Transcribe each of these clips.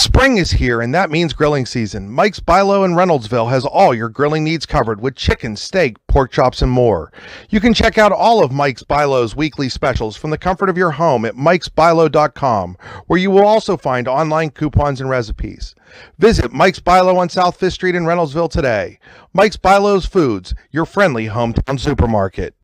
Spring is here, and that means grilling season. Mike's Bilo in Reynoldsville has all your grilling needs covered with chicken, steak, pork chops, and more. You can check out all of Mike's Bilo's weekly specials from the comfort of your home at mikesbilo.com, where you will also find online coupons and recipes. Visit Mike's Bilo on South 5th Street in Reynoldsville today. Mike's Bilo's Foods, your friendly hometown supermarket.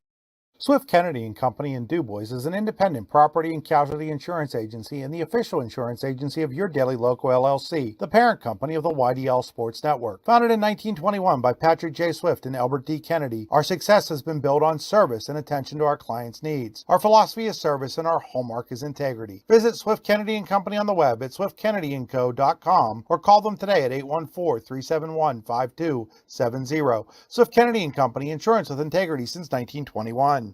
Swift Kennedy and Company in DuBois is an independent property and casualty insurance agency and the official insurance agency of Your Daily Local LLC, the parent company of the YDL Sports Network. Founded in 1921 by Patrick J. Swift and Albert D. Kennedy, our success has been built on service and attention to our clients' needs. Our philosophy is service and our hallmark is integrity. Visit Swift Kennedy and Company on the web at swiftkennedyandco.com or call them today at 814-371-5270. Swift Kennedy and Company, insurance with integrity since 1921.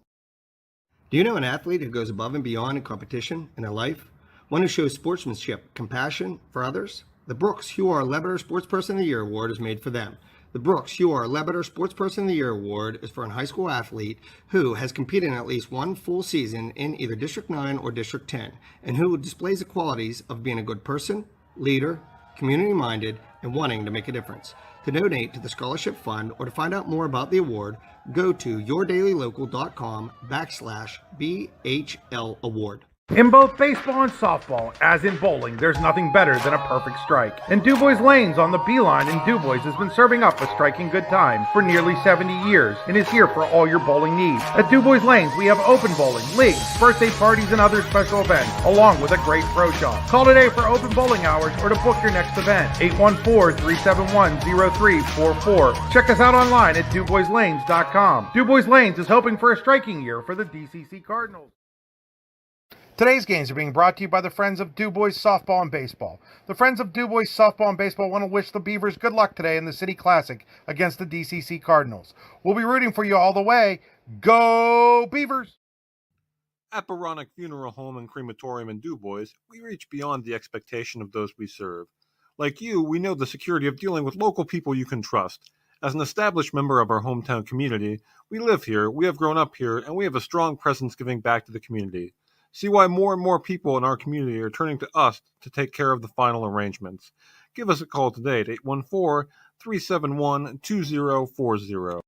Do you know an athlete who goes above and beyond in competition in their life? One who shows sportsmanship, compassion for others? The Brooks Huar Lebeter Sportsperson of the Year Award is made for them. The Brooks Huar Lebeter Sportsperson of the Year Award is for a high school athlete who has competed in at least one full season in either District 9 or District 10, and who displays the qualities of being a good person, leader, community-minded, and wanting to make a difference. To donate to the Scholarship Fund or to find out more about the award, go to yourdailylocal.com/BHL Award. In both baseball and softball, as in bowling, there's nothing better than a perfect strike. And DuBois Lanes on the Beeline in DuBois has been serving up a striking good time for nearly 70 years and is here for all your bowling needs. At DuBois Lanes, we have open bowling, leagues, birthday parties, and other special events, along with a great pro shop. Call today for open bowling hours or to book your next event. 814-371-0344. Check us out online at DuBoisLanes.com. DuBois Lanes is hoping for a striking year for the DCC Cardinals. Today's games are being brought to you by the Friends of DuBois Softball and Baseball. The Friends of DuBois Softball and Baseball want to wish the Beavers good luck today in the City Classic against the DCC Cardinals. We'll be rooting for you all the way. Go Beavers! At Baronic Funeral Home and Crematorium in DuBois, we reach beyond the expectation of those we serve. Like you, we know the security of dealing with local people you can trust. As an established member of our hometown community, we live here, we have grown up here, and we have a strong presence giving back to the community. See why more and more people in our community are turning to us to take care of the final arrangements. Give us a call today at 814-371-2040.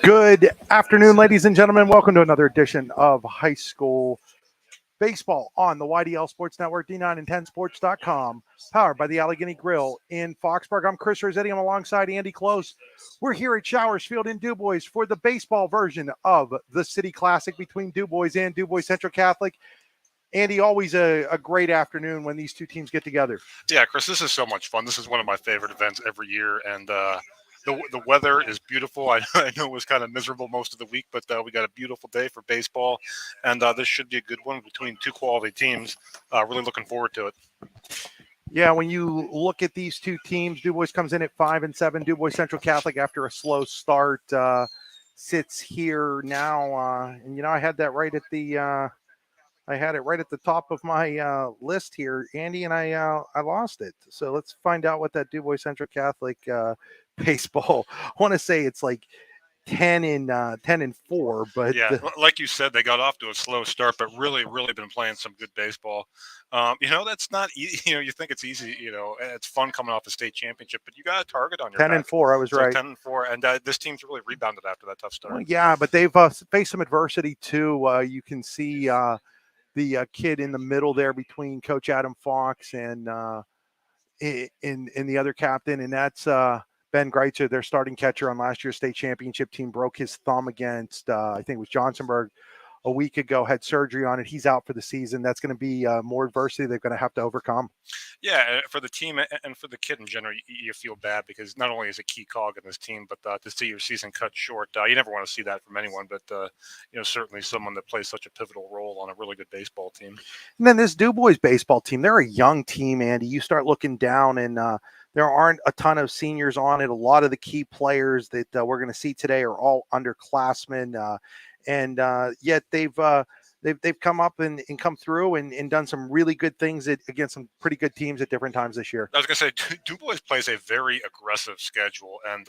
Good afternoon, ladies and gentlemen. Welcome to another edition of High School Baseball on the YDL Sports Network, D9and10sports.com, powered by the Allegheny Grill in Foxburg. I'm Chris Rossetti. I'm alongside Andy Close. We're here at Showers Field in DuBois for the baseball version of the City Classic between DuBois and DuBois Central Catholic. Andy, always a great afternoon when these two teams get together. Yeah, Chris, this is so much fun. This is one of my favorite events every year, and the weather is beautiful. I know it was kind of miserable most of the week, but we got a beautiful day for baseball, and this should be a good one between two quality teams. Really looking forward to it. Yeah, when you look at these two teams, DuBois comes in at 5-7. DuBois Central Catholic, after a slow start, sits here now. And I had that right at the top of my list here, Andy, and I lost it. So let's find out what that DuBois Central Catholic baseball. I want to say it's like 10-4, but yeah, like you said, they got off to a slow start, but really been playing some good baseball. That's not easy. You think it's easy. It's fun coming off a state championship, but you got a target on your 10-4. I was right. 10-4, and this team's really rebounded after that tough start. Well, yeah, but they've faced some adversity too. You can see the kid in the middle there between Coach Adam Fox and the other captain, and that's Ben Greitzer, their starting catcher on last year's state championship team, broke his thumb against, I think it was Johnsonburg a week ago, had surgery on it. He's out for the season. That's going to be more adversity they're going to have to overcome. Yeah, for the team and for the kid in general, you feel bad because not only is a key cog in this team, but to see your season cut short, you never want to see that from anyone, but certainly someone that plays such a pivotal role on a really good baseball team. And then this DuBois baseball team, they're a young team, Andy. You start looking down and there aren't a ton of seniors on it. A lot of the key players that we're going to see today are all underclassmen, and yet they've come up and come through and done some really good things against some pretty good teams at different times this year. I was going to say, DuBois plays a very aggressive schedule, and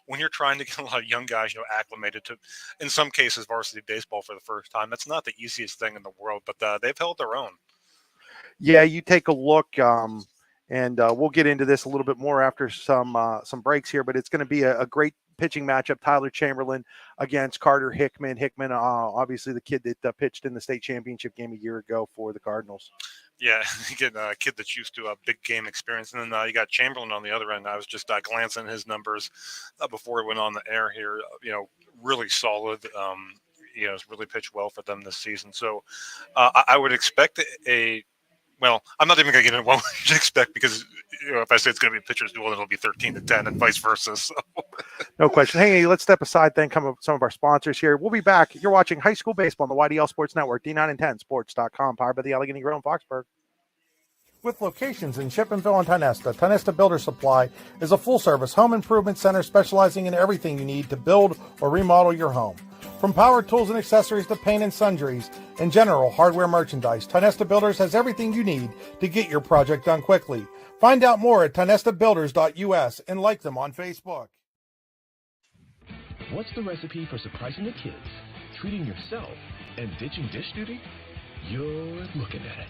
when you're trying to get a lot of young guys, acclimated to, in some cases, varsity baseball for the first time, that's not the easiest thing in the world, but they've held their own. Yeah, you take a look, and we'll get into this a little bit more after some breaks here. But it's going to be a great pitching matchup. Tyler Chamberlain against Carter Hickman. Hickman, obviously the kid that pitched in the state championship game a year ago for the Cardinals. Yeah, you get a kid that's used to a big game experience. And then you got Chamberlain on the other end. I was just glancing at his numbers before he went on the air here. Really solid. It's really pitched well for them this season. So I would expect well, I'm not even going to get into what we should expect because if I say it's going to be a pitcher's duel, it'll be 13-10 and vice versa. So. No question. Hey, let's step aside then. Come up with some of our sponsors here. We'll be back. You're watching high school baseball on the YDL Sports Network, D9and10sports.com, powered by the Allegheny Grill in Foxburg. With locations in Chippenville and Tionesta, Tionesta Builder Supply is a full-service home improvement center specializing in everything you need to build or remodel your home. From power tools and accessories to paint and sundries and general hardware merchandise, Tionesta Builders has everything you need to get your project done quickly. Find out more at tionestabuilders.us and like them on Facebook. What's the recipe for surprising the kids, treating yourself, and ditching dish duty? You're looking at it.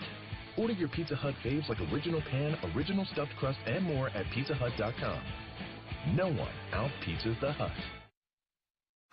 Order your Pizza Hut faves like original pan, original stuffed crust, and more at pizzahut.com. No one out-pizzas the Hut.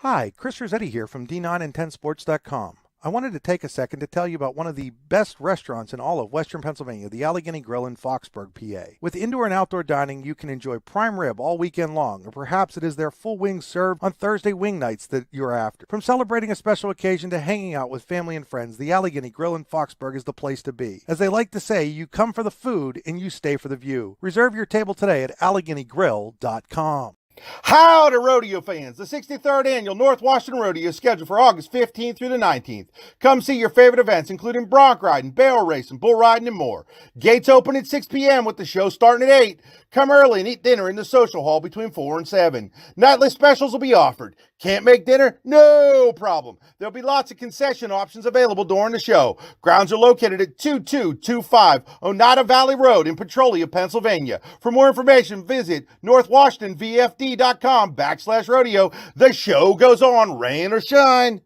Hi, Chris Rossetti here from D9and10sports.com. I wanted to take a second to tell you about one of the best restaurants in all of Western Pennsylvania, the Allegheny Grill in Foxburg, PA. With indoor and outdoor dining, you can enjoy prime rib all weekend long, or perhaps it is their full wings served on Thursday wing nights that you're after. From celebrating a special occasion to hanging out with family and friends, the Allegheny Grill in Foxburg is the place to be. As they like to say, you come for the food and you stay for the view. Reserve your table today at AlleghenyGrill.com. Howdy, rodeo fans. The 63rd Annual North Washington Rodeo is scheduled for August 15th through the 19th. Come see your favorite events, including bronc riding, barrel racing, bull riding, and more. Gates open at 6 p.m. with the show starting at 8. Come early and eat dinner in the social hall between 4 and 7. Nightly specials will be offered. Can't make dinner? No problem. There'll be lots of concession options available during the show. Grounds are located at 2225 Oneida Valley Road in Petrolia, Pennsylvania. For more information, visit northwashingtonvfd.com/rodeo. The show goes on, rain or shine.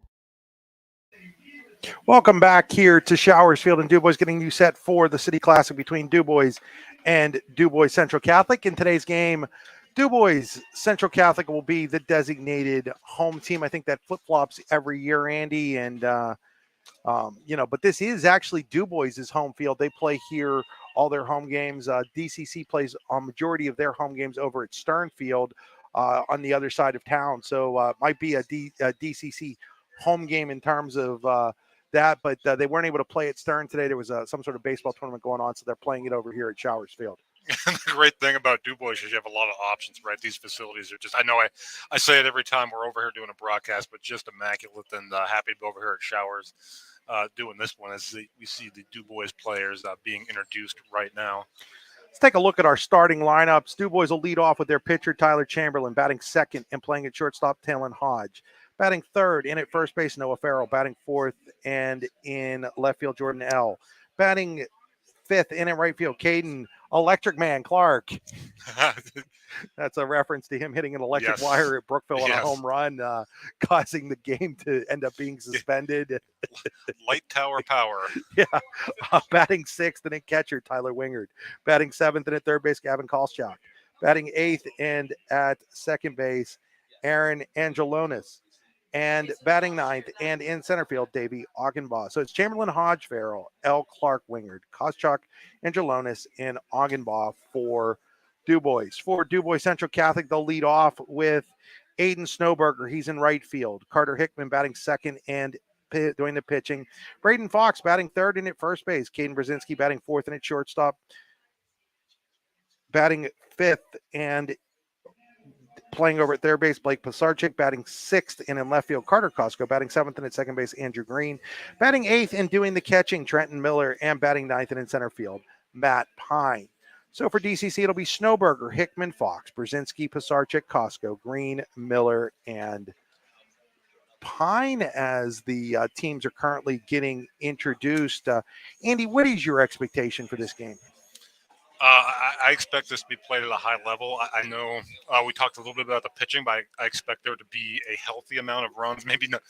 Welcome back here to Showers Field and DuBois, getting you set for the City Classic between DuBois and DuBois Central Catholic. In today's game, DuBois Central Catholic will be the designated home team. I think that flip-flops every year, Andy, and but this is actually DuBois' home field. They play here all their home games. DCC plays a majority of their home games over at Stern Field on the other side of town. So it might be a DCC home game in terms of that, but they weren't able to play at Stern today. There was some sort of baseball tournament going on, so they're playing it over here at Showers Field. And the great thing about DuBois is you have a lot of options, right? These facilities are just, I know I say it every time we're over here doing a broadcast, but just immaculate, and happy to be over here at Showers doing this one as we see the DuBois players being introduced right now. Let's take a look at our starting lineups. DuBois will lead off with their pitcher, Tyler Chamberlain, batting second and playing at shortstop, Talon Hodge. Batting third and at first base, Noah Farrell. Batting fourth and in left field, Jordan L. Batting fifth and in right field, Caden Electric Man Clark. That's a reference to him hitting an electric wire at Brookville on a home run, causing the game to end up being suspended. Light tower power. Yeah. Batting sixth and in catcher, Tyler Wingard. Batting seventh and at third base, Gavin Kolschak. Batting eighth and at second base, Aaron Angelonis. And batting ninth and in center field, Davey Augenbaugh. So it's Chamberlain, Hodge, Farrell, L. Clark, Wingard, Koschak, Angelonis, and Augenbaugh for DuBois. For DuBois Central Catholic, they'll lead off with Aiden Snowberger. He's in right field. Carter Hickman batting second and doing the pitching. Braden Fox batting third and at first base. Caden Brzezinski batting fourth and at shortstop. Batting fifth and playing over at third base, Blake Pisarczyk. Batting sixth and in left field, Carter Costco. Batting seventh and at second base, Andrew Green. Batting eighth and doing the catching, Trenton Miller. And batting ninth and in center field, Matt Pine. So for DCC, it'll be Snowberger, Hickman, Fox, Brzezinski, Pisarczyk, Costco, Green, Miller, and Pine as the teams are currently getting introduced. Andy, what is your expectation for this game? I expect this to be played at a high level. I know we talked a little bit about the pitching, but I expect there to be a healthy amount of runs. Maybe not,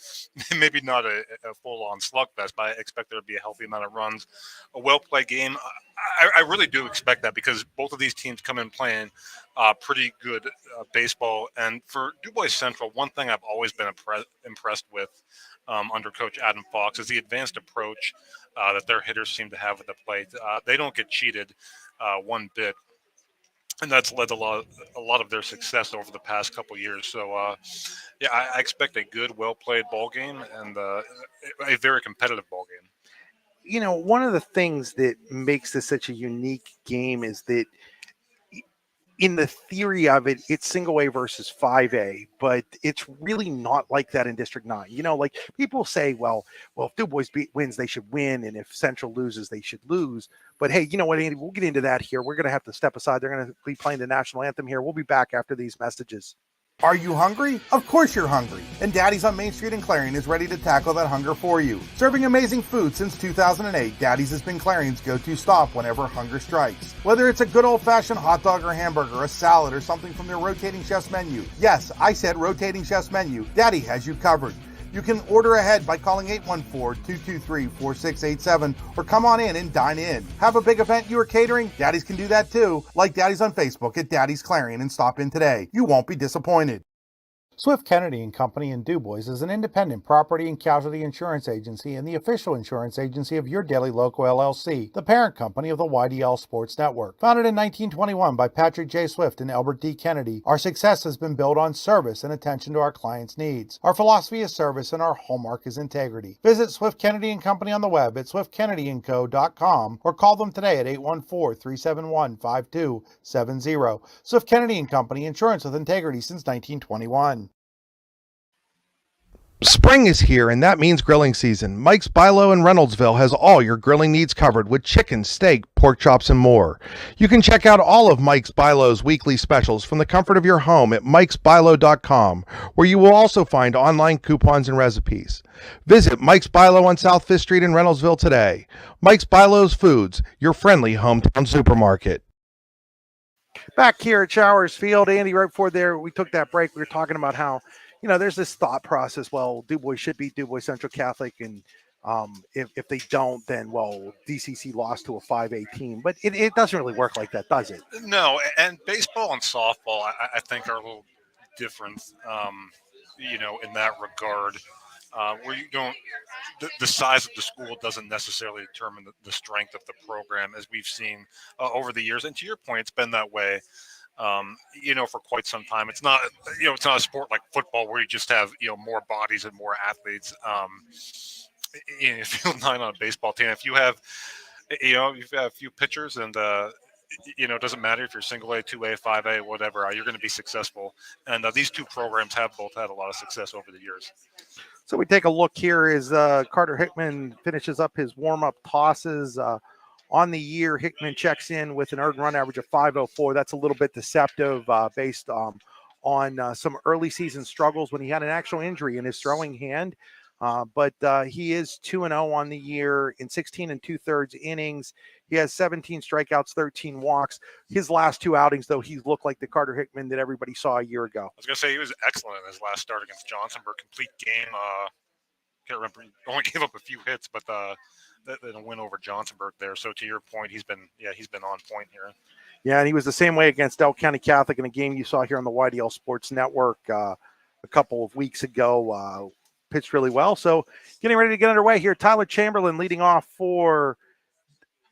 maybe not a full-on slugfest, but I expect there to be a healthy amount of runs. A well-played game. I really do expect that because both of these teams come in playing pretty good baseball. And for DuBois Central, one thing I've always been impressed with under Coach Adam Fox is the advanced approach that their hitters seem to have at the plate. They don't get cheated one bit, and that's led to a lot of their success over the past couple of years. So, yeah, I expect a good, well played ball game and a very competitive ball game. One of the things that makes this such a unique game is that in the theory of it, it's single A versus 5A, but it's really not like that in District 9. Like people say, well, if DuBois wins, they should win. And if Central loses, they should lose. But hey, you know what, Andy, we'll get into that here. We're going to have to step aside. They're going to be playing the national anthem here. We'll be back after these messages. Are you hungry? Of course you're hungry. And Daddy's on Main Street in Clarion is ready to tackle that hunger for you. Serving amazing food since 2008, Daddy's has been Clarion's go-to stop whenever hunger strikes. Whether it's a good old-fashioned hot dog or hamburger, a salad, or something from their rotating chef's menu. Yes, I said rotating chef's menu. Daddy has you covered. You can order ahead by calling 814-223-4687 or come on in and dine in. Have a big event you are catering? Daddy's can do that too. Like Daddy's on Facebook at Daddy's Clarion and stop in today. You won't be disappointed. Swift Kennedy and Company in DuBois is an independent property and casualty insurance agency and the official insurance agency of Your Daily Local LLC, the parent company of the YDL Sports Network. Founded in 1921 by Patrick J. Swift and Albert D. Kennedy, our success has been built on service and attention to our clients' needs. Our philosophy is service and our hallmark is integrity. Visit Swift Kennedy and Company on the web at swiftkennedyandco.com or call them today at 814-371-5270. Swift Kennedy and Company, insurance with integrity since 1921. Spring is here, and that means grilling season. Mike's Bilo in Reynoldsville has all your grilling needs covered with chicken, steak, pork chops, and more. You can check out all of Mike's Bilo's weekly specials from the comfort of your home at mikesbilo.com, where you will also find online coupons and recipes. Visit Mike's Bilo on South 5th Street in Reynoldsville today. Mike's Bilo's Foods, your friendly hometown supermarket. Back here at Showers Field, Andy, right before there, we took that break. We were talking about how there's this thought process. Well, DuBois should beat DuBois Central Catholic, and if they don't, then DCC lost to a 5A team. But it doesn't really work like that, does it? No, and baseball and softball, I think, are a little different. In that regard, where you don't, the size of the school doesn't necessarily determine the strength of the program, as we've seen over the years. And to your point, it's been that way. For quite some time. It's not a sport like football where you just have, more bodies and more athletes. In field 9 on a baseball team, if you have, you've got a few pitchers and, it doesn't matter if you're single A, 2A, 5A, whatever, you're going to be successful. And these two programs have both had a lot of success over the years. So we take a look here as Carter Hickman finishes up his warm-up tosses. On the year, Hickman checks in with an earned run average of 504. That's a little bit deceptive based on some early season struggles when he had an actual injury in his throwing hand. But he is 2-0 on the year in 16 2/3 innings. He has 17 strikeouts, 13 walks. His last two outings, though, he looked like the Carter Hickman that everybody saw a year ago. I was going to say he was excellent in his last start against Johnsonburg. Complete game. Can't remember. He only gave up a few hits, but the win over Johnsonburg there. So to your point, he's been on point here. Yeah, and he was the same way against Elk County Catholic in a game you saw here on the YDL Sports Network a couple of weeks ago. Pitched really well. So getting ready to get underway here. Tyler Chamberlain leading off for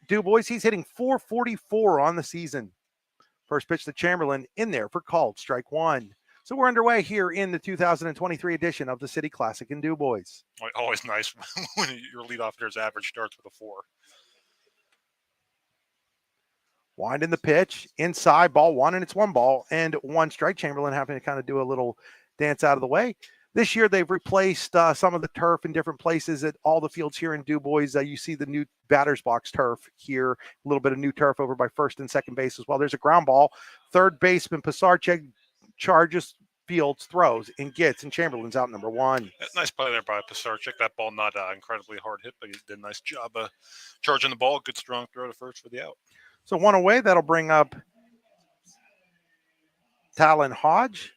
DuBois. He's hitting .444 on the season. First pitch to Chamberlain in there for called strike one. So we're underway here in the 2023 edition of the City Classic in DuBois. Always nice when your leadoff hitter's average starts with a 4. Winding the pitch, inside, ball one, and it's 1 ball and 1 strike. Chamberlain having to kind of do a little dance out of the way. This year, they've replaced some of the turf in different places at all the fields here in DuBois. You see the new batter's box turf here, a little bit of new turf over by first and second base as well. There's a ground ball. Third baseman Pasarchek charges, fields, throws, and gets, and Chamberlain's out number 1. Nice play there by Pasarchek. That ball not incredibly hard hit, but he did a nice job charging the ball. Good strong throw to first for the out. So one away, that'll bring up Talon Hodge.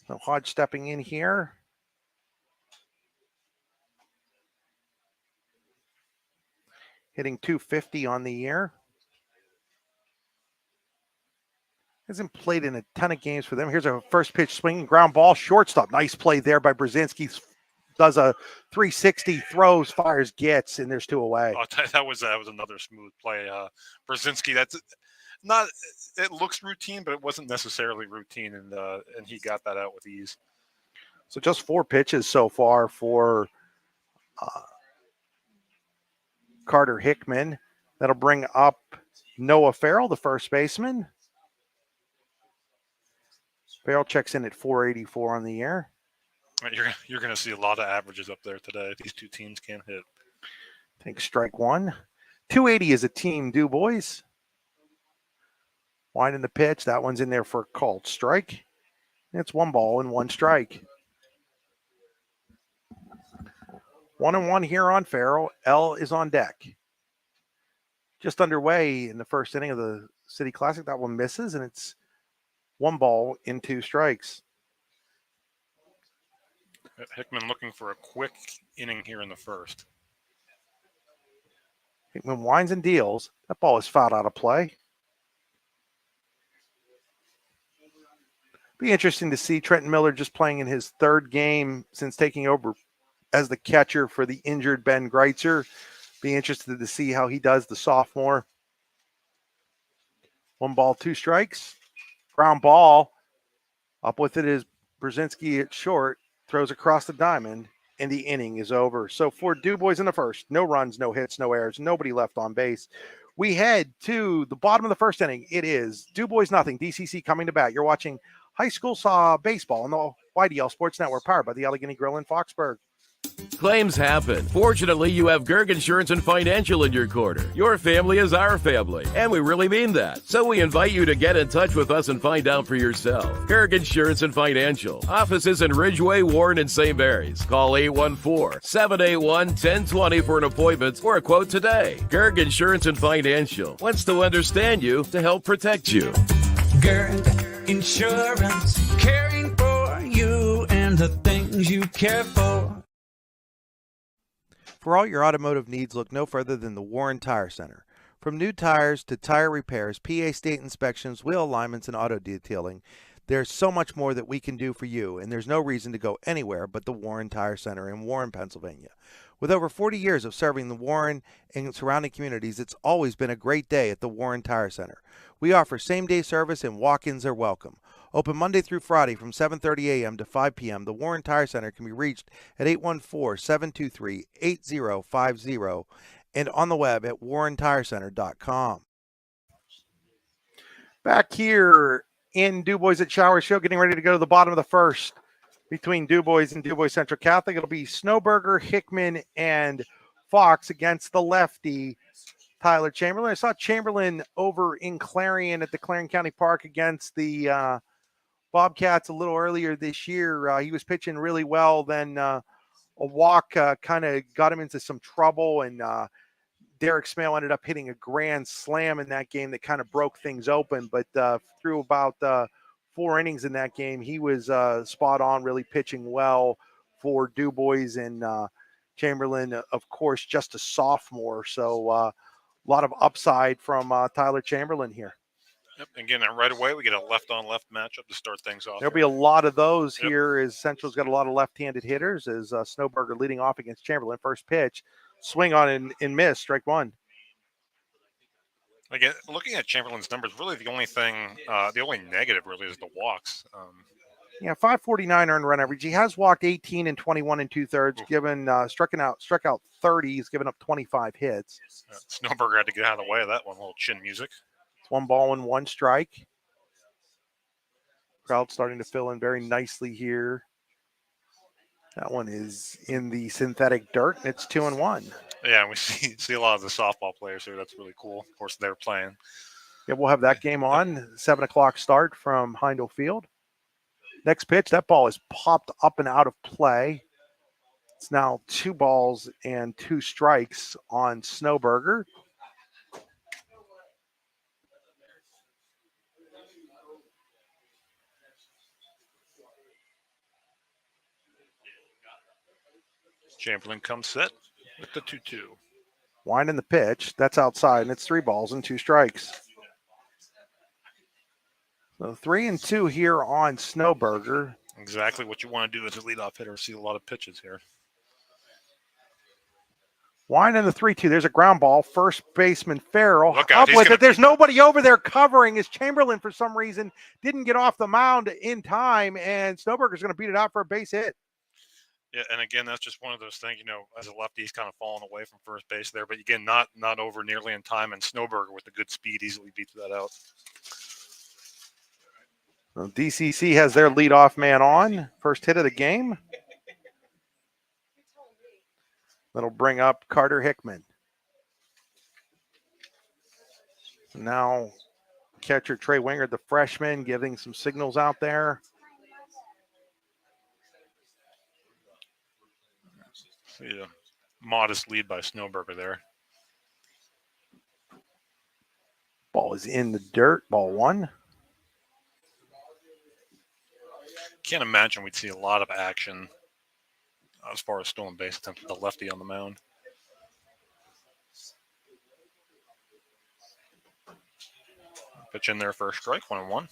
So Hodge stepping in here. Hitting 250 on the year. Hasn't played in a ton of games for them. Here's a first pitch swinging ground ball, shortstop. Nice play there by Brzezinski. Does a 360, throws, fires, gets, and there's 2 away. Oh, that was another smooth play. Brzezinski, that's not. It looks routine, but it wasn't necessarily routine, and he got that out with ease. So just 4 pitches so far for Carter Hickman. That'll bring up Noah Farrell, the first baseman. Farrell checks in at 484 on the year. You're going to see a lot of averages up there today. These two teams can't hit. Take strike 1. 280 is a team, DuBois. Winding the pitch. That one's in there for a called strike. It's 1 ball and 1 strike. 1-1 here on Farrell. L is on deck. Just underway in the first inning of the City Classic. That one misses, and it's 1 ball and 2 strikes. Hickman looking for a quick inning here in the first. Hickman winds and deals. That ball is fouled out of play. Be interesting to see Trenton Miller just playing in his 3rd game since taking over as the catcher for the injured Ben Greitzer. Be interested to see how he does, the sophomore. 1 ball, 2 strikes. Ground ball. Up with it is Brzezinski at short. Throws across the diamond, and the inning is over. So for DuBois in the first, no runs, no hits, no errors, nobody left on base. We head to the bottom of the first inning. It is DuBois nothing, DCC coming to bat. You're watching high school baseball on the YDL Sports Network, powered by the Allegheny Grill in Foxburg. Claims happen. Fortunately, you have Gerg Insurance and Financial in your corner. Your family is our family, and we really mean that. So we invite you to get in touch with us and find out for yourself. Gerg Insurance and Financial. Offices in Ridgeway, Warren, and St. Mary's. Call 814-781-1020 for an appointment or a quote today. Gerg Insurance and Financial wants to understand you to help protect you. Gerg Insurance, caring for you and the things you care for. For all your automotive needs, look no further than the Warren Tire Center. From new tires to tire repairs, PA state inspections, wheel alignments, and auto detailing, there's so much more that we can do for you, and there's no reason to go anywhere but the Warren Tire Center in Warren, Pennsylvania. With over 40 years of serving the Warren and surrounding communities, it's always been a great day at the Warren Tire Center. We offer same-day service and walk-ins are welcome. Open Monday through Friday from 7:30 a.m. to 5 p.m., the Warren Tire Center can be reached at 814-723-8050 and on the web at warrentirecenter.com. Back here in DuBois at Shower Show, getting ready to go to the bottom of the first between DuBois and DuBois Central Catholic. It'll be Snowberger, Hickman, and Fox against the lefty, Tyler Chamberlain. I saw Chamberlain over in Clarion at the Clarion County Park against the Bobcats a little earlier this year. He was pitching really well. Then a walk kind of got him into some trouble, and Derek Smale ended up hitting a grand slam in that game that kind of broke things open. But through about 4 innings in that game, he was spot on, really pitching well for DuBois. And Chamberlain, of course, just a sophomore. So a lot of upside from Tyler Chamberlain here. Yep. Again, right away, we get a left-on-left matchup to start things off. There'll be a lot of those here as Central's got a lot of left-handed hitters as Snowberger leading off against Chamberlain. First pitch, swing on and miss, strike 1. Again, looking at Chamberlain's numbers, really the only negative really is the walks. 549 earned run average. He has walked 18 and 21 and 2/3, struck out 30. He's given up 25 hits. Snowberger had to get out of the way of that one, little chin music. It's 1 ball and 1 strike. Crowd starting to fill in very nicely here. That one is in the synthetic dirt, and it's 2-1. Yeah, we see a lot of the softball players here. That's really cool. Of course, they're playing. Yeah, we'll have that game on. 7 o'clock start from Heindel Field. Next pitch, that ball is popped up and out of play. It's now 2 balls and 2 strikes on Snowberger. Chamberlain comes set with the 2-2. Winding the pitch. That's outside, and it's 3 balls and 2 strikes. So 3-2 here on Snowberger. Exactly what you want to do as a leadoff hitter. See a lot of pitches here. Winding the 3-2. There's a ground ball. First baseman Farrell Look out, up with it. There's nobody over there covering as Chamberlain, for some reason, didn't get off the mound in time, and Snowberger's going to beat it out for a base hit. Yeah, and again, that's just one of those things, as a lefty, he's kind of falling away from first base there. But again, not over nearly in time, and Snowberger with the good speed easily beats that out. Well, DCC has their leadoff man on. First hit of the game. That'll bring up Carter Hickman. Now, catcher Trey Winger, the freshman, giving some signals out there. See a modest lead by Snowberger there. Ball is in the dirt. Ball 1. Can't imagine we'd see a lot of action as far as stolen base attempts with the lefty on the mound. Pitch in there for a strike, 1-1.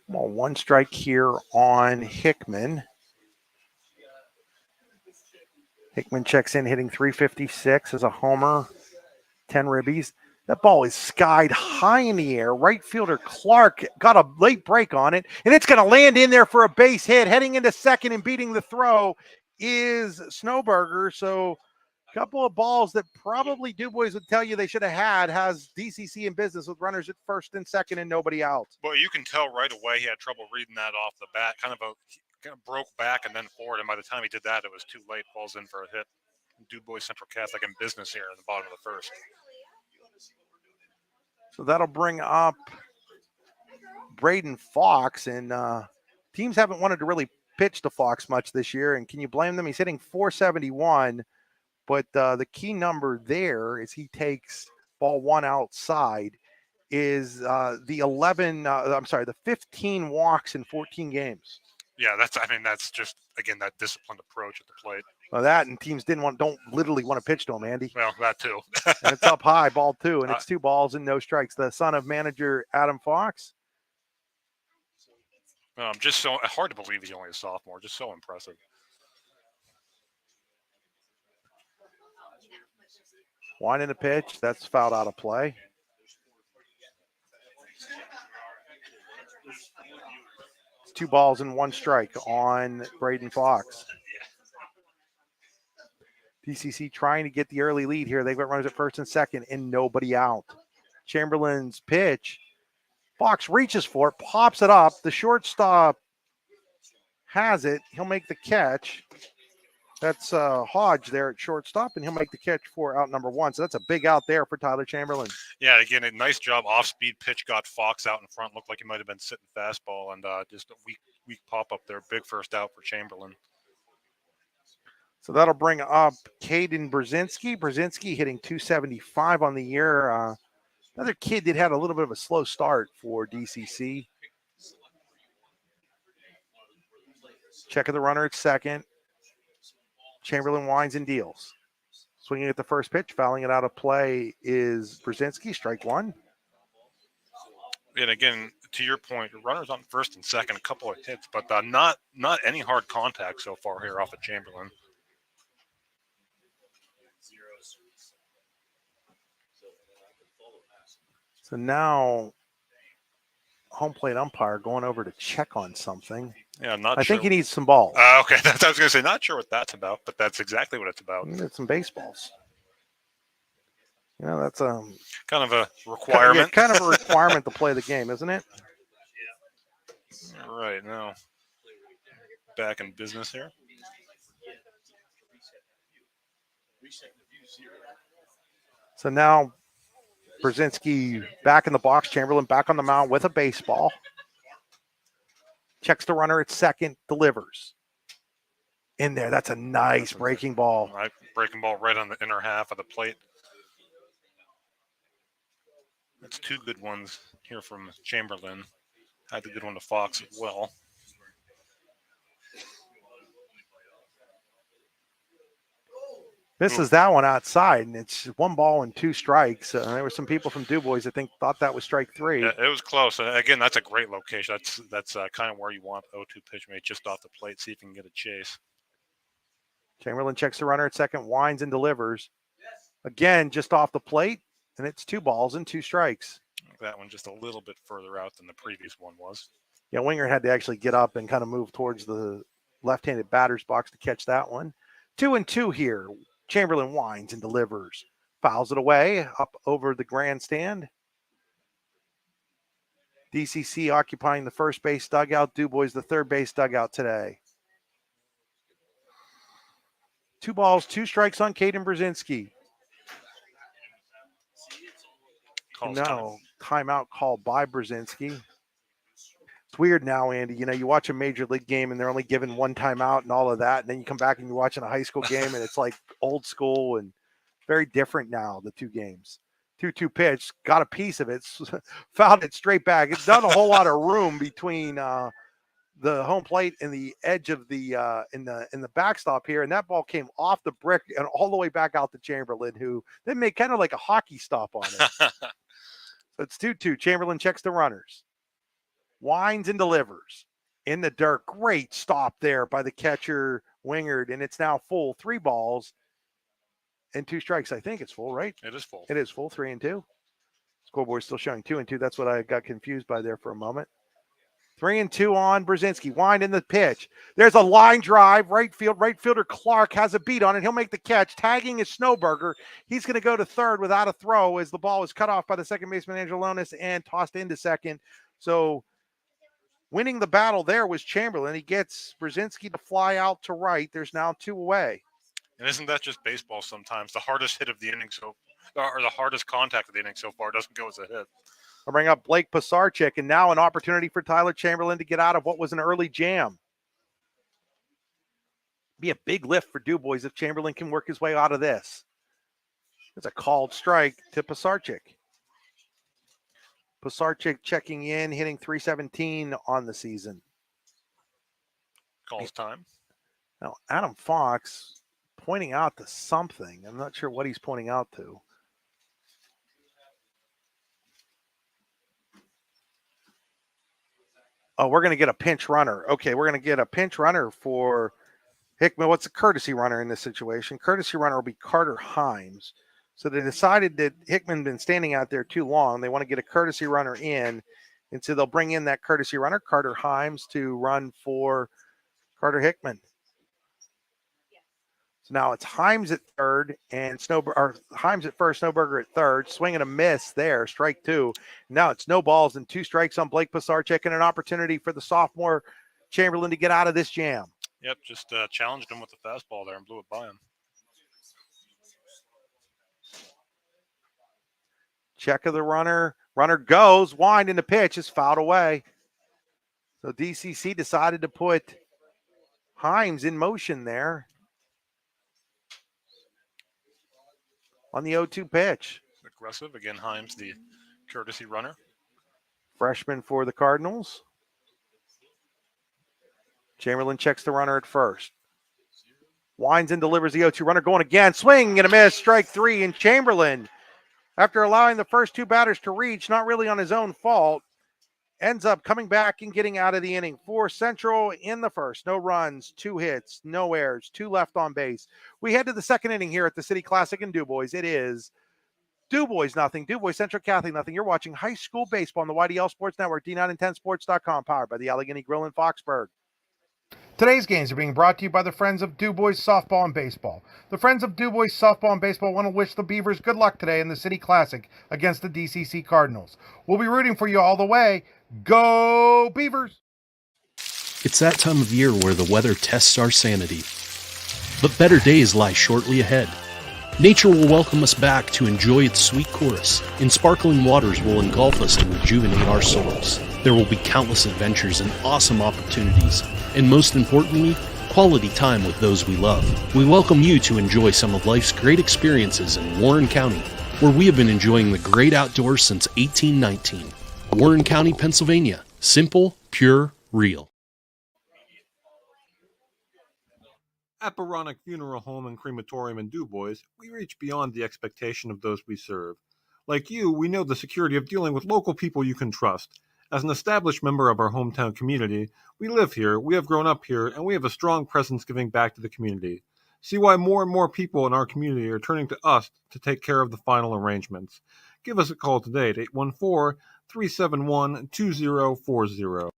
Ball 1 strike here on Hickman. Hickman checks in, hitting .356 as a homer, 10 ribbies. That ball is skied high in the air. Right fielder Clark got a late break on it, and it's going to land in there for a base hit. Heading into second and beating the throw is Snowberger. So a couple of balls that probably DuBois would tell you they should have had has DCC in business with runners at first and second and nobody out. Well, you can tell right away he had trouble reading that off the bat. Kind of broke back and then forward, and by the time he did that, it was too late. Falls in for a hit. DuBois Central Catholic in business here in the bottom of the first. So that'll bring up Braden Fox, and teams haven't wanted to really pitch to Fox much this year, and can you blame them? He's hitting .471, but the key number there is he takes ball 1 outside is the 15 walks in 14 games. Yeah, that's just, again, that disciplined approach at the plate. Well, that and teams don't literally want to pitch to him, Andy. Well, that too. And it's up high, ball 2, and it's 2 balls and no strikes. The son of manager Adam Fox. Just so hard to believe he's only a sophomore. Just so impressive. Winding the pitch. That's fouled out of play. It's 2 balls and 1 strike on Braden Fox. DCC trying to get the early lead here. They've got runners at first and second and nobody out. Chamberlain's pitch. Fox reaches for it, pops it up. The shortstop has it. He'll make the catch. That's Hodge there at shortstop, and he'll make the catch for out number 1. So that's a big out there for Tyler Chamberlain. Yeah, again, a nice job. Off-speed pitch got Fox out in front. Looked like he might have been sitting fastball, and just a weak pop-up there. Big first out for Chamberlain. So that'll bring up Caden Brzezinski. Brzezinski hitting .275 on the year. Another kid that had a little bit of a slow start for DCC. Check of the runner at second. Chamberlain winds and deals. Swinging at the first pitch, fouling it out of play is Brzezinski, strike 1. And again, to your point, runners on first and second, a couple of hits, but not any hard contact so far here off of Chamberlain. So now, home plate umpire going over to check on something. Yeah, I think he needs some balls. Okay, I was going to say, not sure what that's about, but that's exactly what it's about. He needs some baseballs. That's kind of a requirement. Kind of a requirement to play the game, isn't it? Right, now back in business here. So now Brzezinski back in the box, Chamberlain back on the mound with a baseball. Checks the runner at second, delivers. In there, that's a nice breaking ball. Right, breaking ball right on the inner half of the plate. That's 2 good ones here from Chamberlain. Had the good one to Fox as well. Misses that one outside, and it's 1 ball and 2 strikes. There were some people from DuBois, I think, thought that was strike 3. Yeah, it was close. Again, that's a great location. That's kind of where you want 0-2 pitch mate, just off the plate, see if you can get a chase. Chamberlain checks the runner at second, winds and delivers. Again, just off the plate, and it's 2 balls and 2 strikes. That one just a little bit further out than the previous one was. Yeah, Winger had to actually get up and kind of move towards the left-handed batter's box to catch that one. 2-2 here. Chamberlain winds and delivers. Fouls it away up over the grandstand. DCC occupying the first base dugout. DuBois the third base dugout today. 2 balls, 2 strikes on Caden Brzezinski. No timeout called by Brzezinski. It's weird now, Andy. You know, you watch a major league game and they're only given 1 timeout and all of that. And then you come back and you're watching a high school game and it's like old school and very different now, the 2 games. 2-2 pitch, got a piece of it, fouled it straight back. It's not a whole lot of room between the home plate and the edge of the in the backstop here. And that ball came off the brick and all the way back out to Chamberlain, who then made kind of like a hockey stop on it. So it's 2-2. Chamberlain checks the runners. Winds and delivers in the dirt. Great stop there by the catcher, Wingard, and it's now full. 3 balls and 2 strikes. I think it's full, right? It is full. It is full, 3-2. Scoreboard's still showing 2-2. That's what I got confused by there for a moment. 3-2 on Brzezinski. Wind in the pitch. There's a line drive. Right field. Right fielder Clark has a beat on it. He'll make the catch. Tagging is Snowberger. He's going to go to third without a throw as the ball is cut off by the second baseman Angelonis and tossed into second. So winning the battle there was Chamberlain. He gets Brzezinski to fly out to right. There's now 2 away. And isn't that just baseball sometimes? The hardest hit of the inning or the hardest contact of the inning so far doesn't go as a hit. I'll bring up Blake Pisarcik, and now an opportunity for Tyler Chamberlain to get out of what was an early jam. Be a big lift for DuBois if Chamberlain can work his way out of this. It's a called strike to Pisarcik. Pisarcik checking in, hitting .317 on the season. Calls time. Now, Adam Fox pointing out to something. I'm not sure what he's pointing out to. Oh, we're going to get a pinch runner. Okay, we're going to get a pinch runner for Hickman. What's a courtesy runner in this situation? Courtesy runner will be Carter Himes. So they decided that Hickman been standing out there too long. They want to get a courtesy runner in. And so they'll bring in that courtesy runner, Carter Himes, to run for Carter Hickman. So now it's Himes at third and Himes at first, Snowberger at third. Swing and a miss there, strike 2. Now it's no balls and 2 strikes on Blake Pisarcik and an opportunity for the sophomore Chamberlain to get out of this jam. Yep, just challenged him with the fastball there and blew it by him. Check of the runner. Runner goes, wind in the pitch is fouled away. So DCC decided to put Himes in motion there on the 0-2 pitch. Aggressive. Again, Himes, the courtesy runner. Freshman for the Cardinals. Chamberlain checks the runner at first. Winds and delivers the 0-2 runner going again. Swing and a miss. Strike 3. And Chamberlain, after allowing the first 2 batters to reach, not really on his own fault, ends up coming back and getting out of the inning. For Central in the first. No runs, 2 hits, no errors, 2 left on base. We head to the second inning here at the City Classic in DuBois. It is DuBois nothing, DuBois Central Catholic nothing. You're watching high school baseball on the YDL Sports Network, D9and10sports.com, powered by the Allegheny Grill in Foxburg. Today's games are being brought to you by the Friends of DuBois Softball and Baseball. The Friends of DuBois Softball and Baseball want to wish the Beavers good luck today in the City Classic against the DCC Cardinals. We'll be rooting for you all the way. Go Beavers! It's that time of year where the weather tests our sanity. But better days lie shortly ahead. Nature will welcome us back to enjoy its sweet chorus, and sparkling waters will engulf us to rejuvenate our souls. There will be countless adventures and awesome opportunities, and most importantly, quality time with those we love. We welcome you to enjoy some of life's great experiences in Warren County, where we have been enjoying the great outdoors since 1819. Warren County, Pennsylvania. Simple, pure, real. At Baronic Funeral Home and Crematorium in DuBois, we reach beyond the expectation of those we serve. Like you, we know the security of dealing with local people you can trust. As an established member of our hometown community, we live here, we have grown up here, and we have a strong presence giving back to the community. See why more and more people in our community are turning to us to take care of the final arrangements. Give us a call today at 814-371-2040.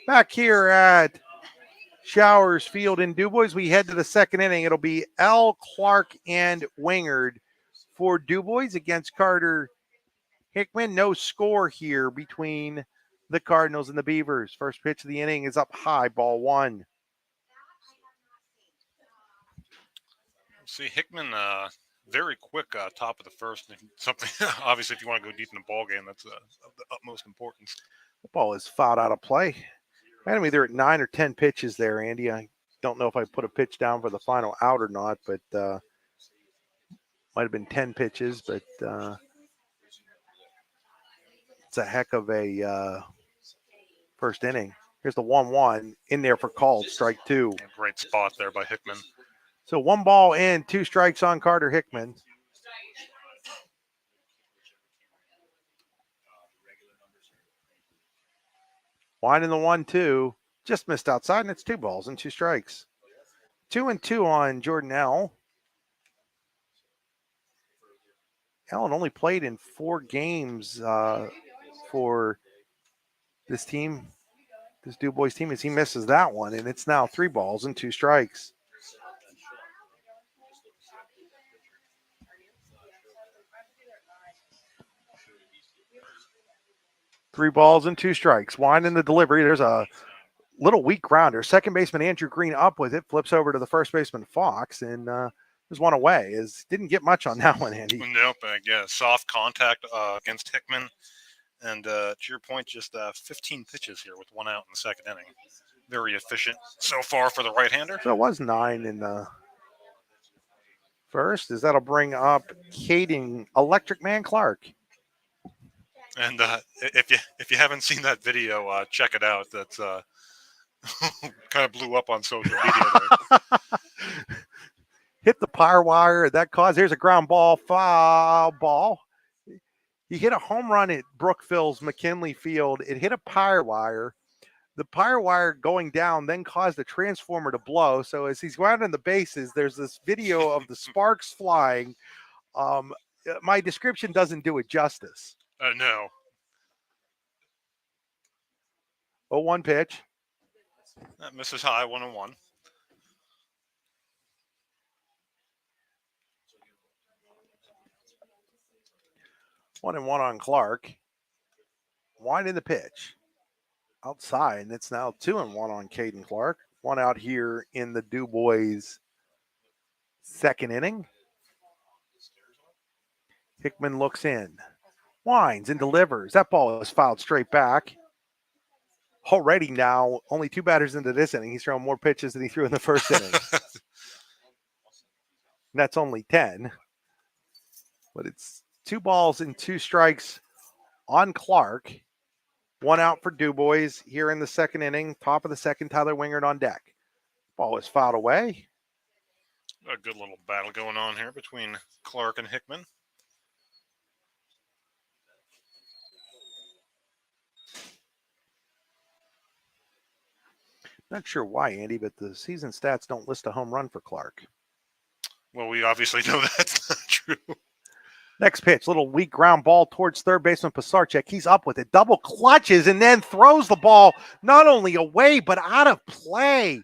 Back here at Showers Field in DuBois, we head to the second inning. It'll be L. Clark and Wingard for DuBois against Carter Hickman. No score here between the Cardinals and the Beavers. First pitch of the inning is up high, ball one. See, Hickman, very quick top of the first. Something, obviously, if you want to go deep in the ball game, that's of the utmost importance. The ball is fouled out of play. I had him either at 9 or 10 pitches there, Andy. I don't know if I put a pitch down for the final out or not, but might have been 10 pitches, but it's a heck of a first inning. Here's the 1-1 in there for called, strike two. Great spot there by Hickman. So 1 ball and 2 strikes on Carter Hickman. Winding the 1-2, just missed outside, and it's 2 balls and 2 strikes. 2-2 on Jordan L. Allen only played in 4 games for this team, this DuBois team, as he misses that one, and it's now 3 balls and 2 strikes. Three balls and 2 strikes. Winding the delivery. There's a little weak grounder. Second baseman Andrew Green up with it. Flips over to the first baseman Fox, and there's one away. Didn't get much on that one, Andy. Nope. Yeah, soft contact against Hickman. And to your point, just 15 pitches here with 1 out in the second inning. Very efficient so far for the right-hander. So it was 9 in the first. That'll bring up Caden Electric Man Clark. And if you haven't seen that video, check it out. That's kind of blew up on social media. Hit the power wire. That caused. There's a ground ball. Foul ball. He hit a home run at Brookville's McKinley Field. It hit a power wire. The power wire going down then caused the transformer to blow. So as he's rounding the bases, there's this video of the sparks flying. My description doesn't do it justice. No. 0-1 pitch. That misses high, 1-1. One and one on Clark. Winding the pitch. Outside, and it's now 2-1 on Caden Clark. 1 out here in the DuBois second inning. Hickman looks in. Winds and delivers. That ball is fouled straight back. Already now, only 2 batters into this inning. He's thrown more pitches than he threw in the first inning. And that's only 10. But it's 2 balls and 2 strikes on Clark. 1 out for DuBois here in the second inning. Top of the second, Tyler Wingard on deck. Ball is fouled away. A good little battle going on here between Clark and Hickman. Not sure why, Andy, but the season stats don't list a home run for Clark. Well, we obviously know that's not true. Next pitch, little weak ground ball towards third baseman Pisarcik. He's up with it, double clutches, and then throws the ball not only away, but out of play.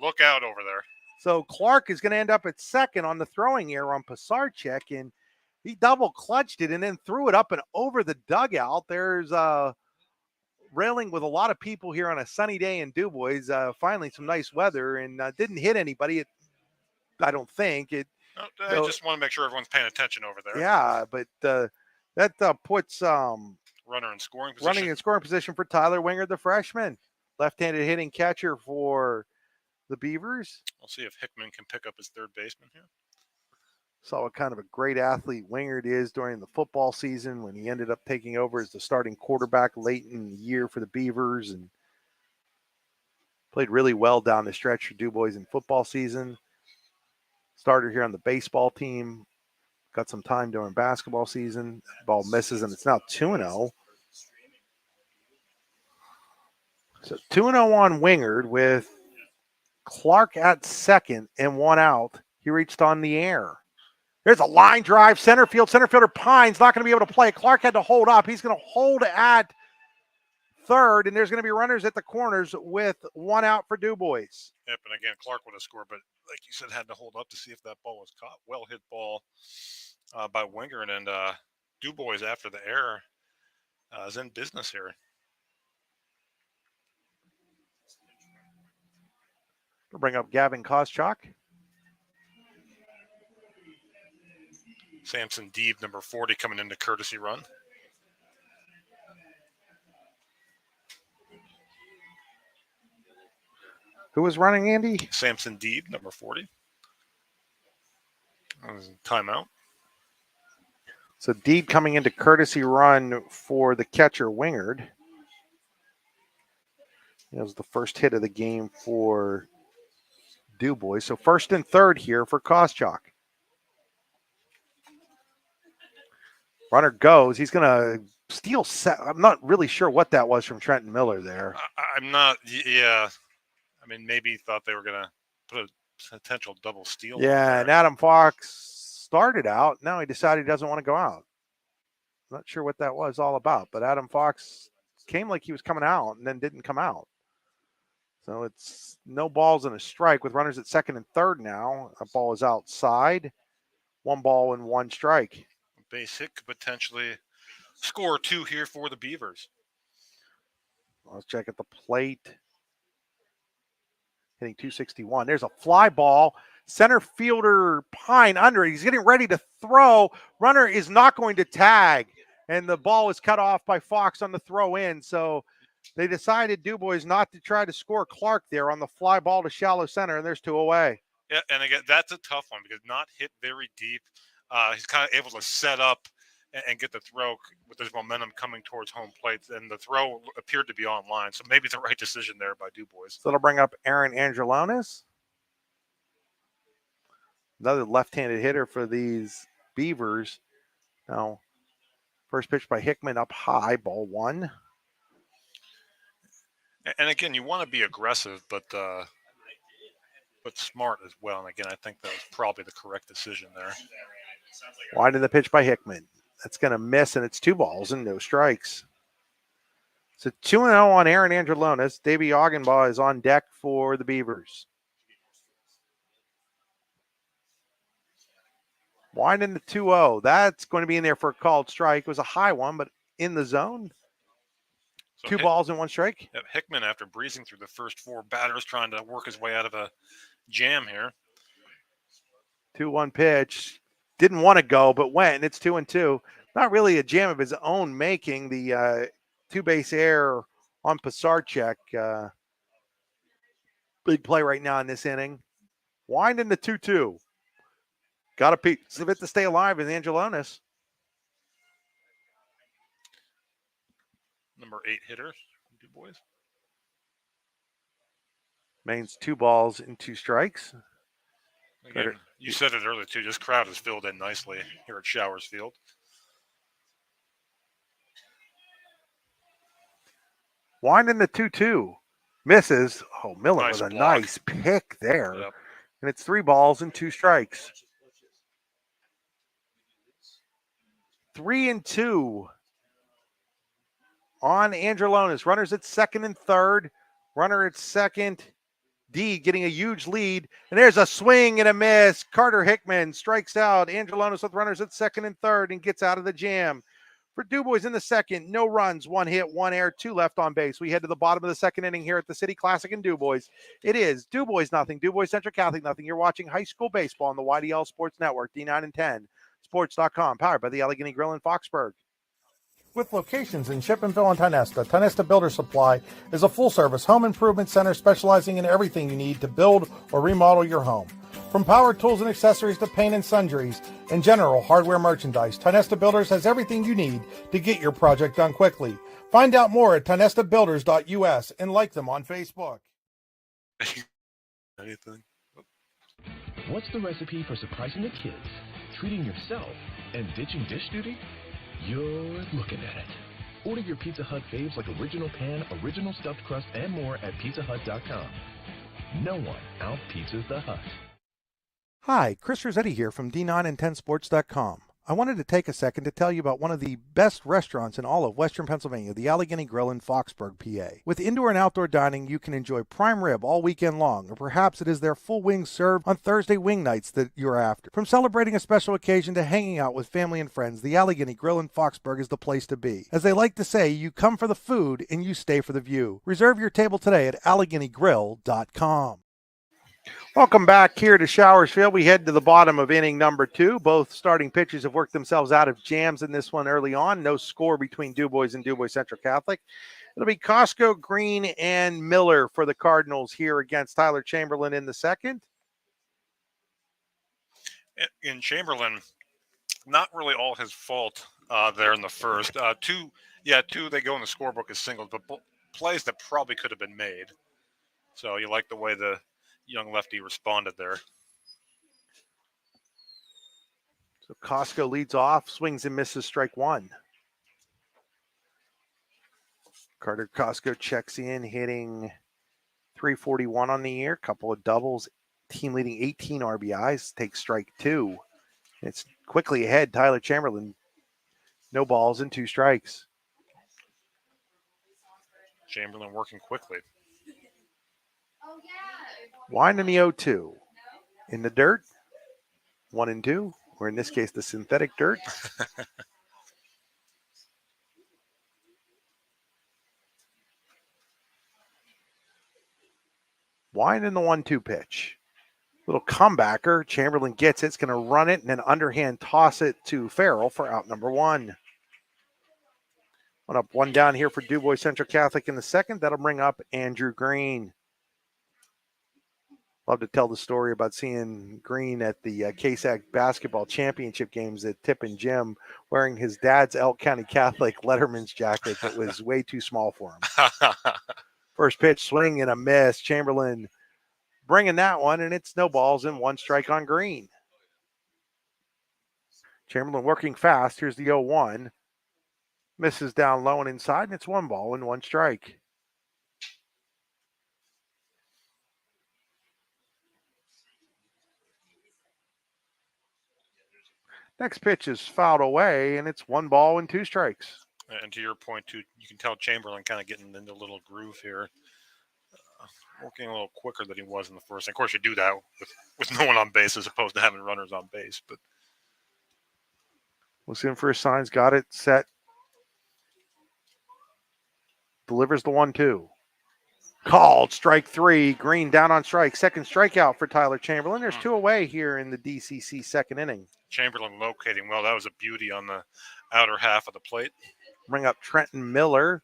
Look out over there. So Clark is going to end up at second on the throwing error on Pisarcik, and he double clutched it and then threw it up and over the dugout. There's railing with a lot of people here on a sunny day in DuBois. Finally, some nice weather, and didn't hit anybody. I don't think it. I just want to make sure everyone's paying attention over there. Yeah, but that puts runner in scoring position. Running in scoring position for Tyler Wingard, the freshman, left-handed hitting catcher for the Beavers. We'll see if Hickman can pick up his third baseman here. Saw what kind of a great athlete Wingard is during the football season when he ended up taking over as the starting quarterback late in the year for the Beavers. And Played really well down the stretch for DuBois in football season. Started here on the baseball team. Got some time during basketball season. Ball misses, and it's now 2-0. So 2-0 on Wingard with Clark at second and one out. He reached on the air. There's a line drive, center field. Center fielder Pine's not going to be able to play. Clark had to hold up. He's going to hold at third, and there's going to be runners at the corners with one out for DuBois. Yep, and again, Clark would have scored, but like you said, had to hold up to see if that ball was caught. Well hit ball by Wingard, and DuBois after the error is in business here. We'll bring up Gavin Koschak. Samson Deeb, number 40, coming into courtesy run. Who was running, Andy? Samson Deeb, number 40. That was a timeout. So Deeb coming into courtesy run for the catcher, Wingard. That was the first hit of the game for DuBois. So first and third here for Koschak. Runner goes. He's going to steal. I'm not really sure what that was from Trenton Miller there. I'm not. Yeah. I mean, maybe he thought they were going to put a potential double steal. Yeah, and Adam Fox started out. Now he decided he doesn't want to go out. Not sure what that was all about, but Adam Fox came like he was coming out and then didn't come out. So it's no balls and a strike with runners at second and third now. A ball is outside. 1 ball and 1 strike. Base hit could potentially score 2 here for the Beavers. Let's check at the plate. Hitting 261. There's a fly ball. Center fielder Pine under it. He's getting ready to throw. Runner is not going to tag. And the ball is cut off by Fox on the throw in. So they decided DuBois not to try to score Clark there on the fly ball to shallow center. And there's 2 away. Yeah, and again, that's a tough one because not hit very deep. He's kind of able to set up and get the throw with his momentum coming towards home plate. And the throw appeared to be on line. So maybe it's the right decision there by DuBois. So it'll bring up Aaron Angelonis. Another left-handed hitter for these Beavers. Now, first pitch by Hickman up high, ball 1. And again, you want to be aggressive, but smart as well. And again, I think that was probably the correct decision there. Wide in the pitch by Hickman. That's going to miss, and it's 2 balls and no strikes. So 2-0 on Aaron Angelonis. Davey Augenbaugh is on deck for the Beavers. Wide in the 2-0. That's going to be in there for a called strike. It was a high one, but in the zone. So 2 balls and 1 strike. Hickman, after breezing through the first 4 batters, trying to work his way out of a jam here. 2-1 pitch. Didn't want to go, but went, and it's 2-2. Not really a jam of his own making. The 2-base error on Pisarcek. Big play right now in this inning. Wind in the 2-2. Got a piece of it to stay alive is Angelonis. Number 8 hitter, DuBois. Mains 2 balls and 2 strikes. Again, you said it earlier, too. This crowd is filled in nicely here at Showers Field. Wind in the 2-2. Misses. Oh, Miller Nice with a block. nice pick there. Yep. And it's 3 balls and 2 strikes. 3-2 on Angelonis. Runners at second and third. Runner at second. D getting a huge lead. And there's a swing and a miss. Carter Hickman strikes out. Angelonis with runners at second and third and gets out of the jam. For DuBois in the second, no runs, 1 hit, 1 error, 2 left on base. We head to the bottom of the second inning here at the City Classic in DuBois. It is DuBois nothing, DuBois Central Catholic nothing. You're watching high school baseball on the YDL Sports Network, D9 and 10, sports.com, powered by the Allegheny Grill in Foxburg. With locations in Shippenville and Tionesta, Tionesta Builder Supply is a full-service home improvement center specializing in everything you need to build or remodel your home. From power tools and accessories to paint and sundries and general hardware merchandise, Tionesta Builders has everything you need to get your project done quickly. Find out more at tionestabuilders.us and like them on Facebook. Anything? What's the recipe for surprising the kids, treating yourself, and ditching dish duty? You're looking at it. Order your Pizza Hut faves like original pan, original stuffed crust, and more at pizzahut.com. No one out-pizzas the Hut. Hi, Chris Rossetti here from D9and10sports.com. I wanted to take a second to tell you about one of the best restaurants in all of Western Pennsylvania, the Allegheny Grill in Foxburg, PA. With indoor and outdoor dining, you can enjoy prime rib all weekend long, or perhaps it is their full wings served on Thursday wing nights that you're after. From celebrating a special occasion to hanging out with family and friends, the Allegheny Grill in Foxburg is the place to be. As they like to say, you come for the food and you stay for the view. Reserve your table today at AlleghenyGrill.com. Welcome back here to Showersfield. We head to the bottom of inning number 2. Both starting pitchers have worked themselves out of jams in this one early on. No score between DuBois and DuBois Central Catholic. It'll be Costco, Green, and Miller for the Cardinals here against Tyler Chamberlain in the second. In Chamberlain, not really all his fault there in the first. Two they go in the scorebook as singles, but plays that probably could have been made. So you like the way the young lefty responded there. So Costco leads off, swings and misses, strike one. Carter Costco checks in, hitting .341 on the year, couple of doubles, team leading 18 RBIs, takes strike two. It's quickly ahead, Tyler Chamberlain, no balls and 2 strikes. Chamberlain working quickly. Wind in the 0-2. In the dirt, 1 and 2, or in this case, the synthetic dirt. Wind in the 1-2 pitch. Little comebacker. Chamberlain gets it. It's going to run it and then underhand toss it to Farrell for out number 1. 1 up, 1 down here for DuBois Central Catholic in the second. That'll bring up Andrew Green. Love to tell the story about seeing Green at the KSAC basketball championship games at Tip and Jim wearing his dad's Elk County Catholic Letterman's jacket that was way too small for him. First pitch, swing and a miss. Chamberlain bringing that one, and it's no balls and 1 strike on Green. Chamberlain working fast. Here's the 0-1. Misses down low and inside, and it's 1 ball and 1 strike. Next pitch is fouled away, and it's 1 ball and 2 strikes. And to your point, too, you can tell Chamberlain kind of getting into a little groove here. Working a little quicker than he was in the first. And of course, you do that with no one on base as opposed to having runners on base. But looking for his signs, got it, set. Delivers the 1-2. Called, strike 3. Green down on strike. Second strikeout for Tyler Chamberlain. There's 2 away here in the DCC second inning. Chamberlain locating well. That was a beauty on the outer half of the plate. Bring up Trenton Miller.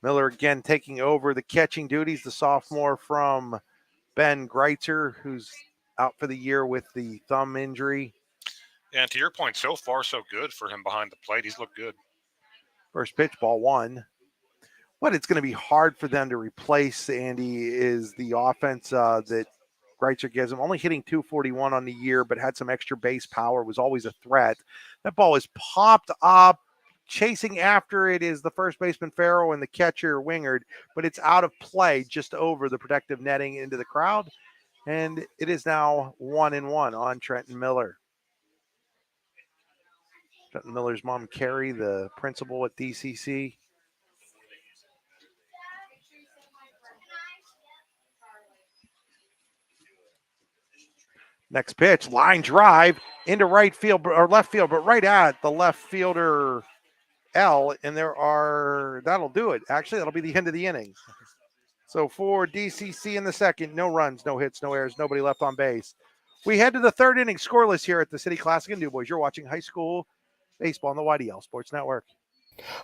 Miller again taking over the catching duties. The sophomore from Ben Greitzer, who's out for the year with the thumb injury. And to your point, so far so good for him behind the plate. He's looked good. First pitch, ball 1. What it's going to be hard for them to replace, Andy, is the offense that Greitzer gives him. Only hitting .241 on the year, but had some extra base power, was always a threat. That ball is popped up. Chasing after it is the first baseman Farrell and the catcher Wingard, but it's out of play just over the protective netting into the crowd. And it is now 1-1 on Trenton Miller. Trenton Miller's mom, Carrie, the principal at DCC. Next pitch, line drive into right field or left field, but right at the left fielder L, and that'll do it. Actually, that'll be the end of the inning. So for DCC in the second, no runs, no hits, no errors, nobody left on base. We head to the third inning, scoreless here at the City Classic in DuBois. You're watching high school baseball on the YDL Sports Network.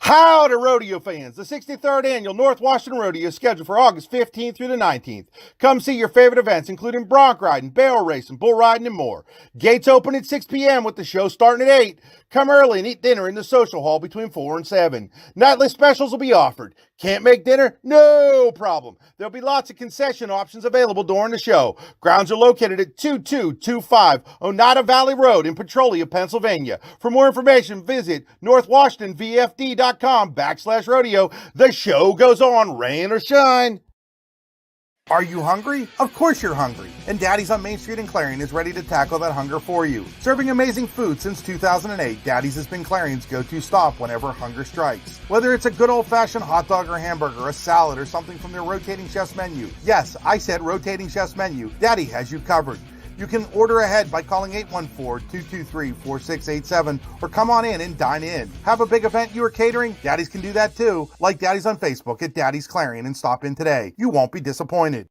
Howdy, rodeo fans. The 63rd Annual North Washington Rodeo is scheduled for August 15th through the 19th. Come see your favorite events, including bronc riding, barrel racing, bull riding, and more. Gates open at 6 p.m. with the show starting at 8. Come early and eat dinner in the social hall between 4 and 7. Nightly specials will be offered. Can't make dinner? No problem. There'll be lots of concession options available during the show. Grounds are located at 2225 Oneida Valley Road in Petrolia, Pennsylvania. For more information, visit northwashingtonvfd.com/rodeo. The show goes on, rain or shine. Are you hungry? Of course you're hungry. And Daddy's on Main Street in Clarion is ready to tackle that hunger for you. Serving amazing food since 2008, Daddy's has been Clarion's go-to stop whenever hunger strikes. Whether it's a good old-fashioned hot dog or hamburger, a salad, or something from their rotating chef's menu. Yes, I said rotating chef's menu. Daddy has you covered. You can order ahead by calling 814-223-4687 or come on in and dine in. Have a big event you are catering? Daddy's can do that too. Like Daddy's on Facebook at Daddy's Clarion and stop in today. You won't be disappointed.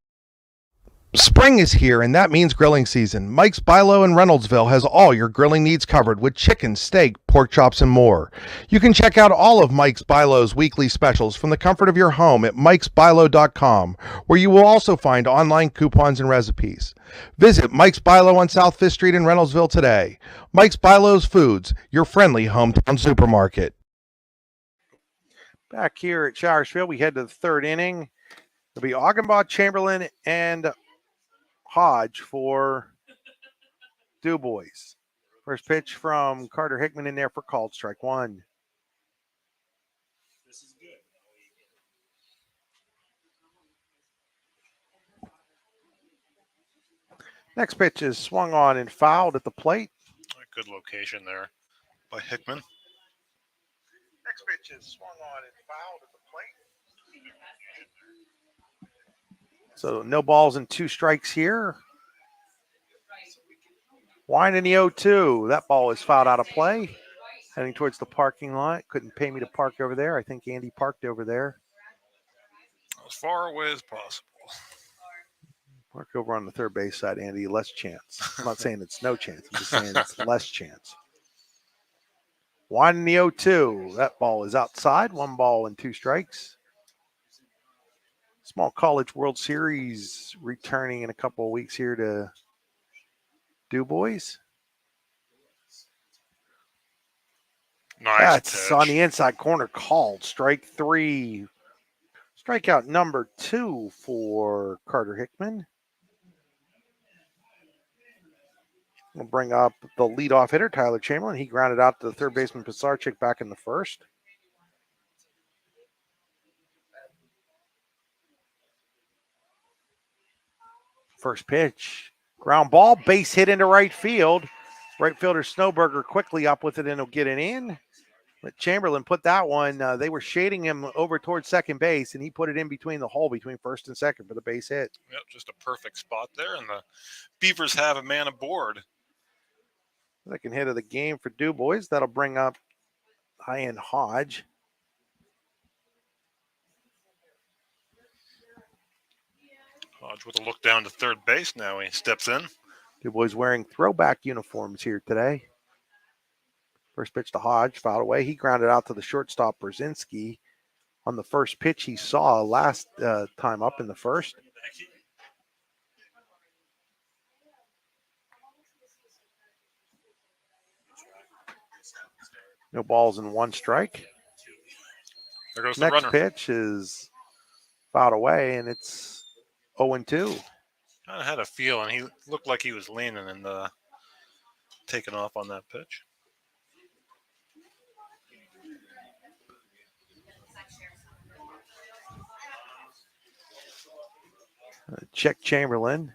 Spring is here, and that means grilling season. Mike's Bilo in Reynoldsville has all your grilling needs covered with chicken, steak, pork chops, and more. You can check out all of Mike's Bilo's weekly specials from the comfort of your home at mikesbilo.com, where you will also find online coupons and recipes. Visit Mike's Bilo on South 5th Street in Reynoldsville today. Mike's Bilo's Foods, your friendly hometown supermarket. Back here at Showersfield, we head to the third inning. It'll be Augenbaugh, Chamberlain, and Hodge for DuBois. First pitch from Carter Hickman in there for called strike one. This is good. Next pitch is swung on and fouled at the plate. A good location there by Hickman. Next pitch is swung on and fouled at the plate. So no balls and two strikes here. Wine in the 0-2. That ball is fouled out of play. Heading towards the parking lot. Couldn't pay me to park over there. I think Andy parked over there. As far away as possible. Park over on the third base side, Andy. Less chance. I'm not saying it's no chance. I'm just saying it's less chance. Wine in the 0-2. That ball is outside. One ball and two strikes. Small College World Series returning in a couple of weeks here to DuBois. Nice. That's pitch. on the inside corner, called strike three. Strikeout number 2 for Carter Hickman. We'll bring up the leadoff hitter, Tyler Chamberlain. He grounded out to the third baseman, Pisarcik, back in the first. First pitch, ground ball, base hit into right field. Right fielder Snowberger quickly up with it and he'll get it in. But Chamberlain put that one, they were shading him over towards second base, and he put it in between the hole between first and second for the base hit. Yep, just a perfect spot there, and the Beavers have a man aboard. Second hit of the game for DuBois. That'll bring up high-end Hodge. Hodge with a look down to third base now. He steps in. DuBois wearing throwback uniforms here today. First pitch to Hodge, fouled away. He grounded out to the shortstop, Brzezinski, on the first pitch he saw last time up in the first. No balls and one strike. There goes the Next runner. pitch is fouled away, and it's 0-2. Kind of had a feel, and he looked like he was leaning and taking off on that pitch. Check Chamberlain.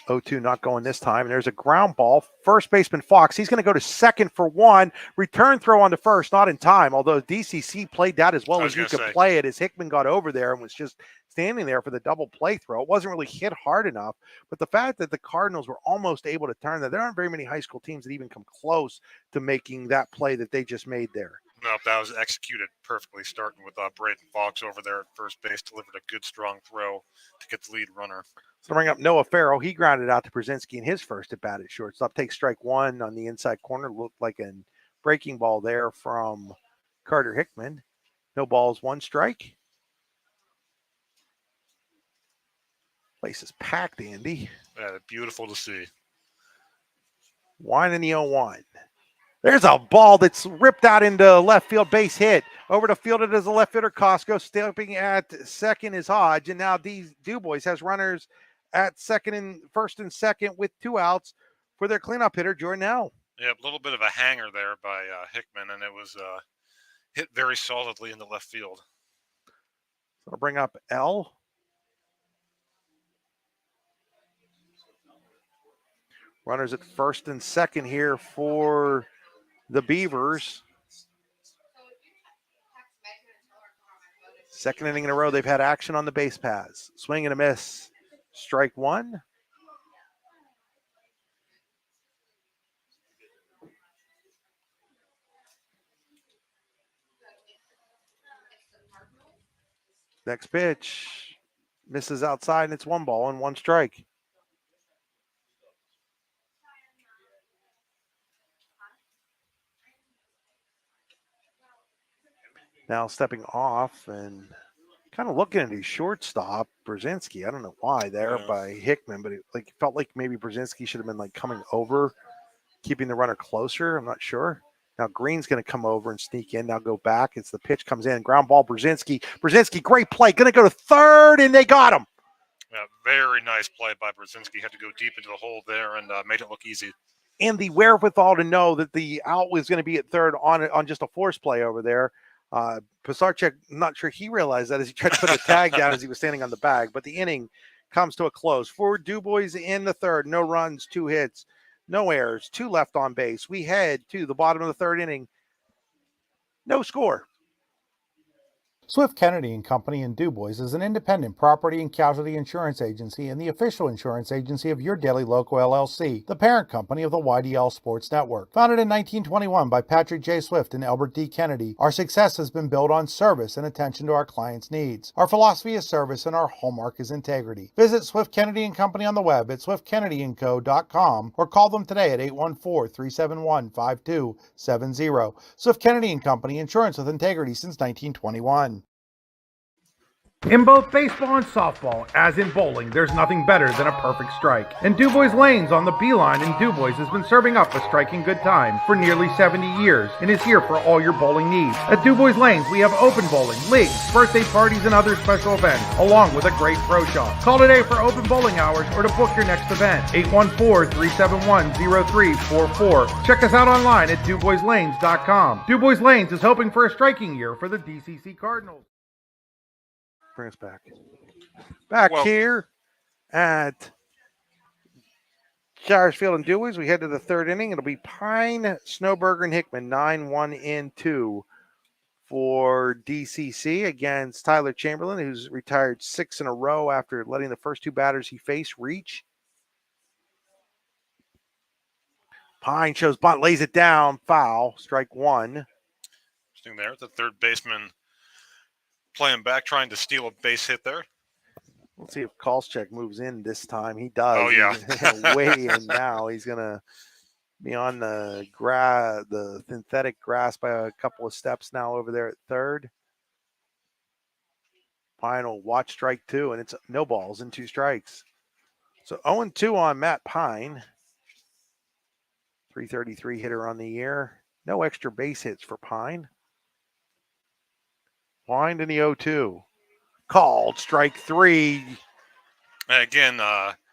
0-2 not going this time. And there's a ground ball. First baseman Fox. He's going to go to second for one. Return throw on to first. Not in time. Although DCC played that as well as you could play it as Hickman got over there and was just standing there for the double play throw. It wasn't really hit hard enough. But the fact that the Cardinals were almost able to turn that, there aren't very many high school teams that even come close to making that play that they just made there. No, that was executed perfectly, starting with Braden Fox over there at first base, delivered a good, strong throw to get the lead runner. So bring up Noah Farrell. He grounded out to Brzezinski in his first at bat at shortstop. Takes strike one on the inside corner. Looked like a breaking ball there from Carter Hickman. No balls, one strike. Place is packed, Andy. Yeah, beautiful to see. Wine in the 0-1. There's a ball that's ripped out into left field, base hit. Over to field it as a left fielder, Costco. Stepping at second is Hodge. And now DuBois has runners at first and second with 2 outs for their cleanup hitter, Jordanelle. Yeah, a little bit of a hanger there by Hickman, and it was hit very solidly in the left field. So I'll bring up L. Runners at first and second here for the Beavers. Second inning in a row, they've had action on the base paths. Swing and a miss. Strike one. Next pitch. Misses outside, and it's 1 ball and 1 strike. Now stepping off and kind of looking at his shortstop, Brzezinski. I don't know why there by Hickman, but it felt like maybe Brzezinski should have been coming over, keeping the runner closer. I'm not sure. Now Green's going to come over and sneak in. Now go back. It's the pitch comes in. Ground ball, Brzezinski. Brzezinski, great play. Going to go to third, and they got him. Yeah, very nice play by Brzezinski. Had to go deep into the hole there and made it look easy. And the wherewithal to know that the out was going to be at third on just a force play over there. Pisarcek, not sure he realized that as he tried to put a tag down as he was standing on the bag, but the inning comes to a close. For DuBois in the third, no runs, 2 hits, no errors, 2 left on base. We head to the bottom of the third inning. No score. Swift Kennedy and Company in DuBois is an independent property and casualty insurance agency and the official insurance agency of Your Daily Local LLC, the parent company of the YDL Sports Network. Founded in 1921 by Patrick J. Swift and Albert D. Kennedy, our success has been built on service and attention to our clients' needs. Our philosophy is service and our hallmark is integrity. Visit Swift Kennedy and Company on the web at swiftkennedyandco.com or call them today at 814-371-5270. Swift Kennedy and Company, insurance with integrity since 1921. In both baseball and softball, as in bowling, there's nothing better than a perfect strike. And DuBois Lanes on the Beeline in DuBois has been serving up a striking good time for nearly 70 years and is here for all your bowling needs. At DuBois Lanes, we have open bowling, leagues, birthday parties, and other special events, along with a great pro shop. Call today for open bowling hours or to book your next event. 814-371-0344. Check us out online at DuBoisLanes.com. DuBois Lanes is hoping for a striking year for the DCC Cardinals. Bring us back here at Shires Field and DuBois. We head to the third inning. It'll be Pine, Snowberger, and Hickman, 9-1 and 2 for DCC against Tyler Chamberlain, who's retired 6 in a row after letting the first 2 batters he faced reach. Pine shows bunt, lays it down, foul, strike 1. Interesting there. The third baseman playing back, trying to steal a base hit there. Let's see if Kolschek moves in this time. He does. Oh, yeah. He's way in now. He's going to be on the synthetic grass by a couple of steps now over there at third. Pine will watch strike 2, and it's no balls and 2 strikes. So 0-2 on Matt Pine. 333 hitter on the year. No extra base hits for Pine. Wind in the 0-2. Called strike 3. And again,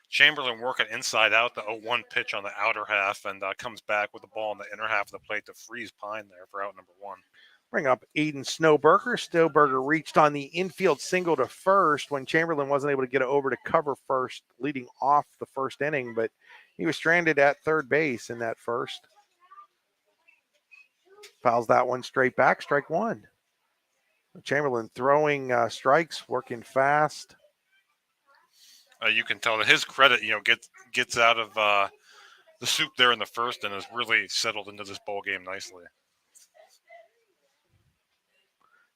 Chamberlain working inside out, the 0-1 pitch on the outer half, and comes back with the ball in the inner half of the plate to freeze Pine there for out number 1. Bring up Aiden Snowberger. Snowberger reached on the infield single to first when Chamberlain wasn't able to get over to cover first, leading off the first inning, but he was stranded at third base in that first. Fouls that one straight back, strike 1. Chamberlain throwing strikes, working fast. You can tell that his credit, gets out of the soup there in the first and has really settled into this ball game nicely.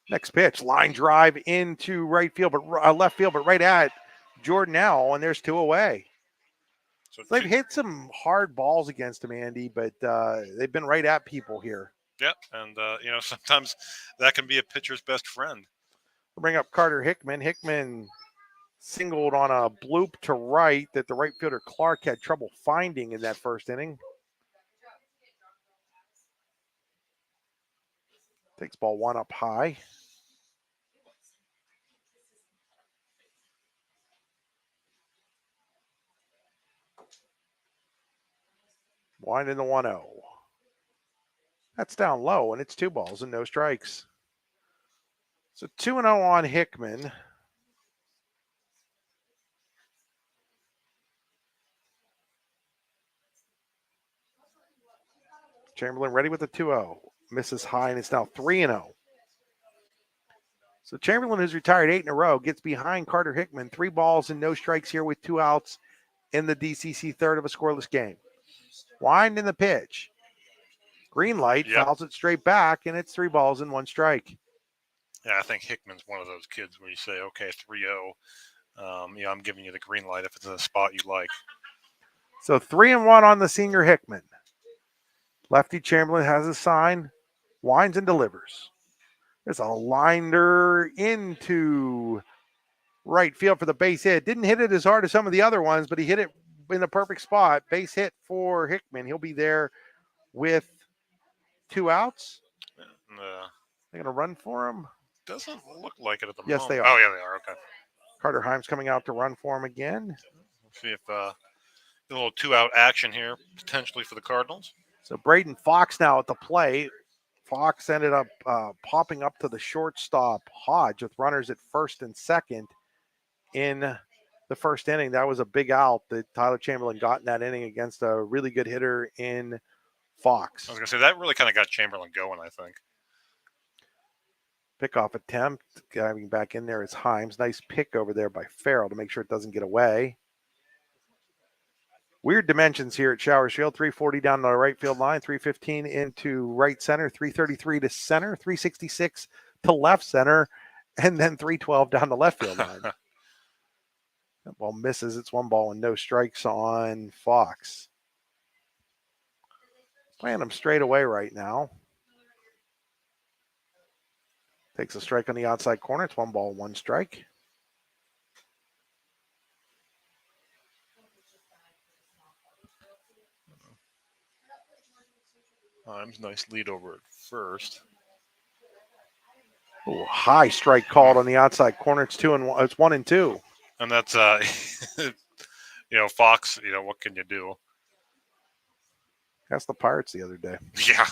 Next pitch, line drive into right field, but left field, but right at Jordanelle, and there's 2 away. So they've hit some hard balls against him, Andy, but they've been right at people here. Yeah, and, sometimes that can be a pitcher's best friend. We'll bring up Carter Hickman. Hickman singled on a bloop to right that the right fielder Clark had trouble finding in that first inning. Takes ball one up high. Wind in the 1-0. That's down low, and it's 2 balls and no strikes. So 2-0 on Hickman. Chamberlain ready with the 2-0. Misses high, and it's now 3-0. So Chamberlain, who's retired 8 in a row, gets behind Carter Hickman. 3 balls and no strikes here with 2 outs in the DCC third of a scoreless game. Wind in the pitch. Green light, fouls it straight back, and it's 3 balls and 1 strike. Yeah, I think Hickman's one of those kids where you say, okay, 3-0. I'm giving you the green light if it's in a spot you like. So 3-1 on the senior Hickman. Lefty Chamberlain has a sign, winds and delivers. There's a liner into right field for the base hit. Didn't hit it as hard as some of the other ones, but he hit it in a perfect spot. Base hit for Hickman. He'll be there with 2 outs. They're going to run for him. Doesn't look like it at the Yes, moment. they are. Oh, yeah, they are. Okay. Carter Himes coming out to run for him again. Let's see if a little 2-out action here, potentially for the Cardinals. So Braden Fox now at the plate. Fox ended up popping up to the shortstop Hodge with runners at first and second in the first inning. That was a big out that Tyler Chamberlain got in that inning against a really good hitter in Fox. I was going to say, that really kind of got Chamberlain going, I think. Pickoff attempt. Diving back in there is Himes. Nice pick over there by Farrell to make sure it doesn't get away. Weird dimensions here at Showers Field. 340 down the right field line, 315 into right center, 333 to center, 366 to left center, and then 312 down the left field line. That ball misses. It's 1 ball and no strikes on Fox. Playing him straight away right now. Takes a strike on the outside corner. It's 1 ball, 1 strike. Himes, nice lead over at first. Ooh, high strike called on the outside corner. It's 2-1. It's 1-2. And that's, Fox, what can you do? That's the Pirates the other day. Yeah.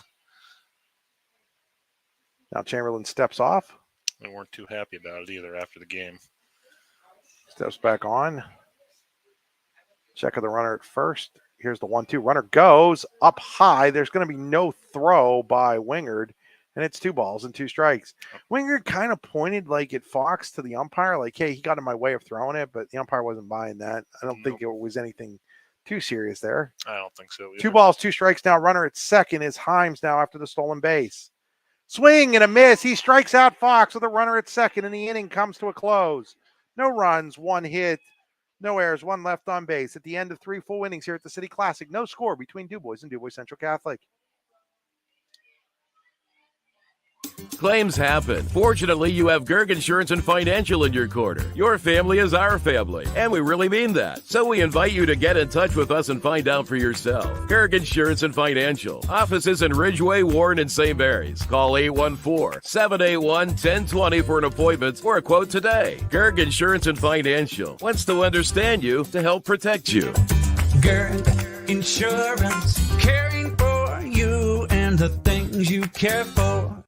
Now Chamberlain steps off. They weren't too happy about it either after the game. Steps back on. Check of the runner at first. Here's the 1-2. Runner goes up high. There's going to be no throw by Wingard, and it's 2 balls and 2 strikes. Wingard kind of pointed at Fox to the umpire, hey, he got in my way of throwing it, but the umpire wasn't buying that. I don't think it was anything too serious there. I don't think so either. 2 balls, 2 strikes now. Runner at second is Himes now after the stolen base. Swing and a miss. He strikes out Fox with a runner at second, and the inning comes to a close. No runs, 1 hit, no errors, 1 left on base. At the end of 3 full innings here at the City Classic, no score between DuBois and DuBois Central Catholic. Claims happen. Fortunately, you have Gerg Insurance and Financial in your corner. Your family is our family, and we really mean that. So we invite you to get in touch with us and find out for yourself. Gerg Insurance and Financial. Offices in Ridgeway, Warren, and St. Mary's. Call 814-781-1020 for an appointment or a quote today. Gerg Insurance and Financial wants to understand you to help protect you. Gerg Insurance, caring for you and the things you care for.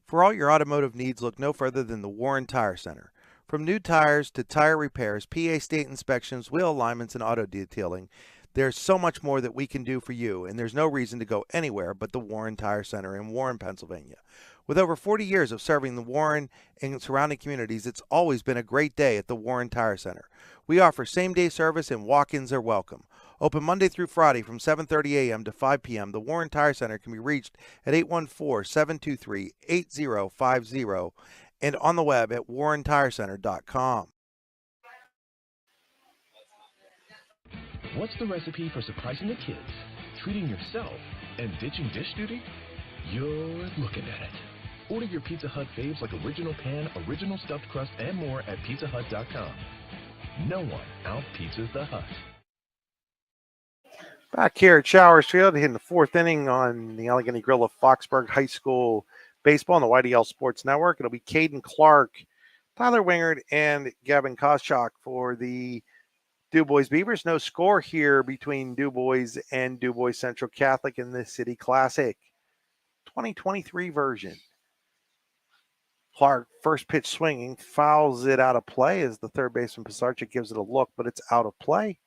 For all your automotive needs, look no further than the Warren Tire Center. From new tires to tire repairs, PA state inspections, wheel alignments, and auto detailing, there's so much more that we can do for you, and there's no reason to go anywhere but the Warren Tire Center in Warren, Pennsylvania. With over 40 years of serving the Warren and surrounding communities, it's always been a great day at the Warren Tire Center. We offer same-day service and walk-ins are welcome. Open Monday through Friday from 7:30 a.m. to 5 p.m., the Warren Tire Center can be reached at 814-723-8050 and on the web at warrentirecenter.com. What's the recipe for surprising the kids, treating yourself, and ditching dish duty? You're looking at it. Order your Pizza Hut faves like original pan, original stuffed crust, and more at pizzahut.com. No one out-pizzas the Hut. Back here at Showers Field in the 4th inning on the Allegheny Grill of Foxburg High School Baseball on the YDL Sports Network. It'll be Caden Clark, Tyler Wingard, and Gavin Koschak for the DuBois Beavers. No score here between DuBois and DuBois Central Catholic in the City Classic 2023 version. Clark, first pitch swinging, fouls it out of play as the third baseman Pisarcik gives it a look, but it's out of play.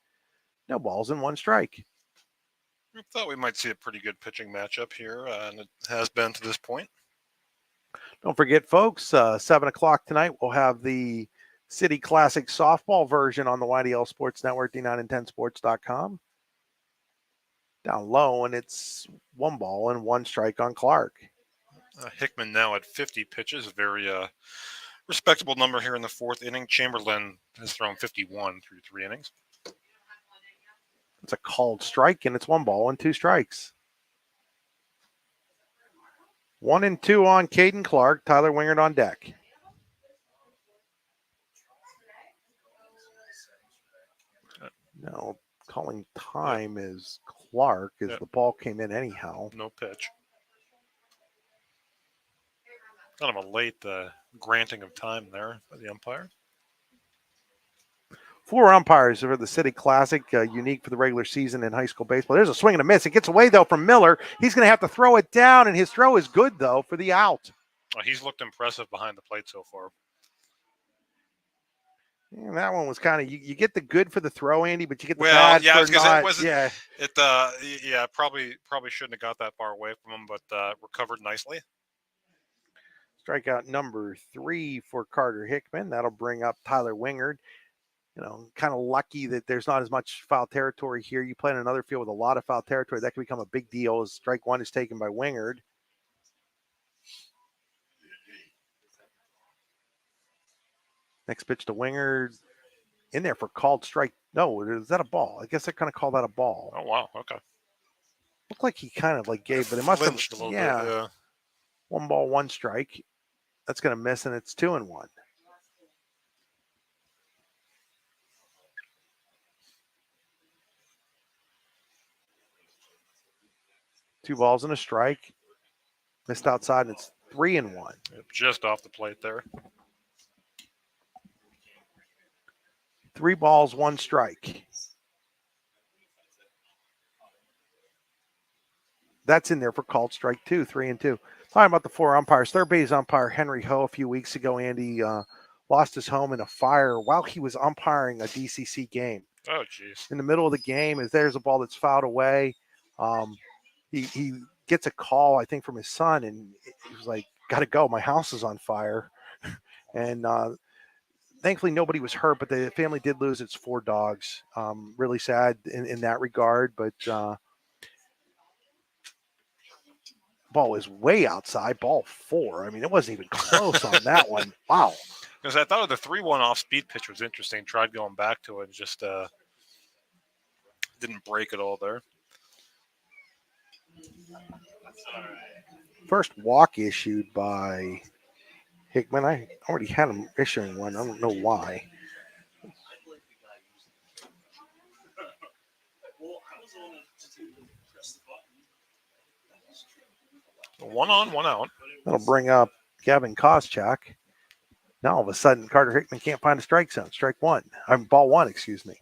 No balls and 1 strike. I thought we might see a pretty good pitching matchup here, and it has been to this point. Don't forget, folks, 7 o'clock tonight, we'll have the City Classic softball version on the YDL Sports Network, D9and10sports.com. Down low, and it's 1 ball and 1 strike on Clark. Hickman now at 50 pitches, a very respectable number here in the 4th inning. Chamberlain has thrown 51 through 3 innings. It's a called strike, and it's 1 ball and 2 strikes. 1 and 2 on Caden Clark. Tyler Wingard on deck. Now, calling time is Clark as the ball came in anyhow. No pitch. Kind of a late granting of time there by the umpire. 4 umpires for the City Classic, unique for the regular season in high school baseball. There's a swing and a miss. It gets away, though, from Miller. He's going to have to throw it down, and his throw is good, though, for the out. He's looked impressive behind the plate so far. And that one was kind of, you get the good for the throw, Andy, but you get the bad for not. Probably shouldn't have got that far away from him, but recovered nicely. Strikeout number 3 for Carter Hickman. That'll bring up Tyler Wingard. Kind of lucky that there's not as much foul territory here. You play in another field with a lot of foul territory. That can become a big deal as strike 1 is taken by Wingard. Next pitch to Wingard. In there for called strike. No, is that a ball? I guess they're going to call that a ball. Oh, wow. Okay. Looked like he kind of gave, but it must have. A little bit, yeah. 1 ball, 1 strike. That's going to miss, and it's 2 and 1. Two balls and a strike. Missed outside, and it's 3 and 1. Just off the plate there. 3 balls, 1 strike. That's in there for called strike 2, 3 and 2. Talking about the 4 umpires. Third base umpire Henry Ho a few weeks ago, Andy, lost his home in a fire while he was umpiring a DCC game. Oh, jeez. In the middle of the game, there's a ball that's fouled away. He gets a call, I think, from his son, and he was like, got to go. My house is on fire. And thankfully, nobody was hurt, but the family did lose its 4 dogs. Really sad in that regard, but ball was way outside, ball 4. I mean, it wasn't even close on that one. Wow. Because I thought the 3-1 off-speed pitch was interesting. Tried going back to it, just didn't break it all there. First walk issued by Hickman. I already had him issuing one. I don't know why. One on, one out. That'll bring up Gavin Koschak. Now all of a sudden, Carter Hickman can't find a strike zone. Strike 1. Ball 1, excuse me.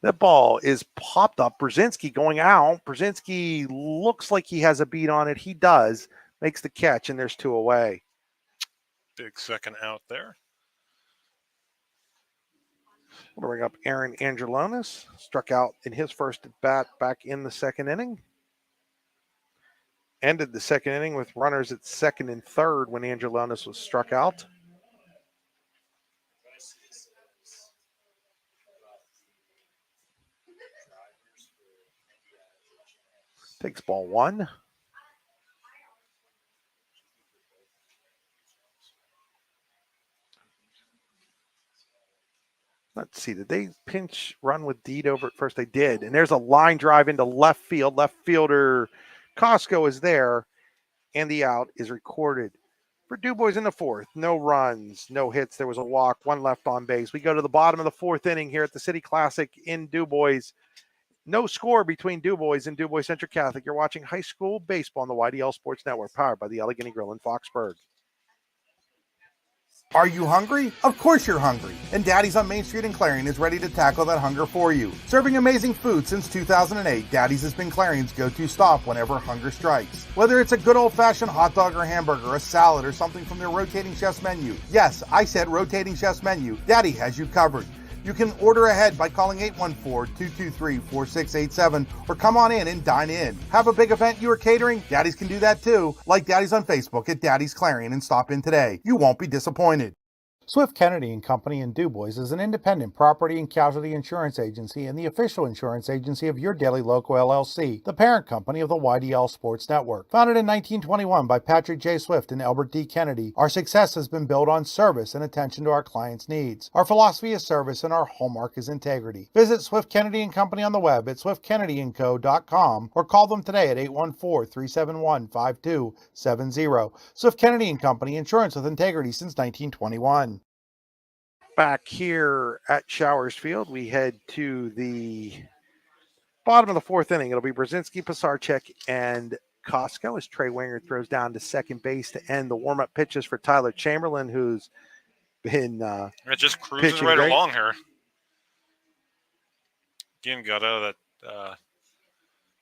That ball is popped up. Brzezinski going out. Brzezinski looks like he has a beat on it. He does. Makes the catch, and there's 2 away. Big second out there. We'll bring up Aaron Angelonis. Struck out in his first at bat back in the 2nd inning. Ended the 2nd inning with runners at 2nd and 3rd when Angelonis was struck out. Takes ball 1. Let's see. Did they pinch run with Deed over at first? They did. And there's a line drive into left field. Left fielder Costco is there, and the out is recorded. for DuBois in the fourth. No runs, no hits. There was a walk, one left on base. We go to the bottom of the fourth inning here at the City Classic in DuBois. No score between DuBois and DuBois Central Catholic. You're watching high school baseball on the YDL Sports Network, powered by the Allegheny Grill in Foxburg. Are you hungry? Of course you're hungry. And Daddy's on Main Street in Clarion is ready to tackle that hunger for you. Serving amazing food since 2008, Daddy's has been Clarion's go-to stop whenever hunger strikes. Whether it's a good old-fashioned hot dog or hamburger, a salad, or something from their rotating chef's menu. Yes, I said rotating chef's menu. Daddy has you covered. You can order ahead by calling 814-223-4687 or come on in and dine in. Have a big event you are catering? Daddy's can do that too. Like Daddy's on Facebook at Daddy's Clarion and stop in today. You won't be disappointed. Swift Kennedy and Company in DuBois is an independent property and casualty insurance agency and the official insurance agency of Your Daily Local LLC, the parent company of the YDL Sports Network. Founded in 1921 by Patrick J. Swift and Albert D. Kennedy, our success has been built on service and attention to our clients' needs. Our philosophy is service and our hallmark is integrity. Visit Swift Kennedy and Company on the web at swiftkennedyandco.com or call them today at 814-371-5270. Swift Kennedy and Company, insurance with integrity since 1921. Back here at Showers Field, we head to the bottom of the fourth inning. It'll be Brzezinski, Pisarcek, and Costco as Trey Winger throws down to second base to end the warm-up pitches for Tyler Chamberlain, who's been it just cruises right along here. Again, got out of that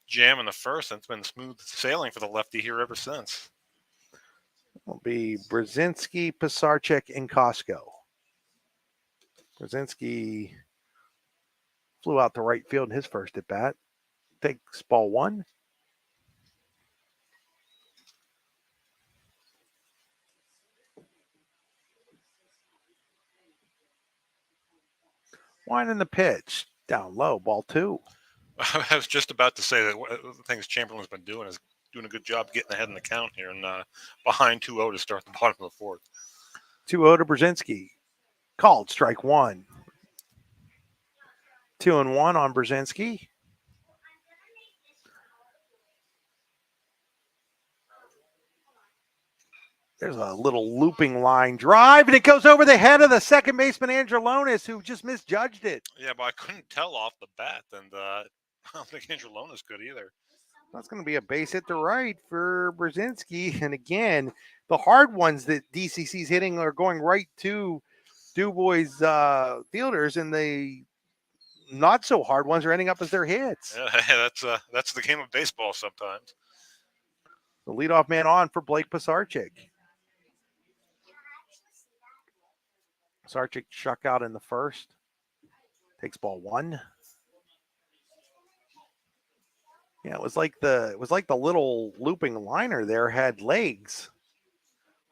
jam in the first, and it's been smooth sailing for the lefty here ever since. It'll be Brzezinski, Pisarcek, and Costco. Brzezinski flew out to right field in his first at bat. Takes ball one. Winding the pitch. Down low, ball two. I was just about to say that one of the things Chamberlain's been doing is doing a good job getting ahead in the count here and behind 2-0 to start the bottom of the fourth. 2-0 to Brzezinski. Called strike one. 2-1 on Brzezinski. There's a little looping line drive, and it goes over the head of the second baseman, Andrelonis, who just misjudged it. Yeah, but I couldn't tell off the bat, and I don't think Andrelonis could either. That's going to be a base hit to right for Brzezinski. And again, the hard ones that DCC's hitting are going right to DuBois fielders, and the not so hard ones are ending up as their hits. Yeah, that's the game of baseball sometimes. The leadoff man on for Blake Pisarcek. Pisarcek struck out in the first. Takes ball one. Yeah, it was like the little looping liner there had legs.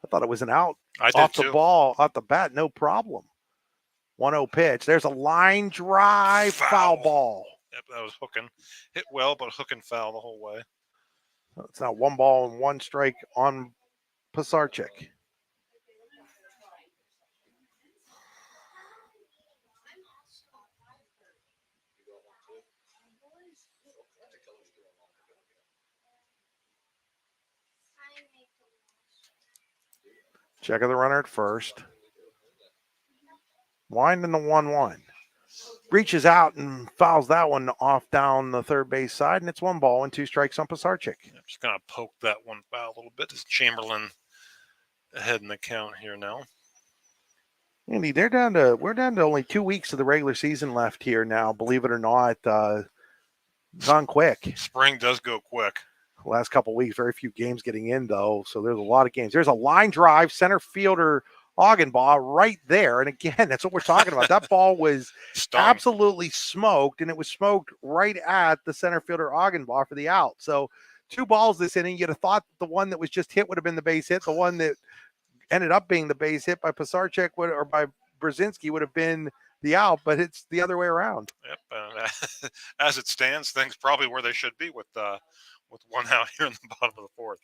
I thought it was an out off the ball, off the bat, no problem. 1-0 pitch. There's a line drive, foul ball. Yep, that was hooking. Hit well, but hooking foul the whole way. It's now 1 ball and 1 strike on Pisarcek. Check of the runner at first. Winding the 1-1. Reaches out and fouls that one off down the third base side, and it's 1 ball and 2 strikes on Pisarcek. I'm just going to poke that one foul a little bit. Is Chamberlain ahead in the count here now? Andy, we're down to only 2 weeks of the regular season left here now, believe it or not. Gone quick. Spring does go quick. Last couple of weeks, very few games getting in, though, so there's a lot of games. There's a line drive, center fielder Augenbaugh right there, and again, that's what we're talking about. That ball was absolutely smoked, and it was smoked right at the center fielder Augenbaugh for the out. So 2 balls this inning. You'd have thought the one that was just hit would have been the base hit. The one that ended up being the base hit by Pisarcek or by Brzezinski would have been the out, but it's the other way around. Yep. As it stands, things probably where they should be with 1 out here in the bottom of the fourth.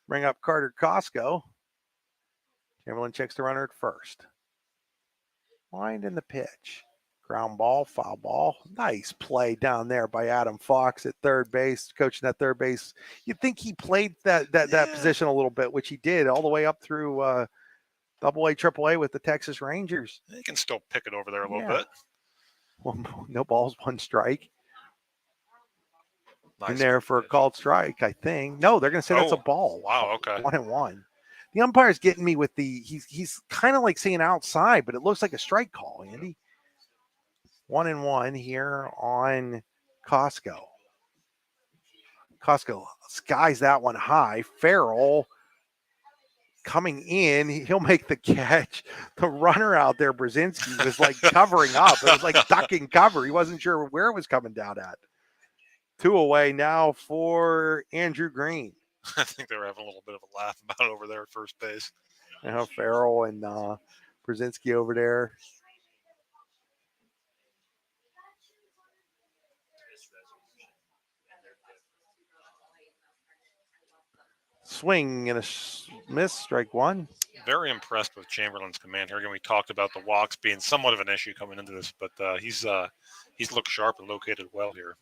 Bring up Carter Costco. Chamberlain checks the runner at first. Wind in the pitch. Ground ball, foul ball. Nice play down there by Adam Fox at third base, coaching at third base. You'd think he played that position a little bit, which he did all the way up through AA, AAA with the Texas Rangers. He can still pick it over there a little bit. No balls, one strike. Nice. In there for a called strike, I think. No, they're going to say that's a ball. Wow, okay. 1-1. The umpire's getting me with he's kind of like saying outside, but it looks like a strike call, Andy. 1-1 here on Costco. Costco skies that one high. Farrell coming in. He'll make the catch. The runner out there, Brzezinski, was like covering up. It was like ducking cover. He wasn't sure where it was coming down at. 2 away now for Andrew Green. I think they were having a little bit of a laugh about it over there at first base. Farrell and Brzezinski over there. Swing and a miss, strike one. Very impressed with Chamberlain's command here. Again, we talked about the walks being somewhat of an issue coming into this, but he's looked sharp and located well here.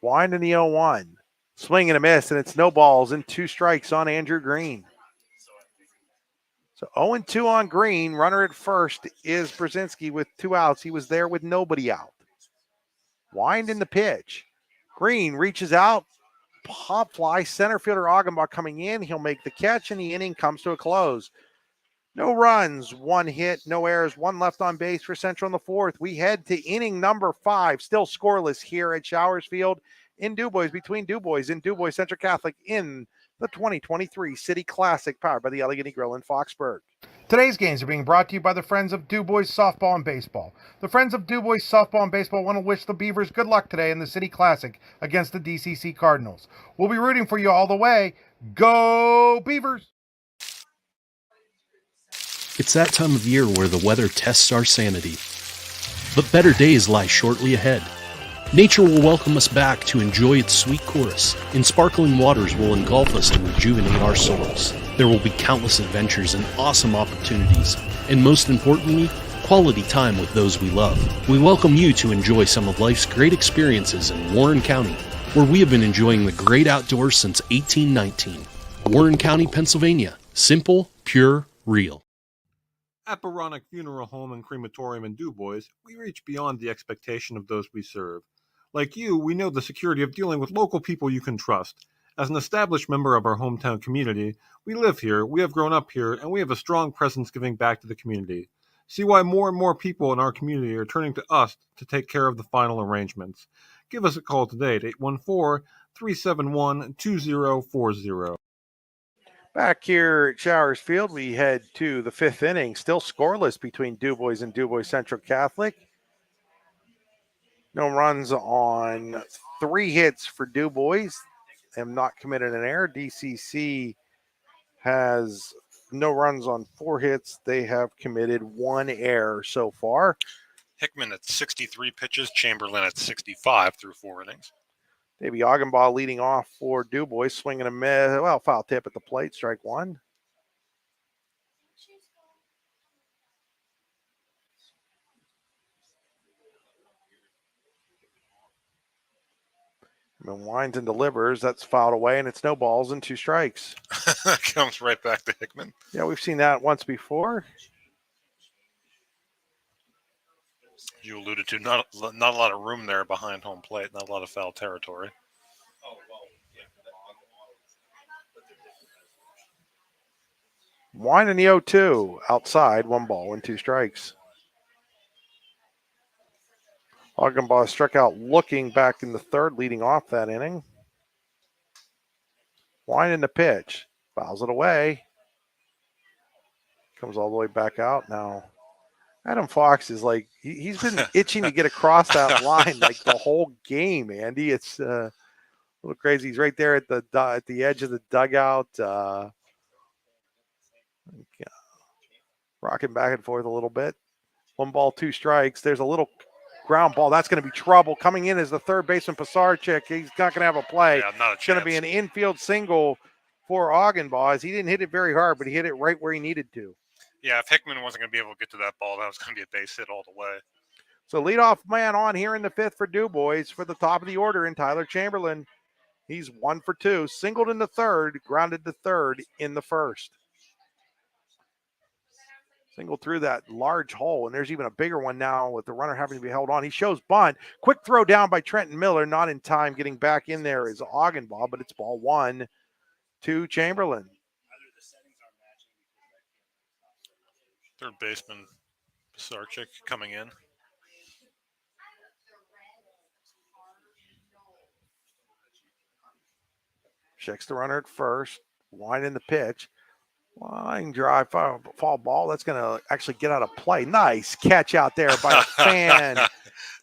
Wind in the 0-1. Swing and a miss, and it's no balls and 2 strikes on Andrew Green. So 0-2 on Green. Runner at first is Brzezinski with 2 outs. He was there with nobody out. Wind in the pitch. Green reaches out. Pop fly. Center fielder Augenbach coming in. He'll make the catch, and the inning comes to a close. No runs, 1 hit, no errors, 1 left on base for Central in the 4th. We head to inning number 5, still scoreless here at Showers Field in DuBois, between DuBois and DuBois Central Catholic in the 2023 City Classic, powered by the Allegheny Grill in Foxburg. Today's games are being brought to you by the Friends of DuBois Softball and Baseball. The Friends of DuBois Softball and Baseball want to wish the Beavers good luck today in the City Classic against the DCC Cardinals. We'll be rooting for you all the way. Go Beavers! It's that time of year where the weather tests our sanity. But better days lie shortly ahead. Nature will welcome us back to enjoy its sweet chorus, and sparkling waters will engulf us to rejuvenate our souls. There will be countless adventures and awesome opportunities, and most importantly, quality time with those we love. We welcome you to enjoy some of life's great experiences in Warren County, where we have been enjoying the great outdoors since 1819. Warren County, Pennsylvania. Simple, pure, real. At Baronic Funeral Home and Crematorium in DuBois, we reach beyond the expectation of those we serve. Like you, we know the security of dealing with local people you can trust. As an established member of our hometown community, we live here, we have grown up here, and we have a strong presence giving back to the community. See why more and more people in our community are turning to us to take care of the final arrangements. Give us a call today at 814-371-2040. Back here at Showers Field, we head to the 5th inning, still scoreless between DuBois and DuBois Central Catholic. No runs on 3 hits for DuBois. They have not committed an error. DCC has no runs on 4 hits. They have committed 1 error so far. Hickman at 63 pitches, Chamberlain at 65 through 4 innings. Davey Augenbaugh leading off for DuBois, swinging a miss. Well, foul tip at the plate, strike 1. And winds and delivers. That's fouled away, and it's no balls and 2 strikes. Comes right back to Hickman. Yeah, we've seen that once before. You alluded to not a lot of room there behind home plate, not a lot of foul territory. Wind in the 0-2. Outside, 1 ball and 2 strikes. Augenbaugh struck out looking back in the 3rd, leading off that inning. Wind in the pitch. Fouls it away. Comes all the way back out now. Adam Fox is like, he's been itching to get across that line like the whole game, Andy. It's a little crazy. He's right there at the edge of the dugout. Rocking back and forth a little bit. 1 ball, 2 strikes. There's a little ground ball. That's going to be trouble. Coming in is the 3rd baseman, Pasarchik. He's not going to have a play. Yeah, not a it's going to be an infield single for Augenbaugh. He didn't hit it very hard, but he hit it right where he needed to. Yeah, if Hickman wasn't going to be able to get to that ball, that was going to be a base hit all the way. So leadoff man on here in the fifth for DuBois for the top of the order in Tyler Chamberlain. He's 1 for 2, singled in the third, grounded to third in the first. Single through that large hole, and there's even a bigger one now with the runner having to be held on. He shows bunt. Quick throw down by Trenton Miller, not in time. Getting back in there is Augenbaugh, but it's ball 1 to Chamberlain. Third baseman Pisarcik coming in. Checks the runner at first, winding the pitch. Line drive, foul ball. That's going to actually get out of play. Nice catch out there by a fan.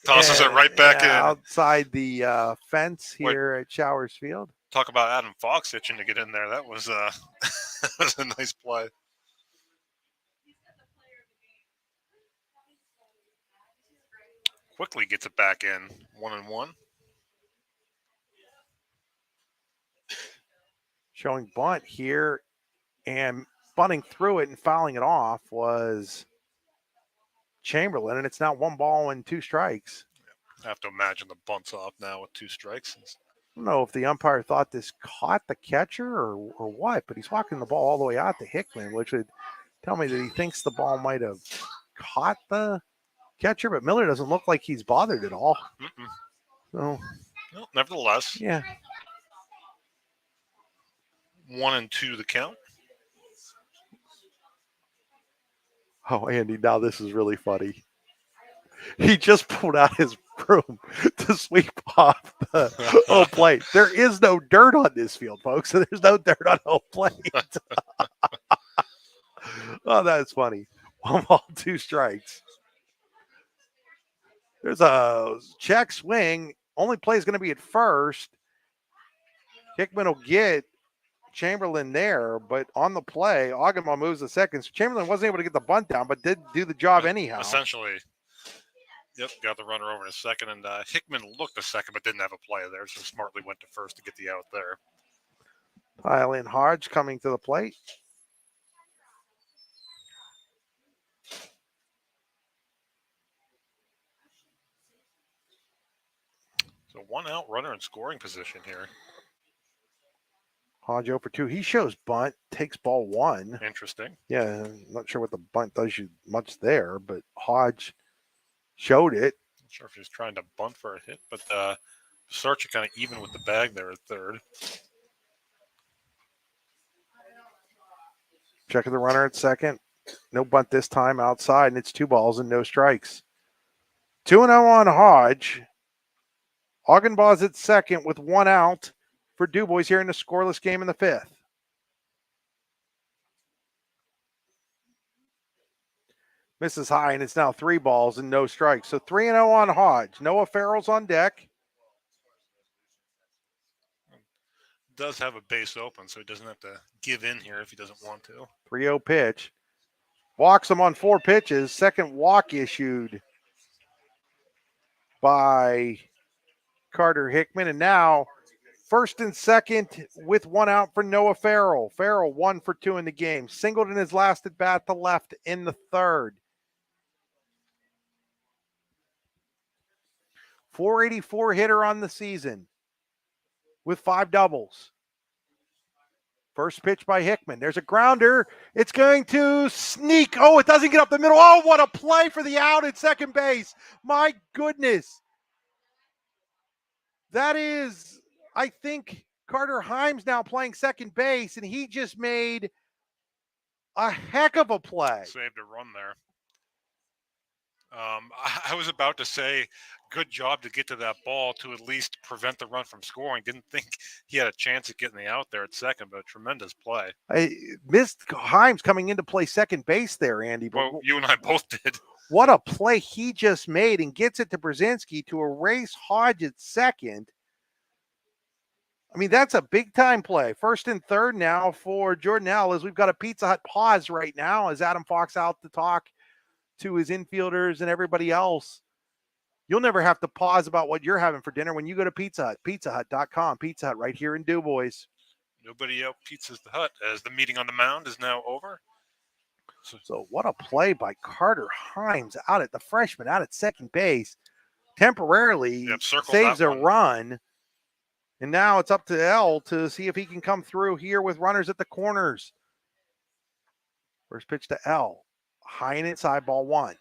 Tosses it right back in. Outside the fence here at Showers Field. Talk about Adam Fox itching to get in there. That was, that was a nice play. Quickly gets it back in. 1-1. Showing bunt here. And bunting through it and fouling it off was Chamberlain, and it's now 1 ball and 2 strikes. I have to imagine the bunt's off now with 2 strikes. I don't know if the umpire thought this caught the catcher or what, but he's walking the ball all the way out to Hickman, which would tell me that he thinks the ball might have caught the catcher, but Miller doesn't look like he's bothered at all. So, well, nevertheless, yeah. 1-2 the count. Oh, Andy, now this is really funny. He just pulled out his broom to sweep off the home plate. There is no dirt on this field, folks. So there's no dirt on home plate. Oh, that's funny. 1 ball, 2 strikes. There's a check swing. Only play is going to be at first. Hickman will get Chamberlain there, but on the play, Augenbaugh moves the second. So Chamberlain wasn't able to get the bunt down, but did do the job anyhow. Essentially, yep, got the runner over in a second, and Hickman looked a second, but didn't have a play there, so smartly went to first to get the out there. Tylen Hodge coming to the plate. So 1 out, runner in scoring position here. Hodge 0 for 2. He shows bunt, takes ball 1. Interesting. Yeah, I'm not sure what the bunt does you much there, but Hodge showed it. Not sure if he was trying to bunt for a hit, but Pisarcik kind of even with the bag there at third. Checking the runner at second. No bunt this time outside, and it's 2 balls and no strikes. 2-0 on Hodge. Augenbaugh's at second with 1 out for DuBois here in the scoreless game in the 5th. Misses high, and it's now 3 balls and no strikes. So 3-0 on Hodge. Noah Farrell's on deck. Does have a base open, so he doesn't have to give in here if he doesn't want to. 3-0 pitch. Walks him on 4 pitches. Second walk issued by Carter Hickman. And now first and second with 1 out for Noah Farrell. Farrell 1 for 2 in the game. Singled in his last at bat to left in the 3rd. 484 hitter on the season with 5 doubles. First pitch by Hickman. There's a grounder. It's going to sneak. Oh, it doesn't get up the middle. Oh, what a play for the out at second base. My goodness. That is, I think, Carter Himes now playing second base, and he just made a heck of a play. Saved a run there. I was about to say, good job to get to that ball to at least prevent the run from scoring. Didn't think he had a chance at getting the out there at second, but a tremendous play. I missed Himes coming in to play second base there, Andy. But well, you and I both did. What a play he just made, and gets it to Brzezinski to erase Hodge at second. I mean, that's a big-time play. First and third now for Jordan L. as we've got a Pizza Hut pause right now as Adam Fox out to talk to his infielders and everybody else. You'll never have to pause about what you're having for dinner when you go to Pizza Hut, pizzahut.com. Pizza Hut right here in DuBois. Nobody out pizzas the hut as the meeting on the mound is now over. So what a play by Carter Himes the freshman out at second base. Temporarily saves a run. And now it's up to L to see if he can come through here with runners at the corners. First pitch to L. High and inside, ball one.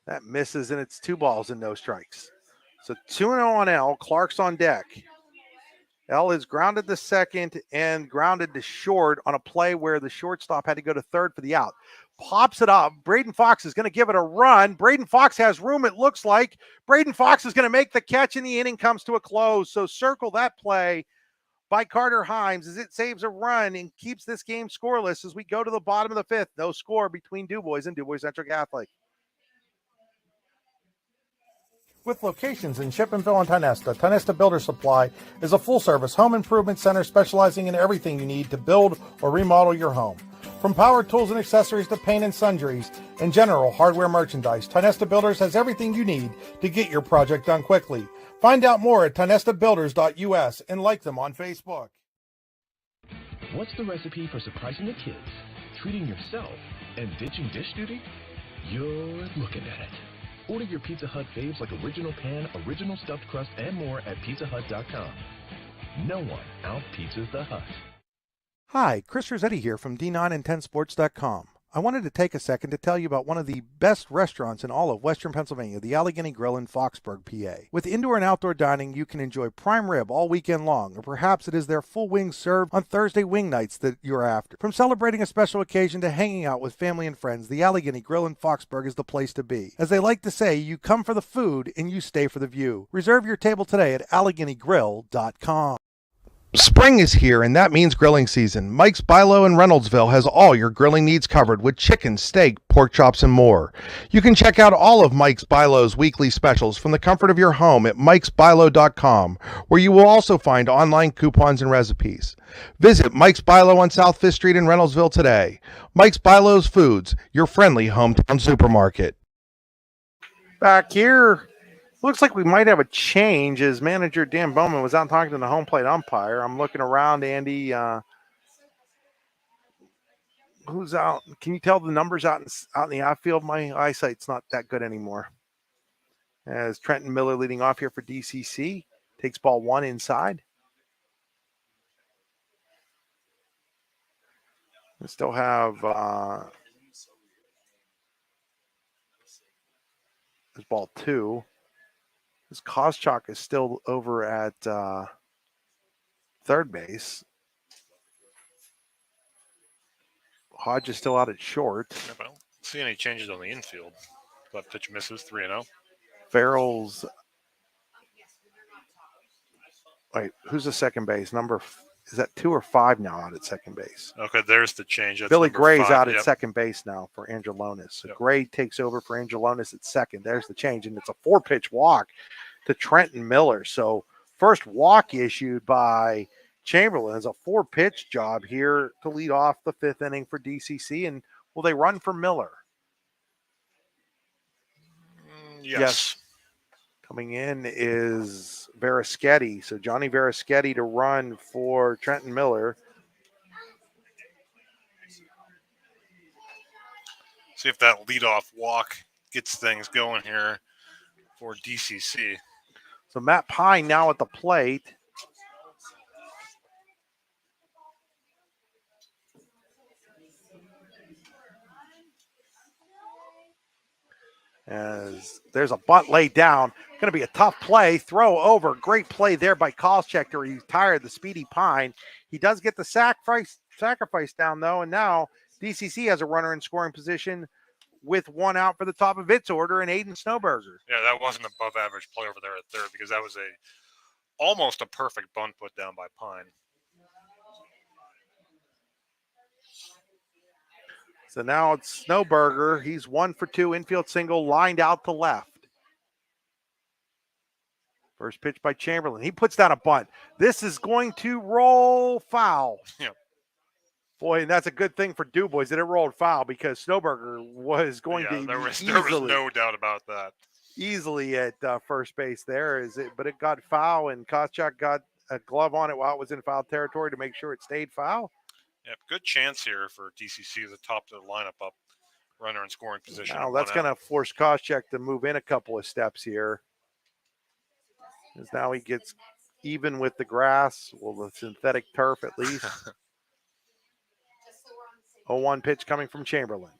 That misses, and it's 2 balls and no strikes. So 2-0 on L. Clark's on deck. L is grounded to second and grounded to short on a play where the shortstop had to go to third for the out. Pops it up. Braden Fox is going to give it a run. Braden Fox has room, it looks like. Braden Fox is going to make the catch, and the inning comes to a close. So circle that play by Carter Himes as it saves a run and keeps this game scoreless as we go to the bottom of the fifth. No score between DuBois and DuBois Central Catholic. With locations in Shippenville and Tionesta, Tionesta Builder Supply is a full-service home improvement center specializing in everything you need to build or remodel your home. From power tools and accessories to paint and sundries and general hardware merchandise, Tionesta Builders has everything you need to get your project done quickly. Find out more at tionestabuilders.us and like them on Facebook. What's the recipe for surprising the kids, treating yourself, and ditching dish duty? You're looking at it. Order your Pizza Hut faves like original pan, original stuffed crust, and more at pizzahut.com. No one out-pizzas the Hut. Hi, Chris Rossetti here from D9and10sports.com. I wanted to take a second to tell you about one of the best restaurants in all of Western Pennsylvania, the Allegheny Grill in Foxburg, PA. With indoor and outdoor dining, you can enjoy prime rib all weekend long, or perhaps it is their full wings served on Thursday wing nights that you're after. From celebrating a special occasion to hanging out with family and friends, the Allegheny Grill in Foxburg is the place to be. As they like to say, you come for the food and you stay for the view. Reserve your table today at AlleghenyGrill.com. Spring is here, and that means grilling season. Mike's Bilo in Reynoldsville has all your grilling needs covered with chicken, steak, pork chops, and more. You can check out all of Mike's Bilo's weekly specials from the comfort of your home at mikesbilo.com, where you will also find online coupons and recipes. Visit Mike's Bilo on South 5th Street in Reynoldsville today. Mike's Bilo's Foods, your friendly hometown supermarket. Back here, looks like we might have a change as manager Dan Bowman was out talking to the home plate umpire. I'm looking around, Andy. Who's out? Can you tell the numbers out in the outfield? My eyesight's not that good anymore. As Trenton Miller leading off here for DCC. Takes ball one inside. We still have there's ball two. This Koschak is still over at third base. Hodge is still out at short. Yeah, but I don't see any changes on the infield. Left pitch misses, 3-0. Farrell's. Wait, who's the second base? Is that 2 or 5 now out at second base? Okay, there's the change. That's Billy Gray's 5, out at second base now for Angelonis. So Gray takes over for Angelonis at second. There's the change, and it's a 4-pitch walk to Trenton Miller. So first walk issued by Chamberlain is a 4-pitch job here to lead off the 5th inning for DCC. And will they run for Miller? Yes. Coming in is Veraschetti. So Johnny Veraschetti to run for Trenton Miller. See if that leadoff walk gets things going here for DCC. So Matt Pine now at the plate. As there's a bunt laid down. Going to be a tough play. Throw over. Great play there by Koscheck to retire the speedy Pine. He does get the sacrifice down, though, and now DCC has a runner in scoring position with one out for the top of its order and Aiden Snowberger. Yeah, that wasn't above average play over there at third because that was almost a perfect bunt put down by Pine. So now it's Snowberger. He's 1 for 2, infield single, lined out to left. First pitch by Chamberlain. He puts down a bunt. This is going to roll foul. Yep. Boy, and that's a good thing for DuBois that it rolled foul because Snowberger was going to there was easily. no doubt about that. easily at first base there. But it got foul, and Koscheck got a glove on it while it was in foul territory to make sure it stayed foul. Yep, good chance here for DCC, the top of the lineup up, runner in scoring position. Now that's going to force Koscheck to move in a couple of steps here. As now he gets even with the grass, the synthetic turf at least. 0-1 pitch coming from Chamberlain.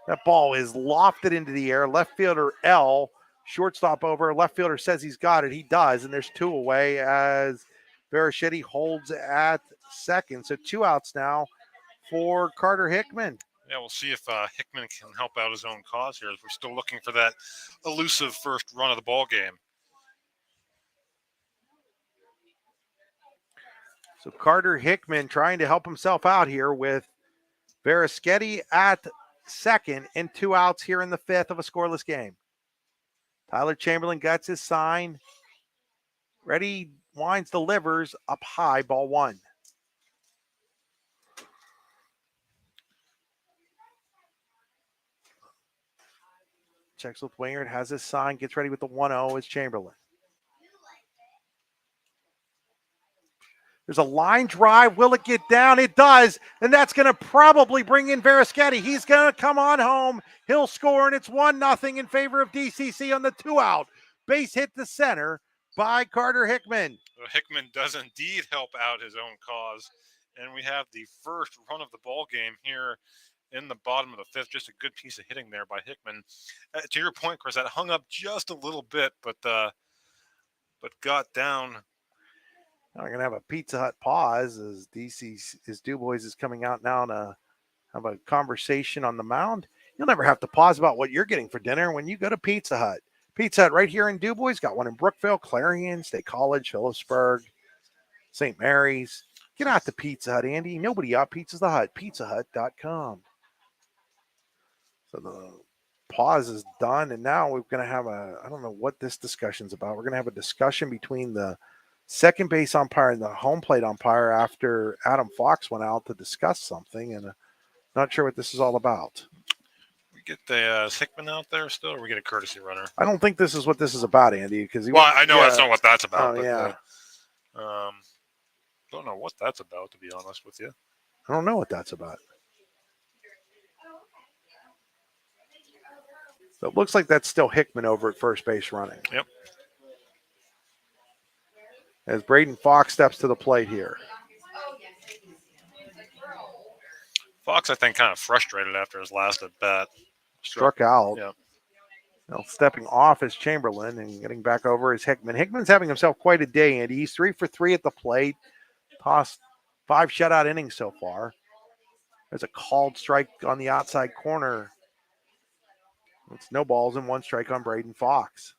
That ball is lofted into the air. Left fielder L, shortstop over. Left fielder says he's got it. He does, and there's 2 away as Verichetti holds at second. So 2 outs now for Carter Hickman. Yeah, we'll see if Hickman can help out his own cause here. We're still looking for that elusive first run of the ball game. So Carter Hickman trying to help himself out here with Verichetti at second and 2 outs here in the 5th of a scoreless game. Tyler Chamberlain gets his sign. Ready, winds, delivers up high, ball 1. Checks with Wingard, has his sign, gets ready with the 1-0 as Chamberlain. There's a line drive. Will it get down? It does. And that's going to probably bring in Verichetti. He's going to come on home. He'll score, and it's 1-0 in favor of DCC on the 2 out. Base hit to center by Carter Hickman. Well, Hickman does indeed help out his own cause. And we have the first run of the ball game here in the bottom of the 5th. Just a good piece of hitting there by Hickman. To your point, Chris, that hung up just a little bit, but got down. Now we're going to have a Pizza Hut pause as DuBois is coming out now to have a conversation on the mound. You'll never have to pause about what you're getting for dinner when you go to Pizza Hut. Pizza Hut right here in DuBois. Got one in Brookville, Clarion, State College, Phillipsburg, St. Mary's. Get out to Pizza Hut, Andy. Nobody out pizzas the Hut. PizzaHut.com. So the pause is done, and now we're going to have I don't know what this discussion's about. We're going to have a discussion between the second base umpire and the home plate umpire after Adam Fox went out to discuss something, and not sure what this is all about. We get the Hickman out there still, or we get a courtesy runner? I don't think this is what this is about, Andy. Because I know that's not what that's about. Oh, yeah. Don't know what that's about, to be honest with you. I don't know what that's about. So it looks like that's still Hickman over at first base running. Yep. As Braden Fox steps to the plate here. Fox, I think, kind of frustrated after his last at bat. Struck out. Yeah. Now stepping off is Chamberlain and getting back over is Hickman. Hickman's having himself quite a day, Andy. He's 3 for 3 at the plate. Tossed 5 shutout innings so far. There's a called strike on the outside corner. It's no balls and 1 strike on Braden Fox.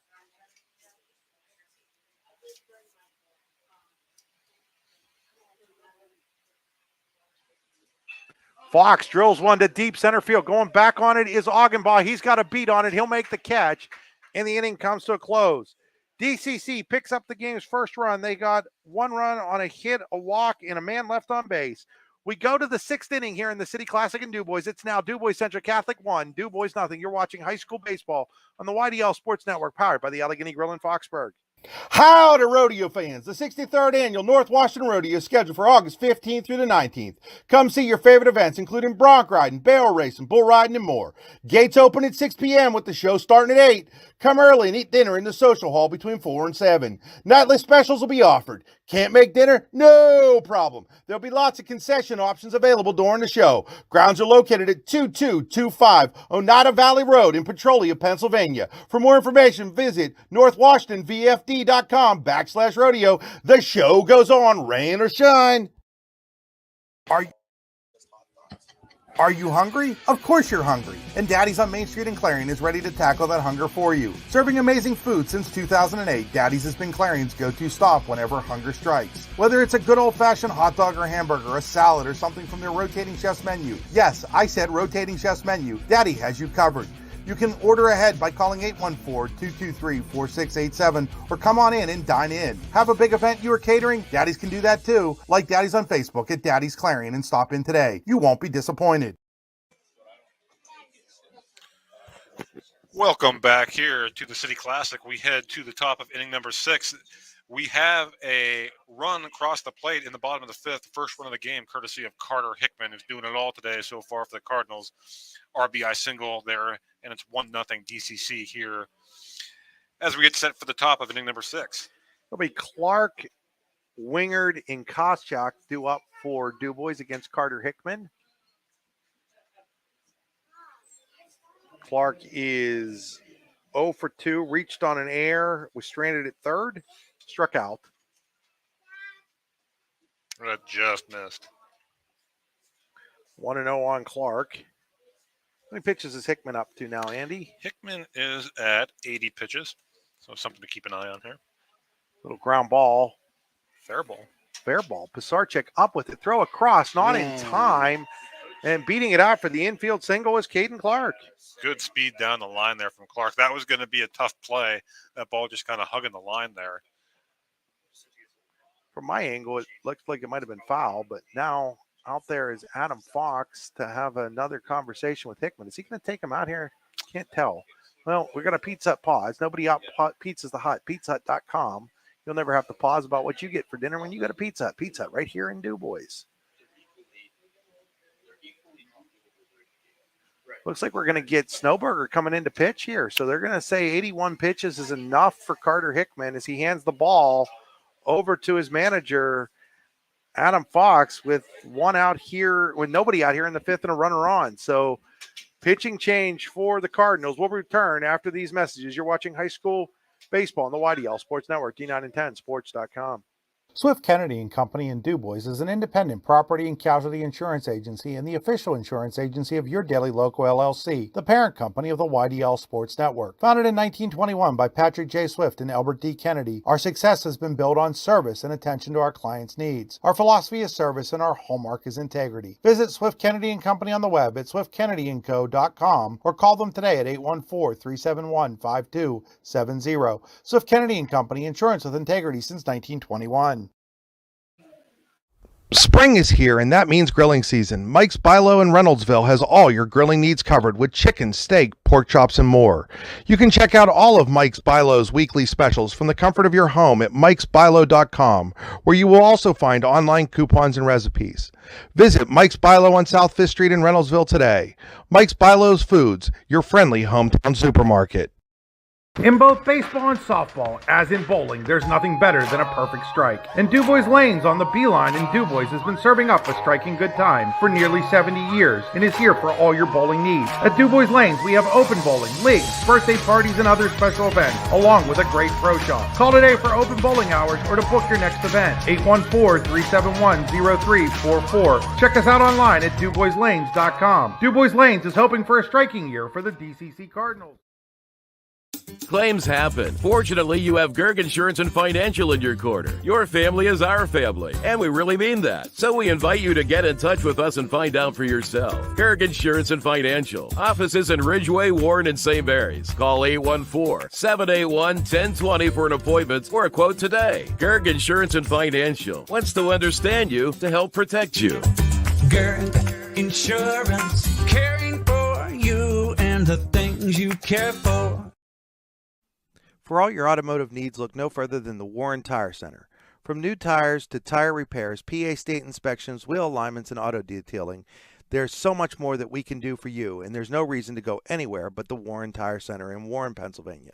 Fox drills one to deep center field. Going back on it is Augenbaugh. He's got a beat on it. He'll make the catch, and the inning comes to a close. DCC picks up the game's first run. They got 1 run on a hit, a walk, and a man left on base. We go to the 6th inning here in the City Classic in DuBois. It's now DuBois Central Catholic 1, DuBois nothing. You're watching high school baseball on the YDL Sports Network, powered by the Allegheny Grill in Foxburg. Howdy, rodeo fans. The 63rd Annual North Washington Rodeo is scheduled for August 15th through the 19th. Come see your favorite events, including bronc riding, barrel racing, bull riding, and more. Gates open at 6 p.m. with the show starting at 8. Come early and eat dinner in the social hall between 4 and 7. Nightly specials will be offered. Can't make dinner? No problem. There'll be lots of concession options available during the show. Grounds are located at 2225 Oneida Valley Road in Petrolia, Pennsylvania. For more information, visit northwashingtonvfd.com/rodeo. The show goes on, rain or shine. Are you hungry? Of course you're hungry. And Daddy's on Main Street in Clarion is ready to tackle that hunger for you. Serving amazing food since 2008, Daddy's has been Clarion's go-to stop whenever hunger strikes. Whether it's a good old-fashioned hot dog or hamburger, a salad, or something from their rotating chef's menu. Yes, I said rotating chef's menu. Daddy has you covered. You can order ahead by calling 814-223-4687 or come on in and dine in. Have a big event you are catering? Daddy's can do that too. Like Daddy's on Facebook at Daddy's Clarion and stop in today. You won't be disappointed. Welcome back here to the City Classic. We head to the top of inning number 6. We have a run across the plate in the bottom of the 5th, first run of the game, courtesy of Carter Hickman, who's doing it all today so far for the Cardinals. RBI single there, and it's 1-0 DCC here as we get set for the top of inning number 6. It'll be Clark, Wingard, and Koschak due up for DuBois against Carter Hickman. Clark is 0 for 2, reached on an error, was stranded at third, struck out. That just missed. 1-0 on Clark. How many pitches is Hickman up to now, Andy? Hickman is at 80 pitches, so something to keep an eye on here. Little ground ball. Fair ball. Fair ball. Pisarcik up with it. Throw across, not in time. And beating it out for the infield single is Caden Clark. Good speed down the line there from Clark. That was going to be a tough play. That ball just kind of hugging the line there. From my angle, it looked like it might have been foul, but now out there is Adam Fox to have another conversation with Hickman. Is he going to take him out here? Can't tell. Well, we're going to Pizza Hut pause. Nobody out Pizza's the Hut. PizzaHut.com. You'll never have to pause about what you get for dinner when you go to Pizza Hut. Pizza Hut right here in DuBois. Looks like we're going to get Snowberger coming into pitch here. So they're going to say 81 pitches is enough for Carter Hickman as he hands the ball over to his manager, Adam Fox, with one out here, with nobody out here in the 5th and a runner on. So pitching change for the Cardinals. We'll return after these messages. You're watching high school baseball on the YDL Sports Network, D9 and 10 Sports.com. Swift Kennedy and Company in DuBois is an independent property and casualty insurance agency and the official insurance agency of Your Daily Local LLC, the parent company of the YDL Sports Network. Founded in 1921 by Patrick J. Swift and Albert D. Kennedy, our success has been built on service and attention to our clients' needs. Our philosophy is service and our hallmark is integrity. Visit Swift Kennedy and Company on the web at swiftkennedyandco.com or call them today at 814-371-5270. Swift Kennedy and Company, insurance with integrity since 1921. Spring is here, and that means grilling season. Mike's Bilo in Reynoldsville has all your grilling needs covered with chicken, steak, pork chops, and more. You can check out all of Mike's Bilo's weekly specials from the comfort of your home at mikesbilo.com, where you will also find online coupons and recipes. Visit Mike's Bilo on South 5th Street in Reynoldsville today. Mike's Bilo's Foods, your friendly hometown supermarket. In both baseball and softball, as in bowling, there's nothing better than a perfect strike. And DuBois Lanes on the Beeline in DuBois has been serving up a striking good time for nearly 70 years and is here for all your bowling needs. At DuBois Lanes, we have open bowling, leagues, birthday parties, and other special events, along with a great pro shop. Call today for open bowling hours or to book your next event. 814-371-0344. Check us out online at DuBoisLanes.com. DuBois Lanes is hoping for a striking year for the DCC Cardinals. Claims happen. Fortunately, you have Gerg Insurance and Financial in your corner. Your family is our family, and we really mean that. So we invite you to get in touch with us and find out for yourself. Gerg Insurance and Financial. Offices in Ridgeway, Warren, and St. Mary's. Call 814-781-1020 for an appointment or a quote today. Gerg Insurance and Financial wants to understand you to help protect you. Gerg Insurance, caring for you and the things you care for. For all your automotive needs, look no further than the Warren Tire Center. From new tires to tire repairs, PA state inspections, wheel alignments, and auto detailing, there's so much more that we can do for you, and there's no reason to go anywhere but the Warren Tire Center in Warren, Pennsylvania.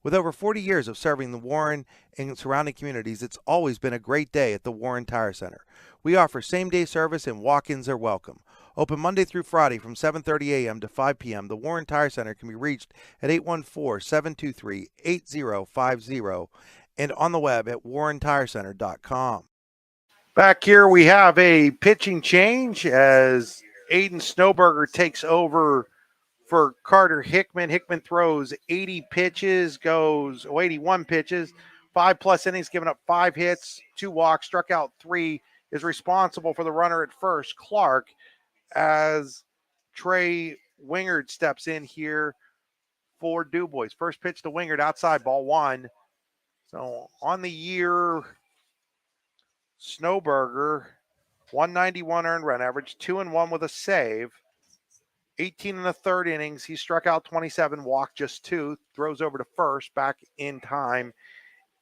With over 40 years of serving the Warren and surrounding communities, it's always been a great day at the Warren Tire Center. We offer same-day service and walk-ins are welcome. Open Monday through Friday from 7:30 a.m. to 5 p.m., the Warren Tire Center can be reached at 814-723-8050 and on the web at warrentirecenter.com. Back here we have a pitching change as Aiden Snowberger takes over for Carter Hickman. Hickman throws 81 pitches, 5+ innings, giving up 5 hits, 2 walks, struck out 3, is responsible for the runner at first, Clark, as Trey Wingard steps in here for DuBois. First pitch to Wingard, outside, ball 1. So on the year, Snowberger, 191 earned run average, 2-1 with a save. 18 in the third innings. He struck out 27, walked just 2, throws over to first. Back in time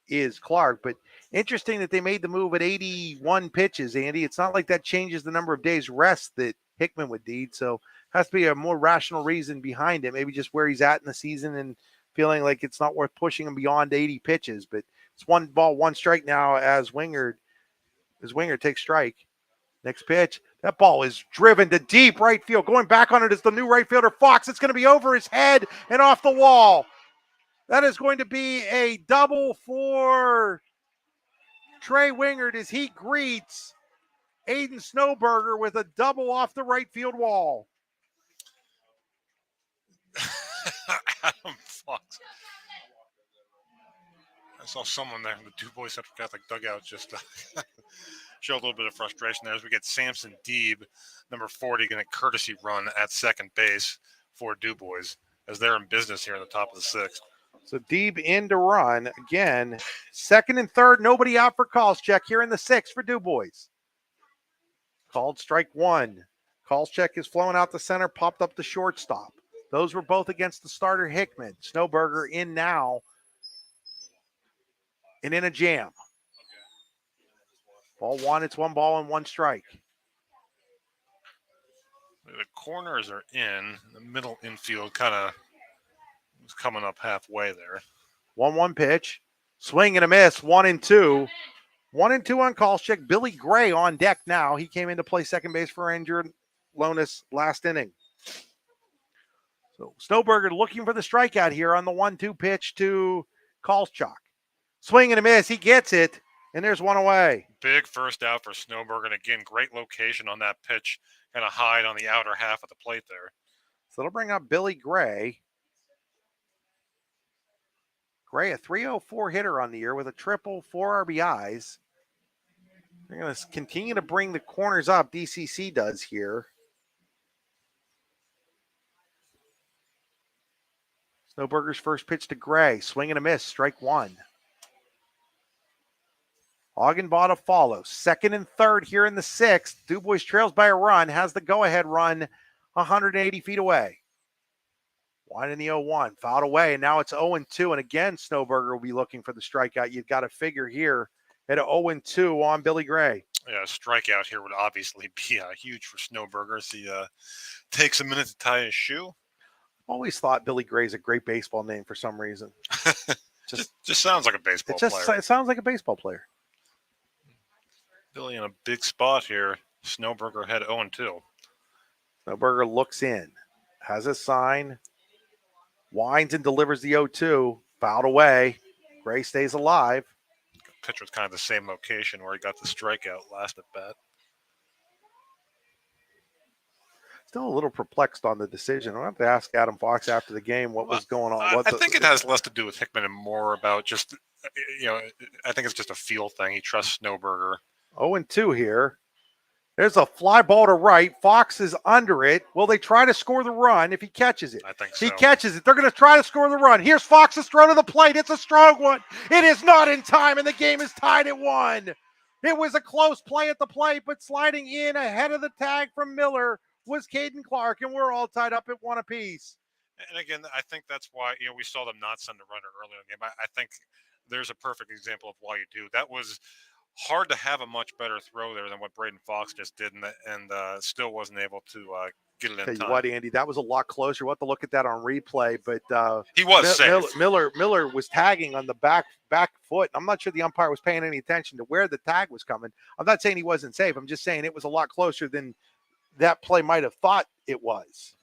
is Clark. But interesting that they made the move at 81 pitches, Andy. It's not like that changes the number of days rest that Hickman would need. So has to be a more rational reason behind it. Maybe just where he's at in the season and feeling like it's not worth pushing him beyond 80 pitches. But it's 1 ball, 1 strike now as Wingard takes strike. Next pitch. That ball is driven to deep right field. Going back on it is the new right fielder, Fox. It's going to be over his head and off the wall. That is going to be a double for Trey Wingard as he greets Aiden Snowberger with a double off the right field wall. Adam Fox. I saw someone there in the DuBois Central Catholic dugout just show a little bit of frustration there as we get Samson Deeb, number 40, going to courtesy run at second base for DuBois as they're in business here in the top of the 6th. So Deeb in to run again. Second and third, nobody out for Kalschek here in the 6th for DuBois. Called strike 1. Kalschek is flowing out the center, popped up the shortstop. Those were both against the starter Hickman. Snowberger in now and in a jam. Ball 1, it's 1 ball and 1 strike. The corners are in. The middle infield kind of was coming up halfway there. 1-1 pitch. Swing and a miss. 1 and 2. 1 and 2 on Kalschek. Billy Gray on deck now. He came in to play second base for injured Lonis last inning. So Snowberger looking for the strikeout here on the 1-2 pitch to Kalschek. Swing and a miss. He gets it. And there's 1 away. Big first out for Snowberger. And again, great location on that pitch. Kind of hide on the outer half of the plate there. So it'll bring up Billy Gray. Gray, a 304 hitter on the year with a triple, 4 RBIs. They're going to continue to bring the corners up. DCC does here. Snowberger's first pitch to Gray. Swing and a miss. Strike 1. Augenbaugh to follow. Second and third here in the 6th. DuBois trails by a run. Has the go-ahead run 180 feet away. One in the 0-1. Fouled away, and now it's 0-2. And again, Snowberger will be looking for the strikeout. You've got to figure here at 0-2 on Billy Gray. Yeah, a strikeout here would obviously be huge for Snowberger as he takes a minute to tie his shoe. Always thought Billy Gray's a great baseball name for some reason. Just sounds like a baseball player. It sounds like a baseball player. Billy in a big spot here. Snowberger had 0-2. Snowberger looks in. Has a sign. Winds and delivers the 0-2. Fouled away. Gray stays alive. Pitch was kind of the same location where he got the strikeout last at bat. Still a little perplexed on the decision. I'll have to ask Adam Fox after the game what was going on. I think it has less to do with Hickman and more about just, I think it's just a feel thing. He trusts Snowberger. 0-2 here. There's a fly ball to right. Fox is under it. Will they try to score the run if he catches it? I think so. He catches it. They're going to try to score the run. Here's Fox's throw to the plate. It's a strong one. It is not in time, and the game is tied at 1. It was a close play at the plate, but sliding in ahead of the tag from Miller was Caden Clark, and we're all tied up at 1 apiece. And again, I think that's why we saw them not send a runner early in the game. I think there's a perfect example of why you do. That was hard to have a much better throw there than what Braden Fox just did, and still wasn't able to get it in time. Tell you what, Andy, that was a lot closer. We'll have to look at that on replay, but he was safe. Miller was tagging on the back foot. I'm not sure the umpire was paying any attention to where the tag was coming. I'm not saying he wasn't safe. I'm just saying it was a lot closer than that play might have thought it was.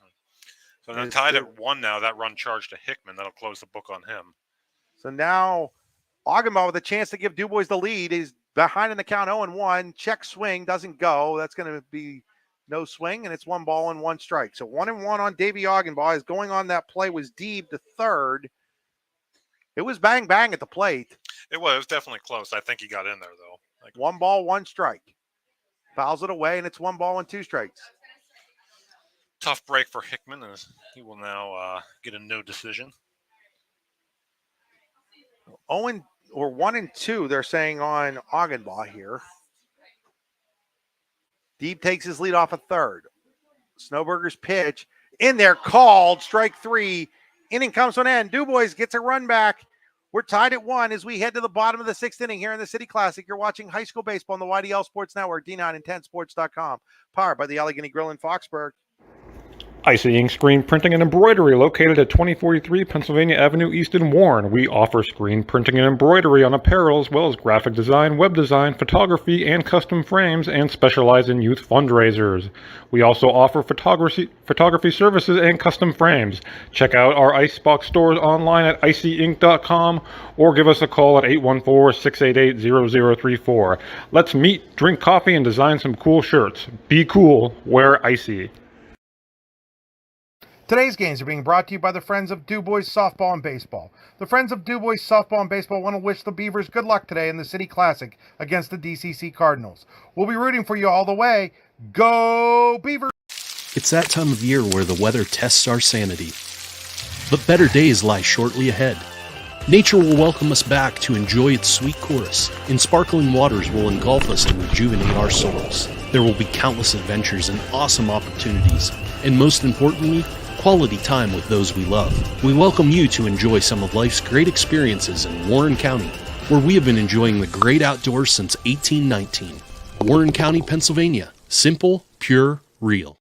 So they're tied at 1 now. That run charge to Hickman. That'll close the book on him. So now Augenbaugh with a chance to give DuBois the lead is behind in the count 0-1. Check swing doesn't go. That's going to be no swing, and it's 1 ball and 1 strike. So 1-1 on Davey Augenbaugh. Is going on that play was Deeb to third. It was bang bang at the plate. It was definitely close. I think he got in there though. 1 ball, 1 strike. Fouls it away, and it's 1 ball and 2 strikes. Tough break for Hickman as he will now get a no decision. 1-2, they're saying on Augenbaugh here. Deeb takes his lead off a third. Snowberger's pitch in there, called strike 3. Inning comes to an end. DuBois gets a run back. We're tied at 1 as we head to the bottom of the 6th inning here in the City Classic. You're watching high school baseball on the YDL Sports Network, D9and10sports.com, powered by the Allegheny Grill in Foxburg. Icy Ink Screen Printing and Embroidery, located at 2043 Pennsylvania Avenue East in Warren. We offer screen printing and embroidery on apparel, as well as graphic design, web design, photography, and custom frames, and specialize in youth fundraisers. We also offer photography services and custom frames. Check out our Icebox stores online at icyink.com or give us a call at 814-688-0034. Let's meet, drink coffee, and design some cool shirts. Be cool, wear icy. Today's games are being brought to you by the Friends of DuBois Softball and Baseball. The Friends of DuBois Softball and Baseball want to wish the Beavers good luck today in the City Classic against the DCC Cardinals. We'll be rooting for you all the way. Go Beavers! It's that time of year where the weather tests our sanity. But better days lie shortly ahead. Nature will welcome us back to enjoy its sweet chorus, and sparkling waters will engulf us to rejuvenate our souls. There will be countless adventures and awesome opportunities, and most importantly, quality time with those we love. We welcome you to enjoy some of life's great experiences in Warren County, where we have been enjoying the great outdoors since 1819. Warren County, Pennsylvania. Simple, pure, real.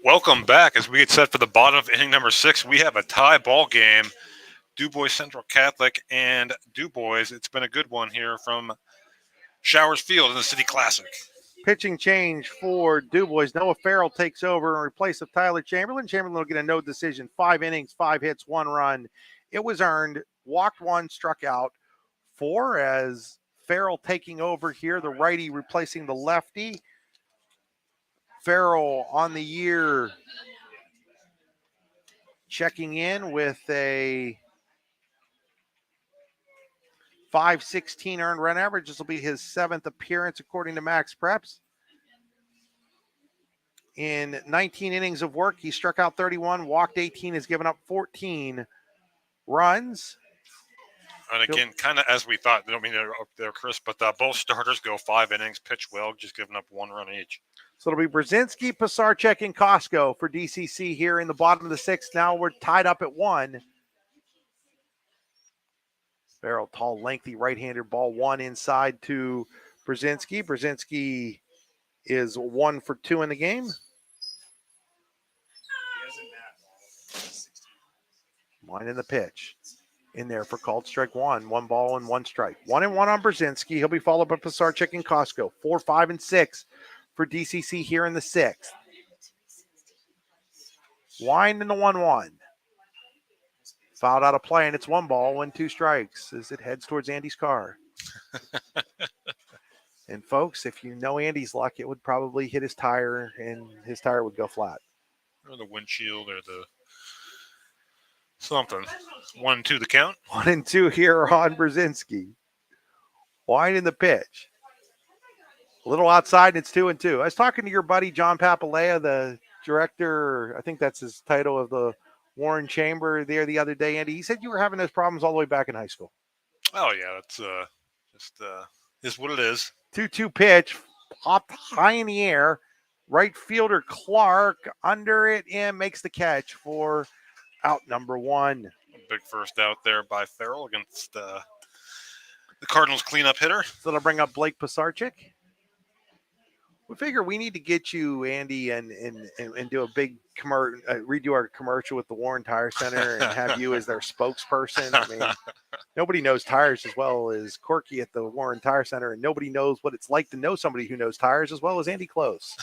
Welcome back. As we get set for the bottom of inning number 6, we have a tie ball game. DuBois Central Catholic and DuBois. It's been a good one here from Showers Field in the City Classic. Pitching change for DuBois. Noah Farrell takes over in place of Tyler Chamberlain. Chamberlain will get a no decision. 5 innings, 5 hits, 1 run. It was earned. Walked 1, struck out 4 as Farrell taking over here. The righty replacing the lefty. Farrell on the year checking in with a .516 earned run average. This will be his 7th appearance according to Max Preps. In 19 innings of work, he struck out 31, walked 18, has given up 14 runs. And again, kind of as we thought, I don't mean they're up there, Chris, but both starters go 5 innings, pitch well, just giving up 1 run each. So it'll be Brzezinski, Pisarcek, and Costco for DCC here in the bottom of the 6th. Now we're tied up at 1. Farrell, tall, lengthy, right-handed ball, 1 inside to Brzezinski. Brzezinski is 1 for 2 in the game. Winding the pitch. In there for called strike 1. 1 ball and 1 strike. 1-1 on Brzezinski. He'll be followed by Pisarcek and Costco. 4, 5, and 6 for DCC here in the 6th. Wind in the 1-1. Fouled out of play, and it's 1 ball, 1, 2 strikes as it heads towards Andy's car. And folks, if you know Andy's luck, it would probably hit his tire, and his tire would go flat. Or the windshield or the something. 1-2 the count. 1-2 here on Brzezinski. Wide in the pitch. A little outside, and it's 2-2. I was talking to your buddy, John Papalea, the director, I think that's his title of the Warren Chamber there the other day, Andy. He said you were having those problems all the way back in high school. Oh, yeah, that's just is what it is. 2-2 pitch, popped high in the air. Right fielder Clark under it and makes the catch for out number 1. A big first out there by Farrell against the Cardinals cleanup hitter. So that'll bring up Blake Pisarcek. We figure we need to get you, Andy, and do a big redo our commercial with the Warren Tire Center and have you as their spokesperson. I mean, nobody knows tires as well as Corky at the Warren Tire Center, and nobody knows what it's like to know somebody who knows tires as well as Andy Close.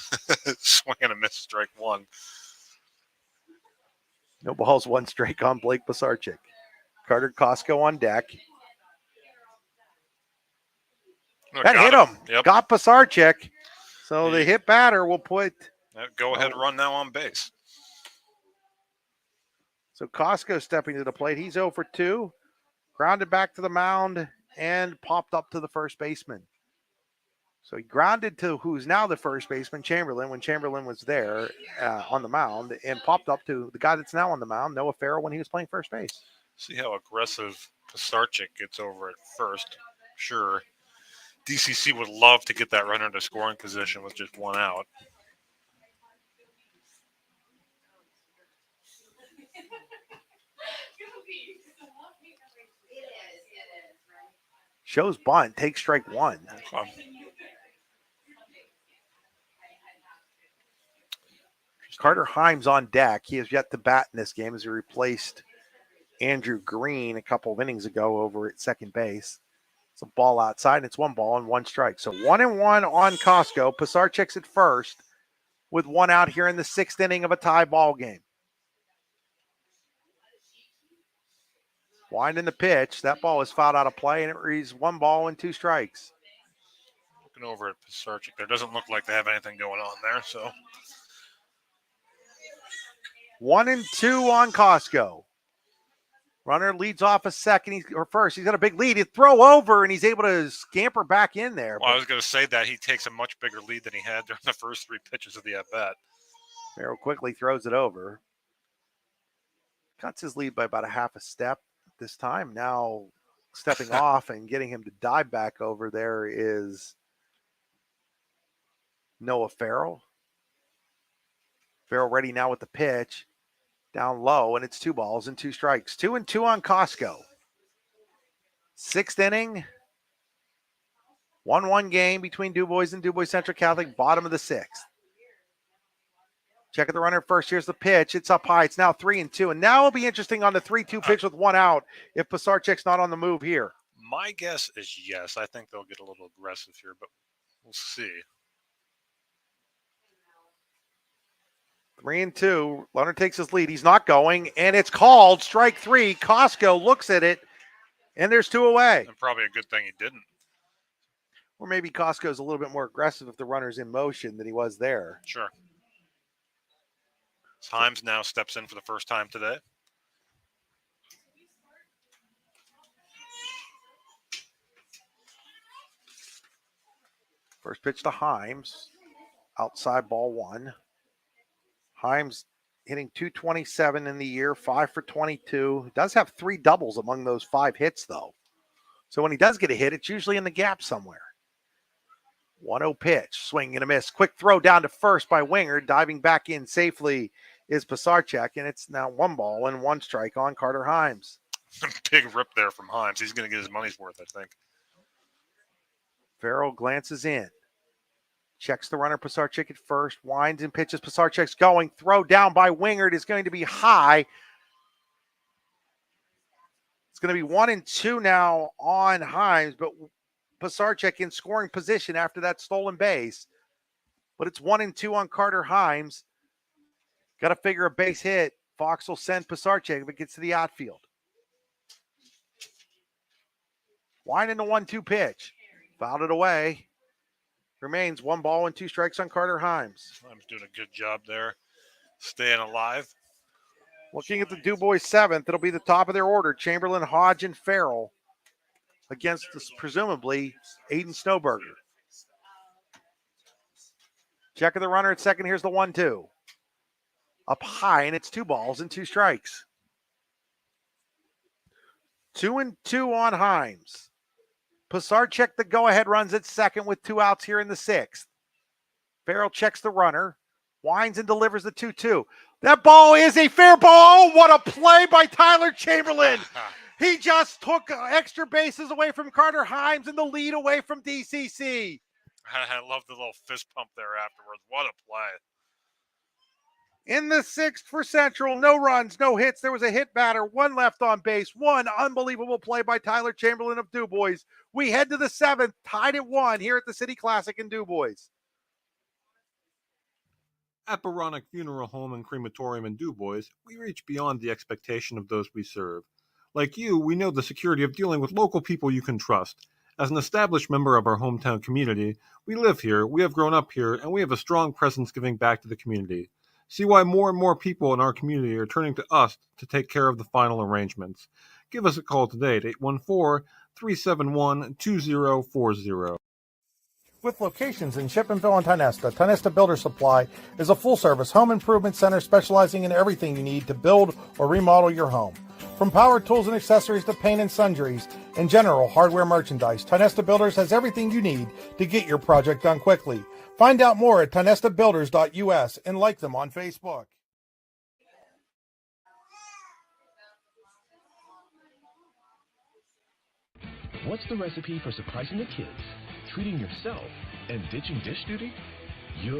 Swing and a miss, strike 1. No balls, 1 strike on Blake Pisarcek. Carter Costco on deck. That hit him. Yep. Got Pisarcek. So the hit batter will put go-ahead run now on base. So Costco stepping to the plate. He's 0 for 2. Grounded back to the mound and popped up to the first baseman. So he grounded to who's now the first baseman, Chamberlain, when Chamberlain was there on the mound, and popped up to the guy that's now on the mound, Noah Farrell, when he was playing first base. See how aggressive Pisarcek gets over at first. Sure. DCC would love to get that runner into scoring position with just 1 out. Shows bunt, takes strike one. Carter Himes on deck. He has yet to bat in this game as he replaced Andrew Green a couple of innings ago over at second base. It's a ball outside, and it's 1 strike. So 1-1 on Costco. Pisarcik's at first with one out here in the sixth inning of a tie ball game. Winding the pitch. That ball is fouled out of play, and it reads 1 strikes. Looking over at Pisarcik, there doesn't look like they have anything going on there. So 1-2 on Costco. Runner leads off a second or first. He's got a big lead. He throw over, and he's able to scamper back in there. Well, I was going to say that he takes a much bigger lead than he had during the first three pitches of the at-bat. Farrell quickly throws it over. Cuts his lead by about a half a step this time. Now stepping off and getting him to dive back over there is Noah Farrell. Farrell ready now with the pitch. Down low, and it's 2 strikes. 2-2 on Costco. Sixth inning. 1-1 game between DuBois and DuBois Central Catholic, bottom of the sixth. Check at the runner first. Here's the pitch. It's up high. It's now 3-2. And now it'll be interesting on the 3-2 pitch with one out if Pisarcik's not on the move here. My guess is yes. I think they'll get a little aggressive here, but we'll see. 3-2. Leonard takes his lead. He's not going, and it's called strike 3. Costco looks at it, and there's 2 away. And probably a good thing he didn't. Or maybe Costco's a little bit more aggressive if the runner's in motion than he was there. Sure. Himes now steps in for the first time today. First pitch to Himes. Outside ball 1. Himes hitting .227 in the year, 5 for 22. He does have 3 doubles among those 5 hits, though. So when he does get a hit, it's usually in the gap somewhere. 1-0 pitch, swing and a miss. Quick throw down to first by Winger. Diving back in safely is Pisarcik, and it's now 1 strike on Carter Himes. Big rip there from Himes. He's going to get his money's worth, I think. Farrell glances in. Checks the runner, Pisarcik at first. Winds and pitches. Pisarcik's going. Throw down by Wingard is going to be high. It's going to be 1-2 now on Himes, but Pisarcik in scoring position after that stolen base. But it's 1-2 on Carter Himes. Got to figure a base hit. Fox will send Pisarcik if it gets to the outfield. Winding the 1-2 pitch. Fouled it away. Remains 1 strikes on Carter Himes. Himes doing a good job there, staying alive. Looking at the DuBois 7th, it'll be the top of their order. Chamberlain, Hodge, and Farrell against presumably Aiden Snowberger. Check of the runner at second. Here's the 1-2. Up high, and it's 2 strikes. 2-2 on Himes. Pisarcik, the go-ahead, runs at second with 2 outs here in the 6th. Farrell checks the runner, winds and delivers the 2-2. That ball is a fair ball. Oh, what a play by Tyler Chamberlain. He just took extra bases away from Carter Himes and the lead away from DCC. I love the little fist pump there afterwards. What a play. In the 6th for Central, no runs, no hits. There was a hit batter, 1 left on base. 1 unbelievable play by Tyler Chamberlain of DuBois. We head to the 7th, tied at 1 here at the City Classic in DuBois. At Baronic Funeral Home and Crematorium in DuBois, we reach beyond the expectation of those we serve. Like you, we know the security of dealing with local people you can trust. As an established member of our hometown community, we live here, we have grown up here, and we have a strong presence giving back to the community. See why more and more people in our community are turning to us to take care of the final arrangements. Give us a call today at 814-371-2040. With locations in Shippenville and Tionesta, Tionesta Builder Supply is a full-service home improvement center specializing in everything you need to build or remodel your home. From power tools and accessories to paint and sundries and general hardware merchandise, Tionesta Builders has everything you need to get your project done quickly. Find out more at tionestabuilders.us and like them on Facebook. What's the recipe for surprising the kids, treating yourself, and ditching dish duty? You're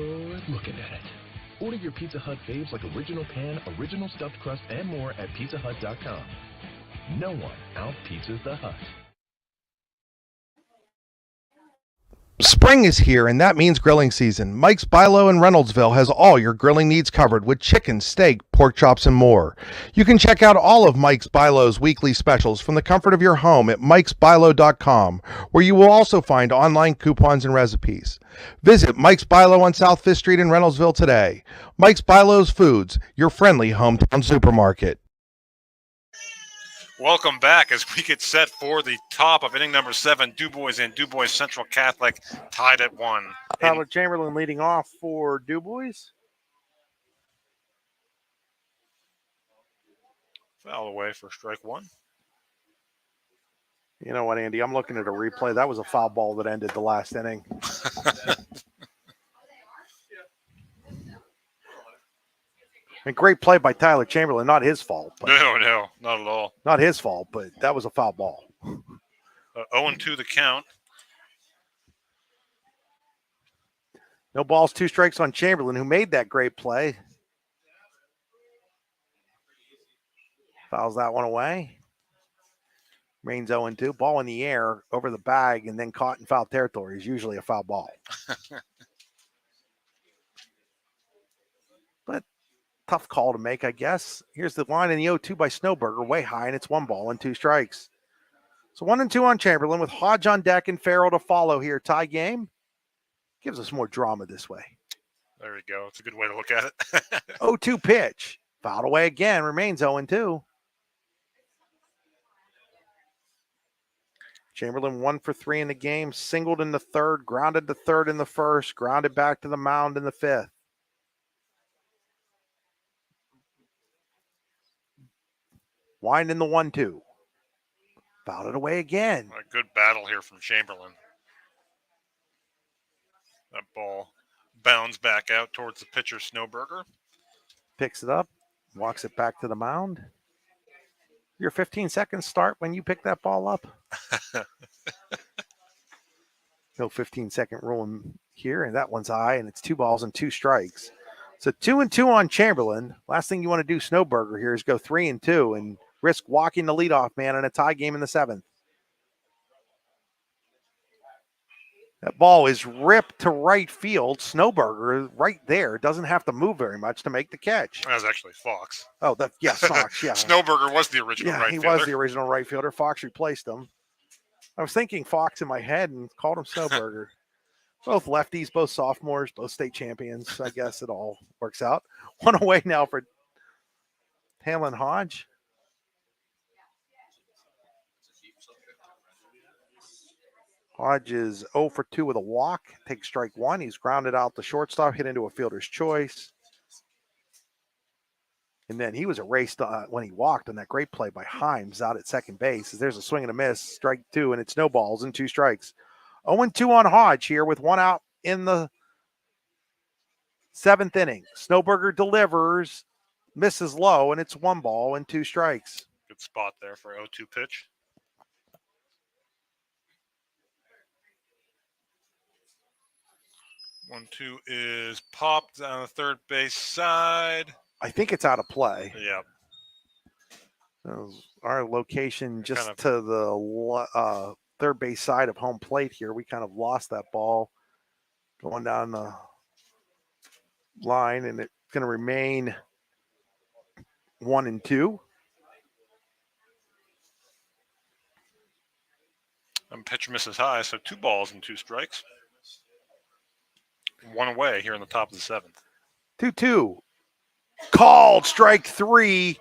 looking at it. Order your Pizza Hut faves like original pan, original stuffed crust, and more at pizzahut.com. No one out-pizzas the Hut. Spring is here, and that means grilling season. Mike's Bilo in Reynoldsville has all your grilling needs covered with chicken, steak, pork chops, and more. You can check out all of Mike's Bilo's weekly specials from the comfort of your home at mikesbilo.com, where you will also find online coupons and recipes. Visit Mike's Bilo on South 5th Street in Reynoldsville today. Mike's Bilo's Foods, your friendly hometown supermarket. Welcome back as we get set for the top of inning number 7. DuBois and DuBois Central Catholic tied at 1. Tyler Chamberlain leading off for DuBois. Foul away for strike 1. You know what, Andy? I'm looking at a replay. That was a foul ball that ended the last inning. And great play by Tyler Chamberlain. Not his fault. No, not at all. Not his fault, but that was a foul ball. 0-2 the count. No balls, 2 strikes on Chamberlain, who made that great play. Fouls that one away. Remains 0-2. Ball in the air over the bag and then caught in foul territory is usually a foul ball. But tough call to make, I guess. Here's the line in the 0-2 by Snowberger, way high, and it's 1 ball and 2 strikes. So 1-2 on Chamberlain with Hodge on deck and Farrell to follow here. Tie game. Gives us more drama this way. There we go. It's a good way to look at it. 0-2 pitch. Fouled away again. Remains 0-2. Chamberlain 1 for 3 in the game. Singled in the 3rd. Grounded to 3rd in the 1st. Grounded back to the mound in the 5th. Wind in the 1-2. Fouled it away again. A good battle here from Chamberlain. That ball bounds back out towards the pitcher, Snowberger. Picks it up. Walks it back to the mound. Your 15 seconds start when you pick that ball up. No 15-second rule here, and that one's high, and it's 2 balls and 2 strikes. So 2-2 on Chamberlain. Last thing you want to do, Snowberger, here is go 3-2 and risk walking the leadoff man in a tie game in the 7th. That ball is ripped to right field. Snowberger right there doesn't have to move very much to make the catch. That was actually Fox. Oh, Fox, yeah. Snowberger was the original right fielder. He was the original right fielder. Fox replaced him. I was thinking Fox in my head and called him Snowberger. Both lefties, both sophomores, both state champions. I guess it all works out. 1 away now for Talon Hodge. Hodge is 0 for 2 with a walk. Takes strike 1. He's grounded out the shortstop, hit into a fielder's choice. And then he was erased when he walked on that great play by Himes out at second base. There's a swing and a miss, strike 2, and it's no balls and 2 strikes. 0-2 on Hodge here with 1 out in the 7th inning. Snowberger delivers, misses low, and it's 1 ball and 2 strikes. Good spot there for 0-2 pitch. 1-2 is popped on the third base side. I think it's out of play. Yeah. Our location just to the third base side of home plate here. We kind of lost that ball going down the line, and it's going to remain 1-2. And pitcher misses high, so 2 balls and 2 strikes. 1 away here in the top of the 7th. 2-2. Called strike 3.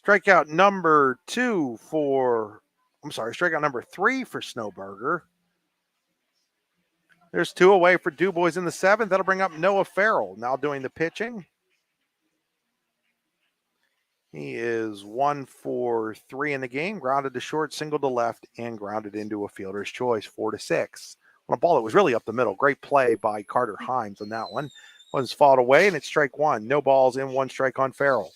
Strikeout number 3 for Snowberger. There's 2 away for DuBois in the 7th. That'll bring up Noah Farrell now doing the pitching. He is 1 for 3 in the game. Grounded to short, single to left, and grounded into a fielder's choice, 4-6. On a ball that was really up the middle. Great play by Carter Himes on that one. One's fought away, and it's strike 1. No balls in, 1 strike on Farrell.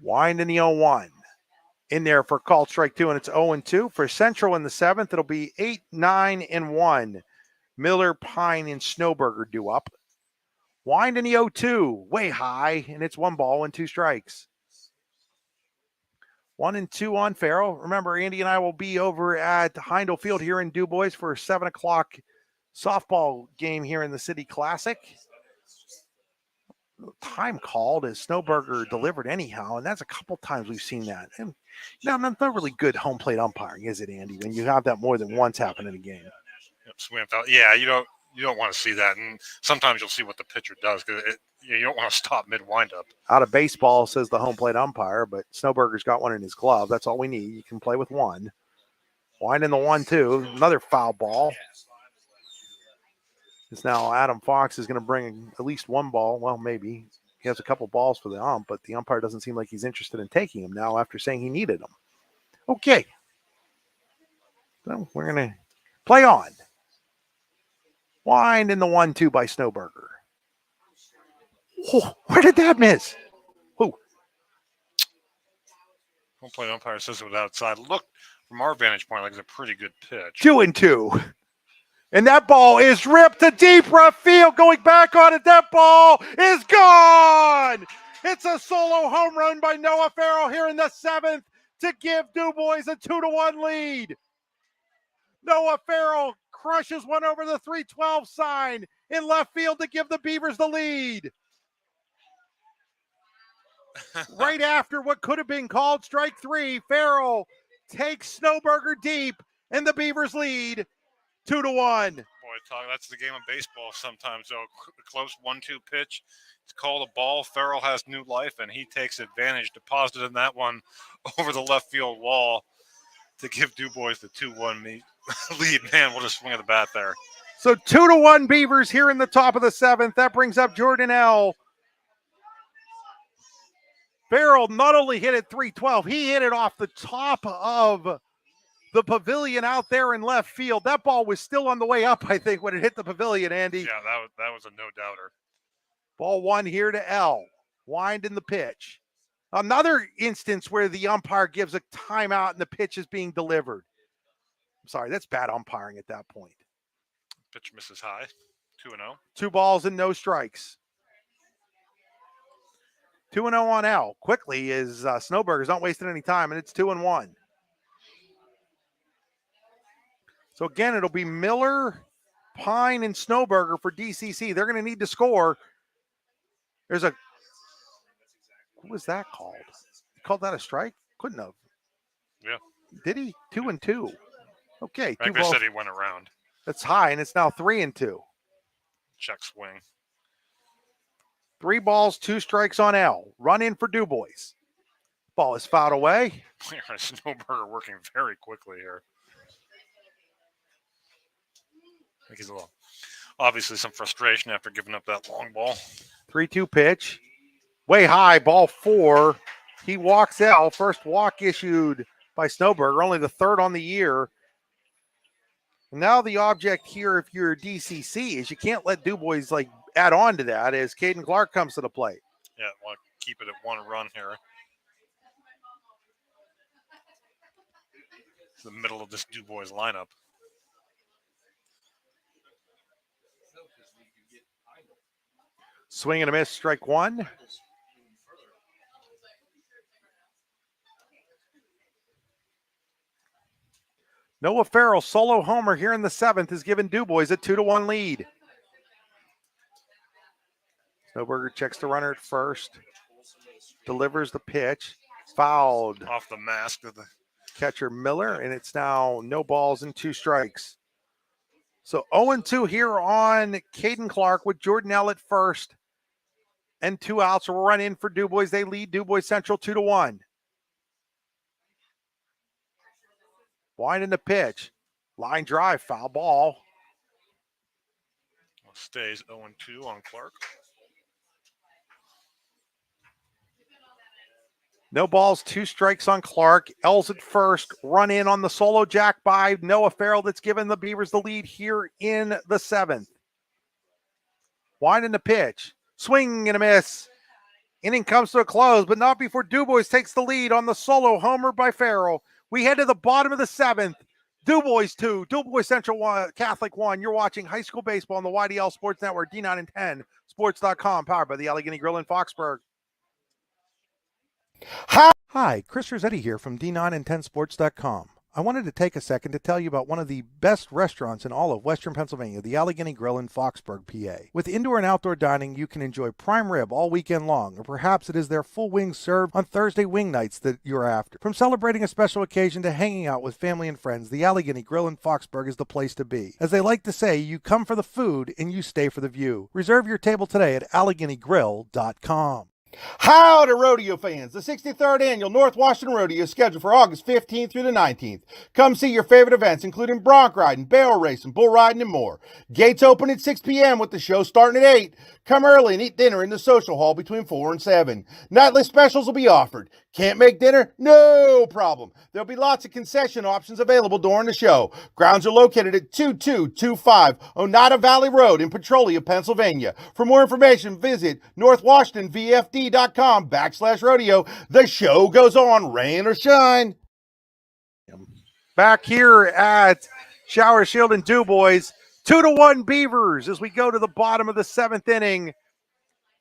Wind in the 0-1. in there for called strike 2, and it's 0-2. For Central in the 7th, it'll be 8, 9, and 1. Miller, Pine, and Snowberger due up. Wind in the 0-2, way high, and it's 1 ball and 2 strikes. 1-2 on Farrell. Remember, Andy and I will be over at Heindel Field here in DuBois for a 7 o'clock softball game here in the City Classic. Time called as Snowberger delivered anyhow, and that's a couple times we've seen that. And now, that's not really good home plate umpiring, is it, Andy? When you have that more than once happen in a game. Swing foul. Yeah, you don't want to see that, and sometimes you'll see what the pitcher does because you don't want to stop mid windup. Out of baseball, says the home plate umpire, but Snowberger's got one in his glove. That's all we need. You can play with one. Wind in the 1-2, another foul ball. It's now Adam Fox is going to bring at least 1 ball. Well, maybe. He has a couple balls for the ump, but the umpire doesn't seem like he's interested in taking him now after saying he needed them. Okay. So we're going to play on. Wind in the 1-2 by Snowberger. Oh, where did that miss? Who? Home plate umpire says it was outside. Look, from our vantage point, like it's a pretty good pitch. 2-2. And that ball is ripped to deep left field. Going back on it, that ball is gone. It's a solo home run by Noah Farrell here in the 7th to give DuBois a 2-1 lead. Noah Farrell crushes one over the 312 sign in left field to give the Beavers the lead. Right after what could have been called strike 3, Farrell takes Snowberger deep, and the Beavers lead 2-1. Boy, that's the game of baseball sometimes. So a close 1-2 pitch. It's called a ball. Farrell has new life, and he takes advantage, deposited in that one over the left field wall to give DuBois the 2-1 lead. Man, what a swing of the bat there. So 2-1 Beavers here in the top of the 7th. That brings up Jordan L. Farrell not only hit it 312, he hit it off the top of the pavilion out there in left field. That ball was still on the way up, I think, when it hit the pavilion, Andy. Yeah, that was a no-doubter. Ball 1 here to L. Wind in the pitch. Another instance where the umpire gives a timeout and the pitch is being delivered. I'm sorry, that's bad umpiring at that point. Pitch misses high. 2-0. 2 balls and no strikes. 2-0 on L. Quickly is Snowberger's not wasting any time, and it's 2-1. So again, it'll be Miller, Pine, and Snowberger for DCC. They're going to need to score. There's a, what was that called? He called that a strike? Couldn't have. Yeah. Did he? 2-2. Okay. Like I said, he went around. That's high, and it's now 3-2. Check swing. 3 balls, 2 strikes on L. Run in for DuBois. Ball is fouled away. Snowberger working very quickly here. I think he's a little, obviously some frustration after giving up that long ball. 3-2 pitch. Way high, ball 4. He walks L. First walk issued by Snowberger, only the 3rd on the year. Now the object here, if you're DCC, is you can't let DuBois add on to that as Caden Clark comes to the plate. Yeah, want to keep it at 1 run here. It's the middle of this DuBois lineup. Swing and a miss, strike 1. Noah Farrell, solo homer here in the 7th, has given DuBois a 2-1 lead. Snowberger checks the runner at first, delivers the pitch, fouled off the mask of the catcher Miller, and it's now no balls and 2 strikes. So 0-2 here on Caden Clark with Jordan L at first and 2 outs. Will run in for DuBois. They lead DuBois Central 2-1. Wind in the pitch. Line drive, foul ball. Stays 0-2 on Clark. No balls, 2 strikes on Clark. L's at first. Run in on the solo jack by Noah Farrell that's given the Beavers the lead here in the 7th. Wind in the pitch. Swing and a miss. Inning comes to a close, but not before DuBois takes the lead on the solo homer by Farrell. We head to the bottom of the seventh. DuBois 2, DuBois Central 1, Catholic 1. You're watching high school baseball on the YDL Sports Network, D9 and 10, sports.com, powered by the Allegheny Grill in Foxburg. Hi, Chris Rossetti here from D9 and 10 sports.com. I wanted to take a second to tell you about one of the best restaurants in all of Western Pennsylvania, the Allegheny Grill in Foxburg, PA. With indoor and outdoor dining, you can enjoy prime rib all weekend long, or perhaps it is their full wings served on Thursday wing nights that you're after. From celebrating a special occasion to hanging out with family and friends, the Allegheny Grill in Foxburg is the place to be. As they like to say, you come for the food and you stay for the view. Reserve your table today at AlleghenyGrill.com. Howdy, rodeo fans. The 63rd Annual North Washington Rodeo is scheduled for August 15th through the 19th. Come see your favorite events, including bronc riding, barrel racing, bull riding, and more. Gates open at 6 p.m. with the show starting at 8. Come early and eat dinner in the social hall between 4 and 7. Nightly specials will be offered. Can't make dinner? No problem. There'll be lots of concession options available during the show. Grounds are located at 2225 Oneida Valley Road in Petrolia, Pennsylvania. For more information, visit northwashingtonvfd.com/rodeo. The show goes on, rain or shine. Back here at Shower Shield and DuBois, 2-1 Beavers as we go to the bottom of the seventh inning.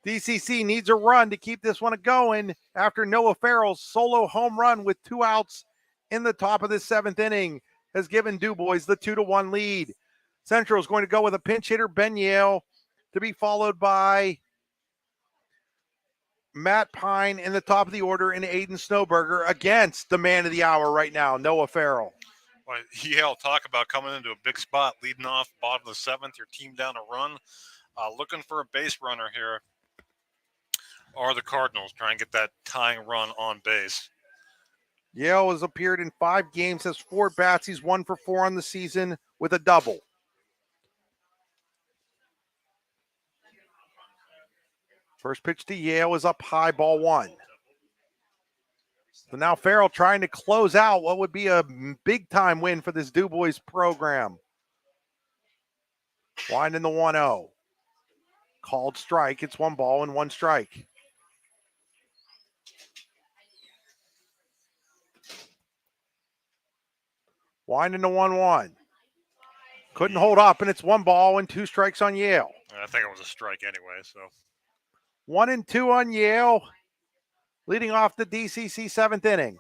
DCC needs a run to keep this one going after Noah Farrell's solo home run with 2 outs in the top of the seventh inning has given DuBois the 2-1 lead. Central is going to go with a pinch hitter, Ben Yale, to be followed by Matt Pine in the top of the order and Aiden Snowberger against the man of the hour right now, Noah Farrell. Well, Yale, talk about coming into a big spot, leading off bottom of the seventh, your team down a run. Looking for a base runner here are the Cardinals, trying to get that tying run on base. Yale has appeared in 5 games, has 4 bats. He's 1 for 4 on the season with a double. First pitch to Yale is up high, ball 1. So now Farrell trying to close out what would be a big-time win for this DuBois program. Winding the 1-0. Called strike. It's 1 ball and 1 strike. Winding to 1-1. Couldn't hold up, and it's 1 ball and 2 strikes on Yale. I think it was a strike anyway, so. 1-2 on Yale, leading off the DCC 7th inning.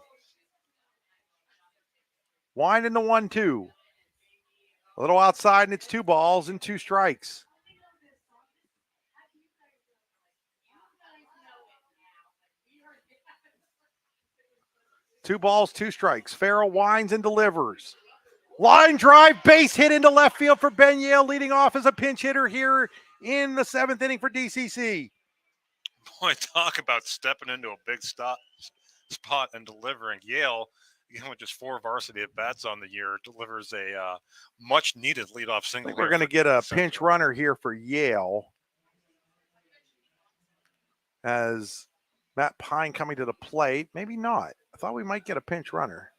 Winding the 1-2. A little outside, and it's 2 balls and 2 strikes. Two balls, 2 strikes. Farrell winds and delivers. Line drive, base hit into left field for Ben Yale, leading off as a pinch hitter here in the 7th inning for DCC. Boy, talk about stepping into a big spot and delivering. Yale, again, with just 4 varsity at bats on the year, delivers a much-needed leadoff single. We're going to get a pinch runner here for Yale as Matt Pine coming to the plate. Maybe not. I thought we might get a pinch runner.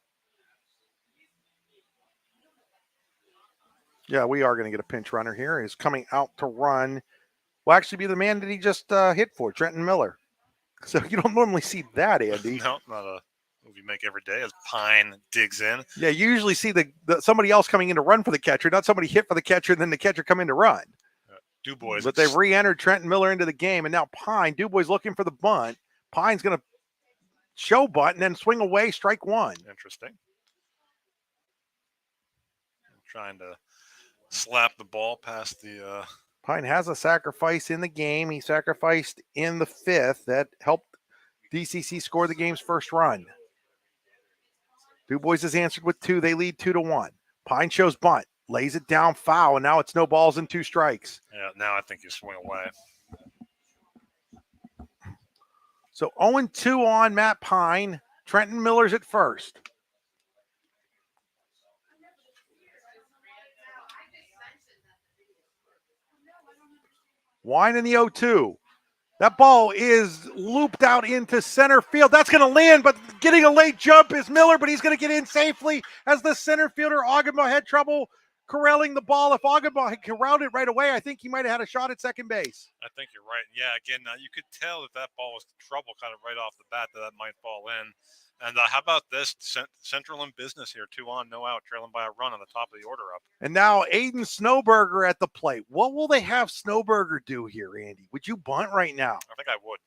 Yeah, we are going to get a pinch runner here. He's coming out to run. Will actually be the man that he just hit for, Trenton Miller. So you don't normally see that, Andy. No, not a move you make every day as Pine digs in. Yeah, you usually see the somebody else coming in to run for the catcher, not somebody hit for the catcher and then the catcher come in to run. DuBois. But they've re-entered Trenton Miller into the game, and now Pine, DuBois looking for the bunt. Pine's going to show bunt and then swing away, strike 1. Interesting. Trying to slap the ball past the... Pine has a sacrifice in the game. He sacrificed in the 5th. That helped DCC score the game's first run. DuBois has answered with 2. They lead 2-1. Pine shows bunt, lays it down foul, and now it's no balls and 2 strikes. Yeah, now I think you swing away. So 0-2 on Matt Pine. Trenton Miller's at first. Wine in the 0-2. That ball is looped out into center field. That's going to land, but getting a late jump is Miller, but he's going to get in safely as the center fielder, Ogdenbaugh, had trouble corralling the ball. If Augenbaugh had corralled it right away, I think he might have had a shot at second base. I think you're right. Yeah, again, you could tell that ball was trouble kind of right off the bat that might fall in. And how about this? Central in business here, 2 on, no out, trailing by a run on the top of the order up. And now Aiden Snowberger at the plate. What will they have Snowberger do here, Andy? Would you bunt right now? I think I would.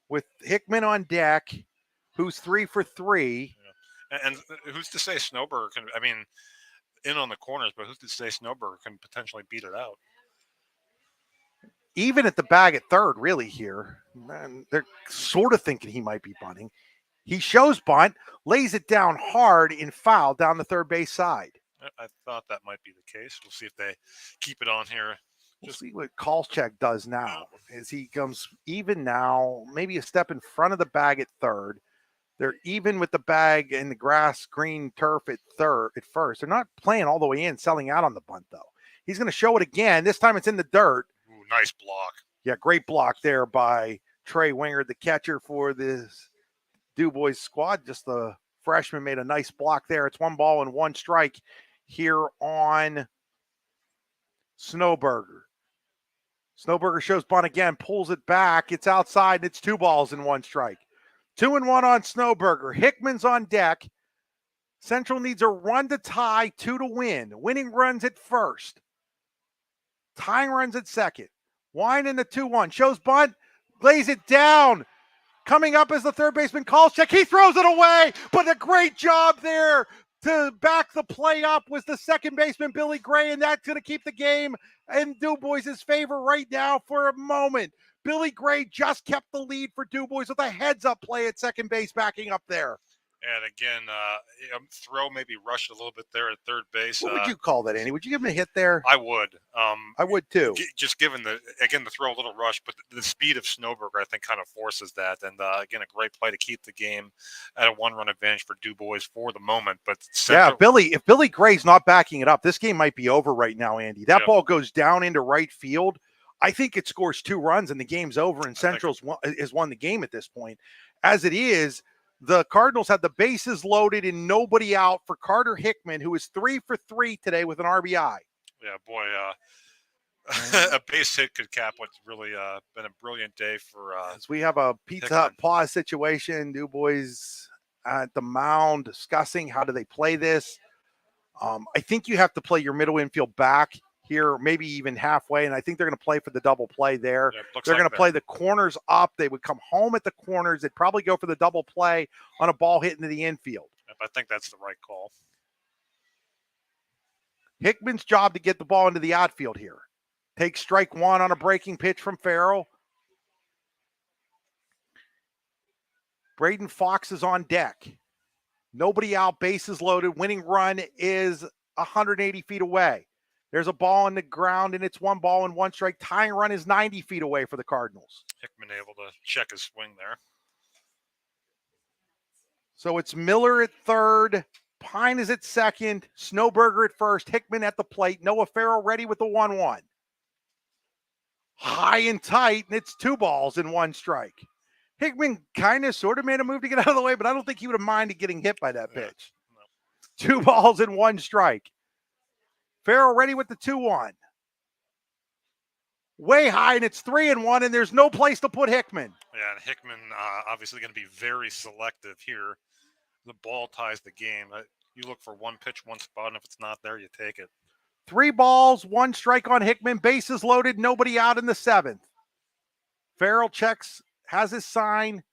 With Hickman on deck, who's 3 for 3. Yeah. And who's to say Snowberger can, I mean, in on the corners, but who's to say Snowberger can potentially beat it out? Even at the bag at third, really, here. Man, they're sort of thinking he might be bunting. He shows bunt, lays it down hard in foul down the third base side. I thought that might be the case. We'll see if they keep it on here. We'll see what Kolchak does now as he comes even now, maybe a step in front of the bag at third. They're even with the bag and the grass green turf at first. They're not playing all the way in, selling out on the bunt, though. He's going to show it again. This time it's in the dirt. Ooh, nice block. Yeah, great block there by Trey Wingard, the catcher for this DuBois squad. Just the freshman made a nice block there. It's 1 ball and 1 strike here on Snowberger. Snowberger shows bunt again, pulls it back. It's outside, and it's 2 balls and 1 strike. 2-1 on Snowberger. Hickman's on deck. Central needs a run to tie, 2 to win. Winning runs at first. Tying runs at second. Wine in the 2-1. Shows bunt. Lays it down. Coming up as the third baseman Kolchak. He throws it away, but a great job there to back the play up was the second baseman Billy Gray, and that's going to keep the game in DuBois' favor right now for a moment. Billy Gray just kept the lead for DuBois with a heads-up play at second base backing up there. And again, throw maybe rushed a little bit there at third base. What would you call that, Andy? Would you give him a hit there? I would. I would too. Just given the throw a little rush, but the speed of Snowberger, I think, kind of forces that. And again, a great play to keep the game at a 1-run advantage for DuBois for the moment. But if Billy Gray's not backing it up, this game might be over right now, Andy. That ball goes down into right field. I think it scores 2 runs and the game's over, and Central's has won the game at this point. As it is, the Cardinals had the bases loaded and nobody out for Carter Hickman, who is 3 for 3 today with an RBI. Yeah, boy, a base hit could cap what's really been a brilliant day for as we have a Pizza Hut pause situation. DuBois at the mound discussing how do they play this. I think you have to play your middle infield back here, maybe even halfway, and I think they're going to play for the double play there. Yeah, they're going to play the corners up. They would come home at the corners. They'd probably go for the double play on a ball hit into the infield. Yep, I think that's the right call. Hickman's job to get the ball into the outfield here. Take strike 1 on a breaking pitch from Farrell. Braden Fox is on deck. Nobody out, bases loaded. Winning run is 180 feet away. There's a ball on the ground, and it's 1 ball and 1 strike. Tying run is 90 feet away for the Cardinals. Hickman able to check his swing there. So it's Miller at third. Pine is at second. Snowberger at first. Hickman at the plate. Noah Farrell ready with the 1-1. High and tight, and it's 2 balls and 1 strike. Hickman kind of sort of made a move to get out of the way, but I don't think he would have minded getting hit by that pitch. No. 2 balls and 1 strike. Farrell ready with the 2-1. Way high, and it's 3-1, and there's no place to put Hickman. Yeah, and Hickman obviously going to be very selective here. The ball ties the game. You look for 1 pitch, 1 spot, and if it's not there, you take it. 3 balls, 1 strike on Hickman. Bases loaded, nobody out in the 7th. Farrell checks, has his sign,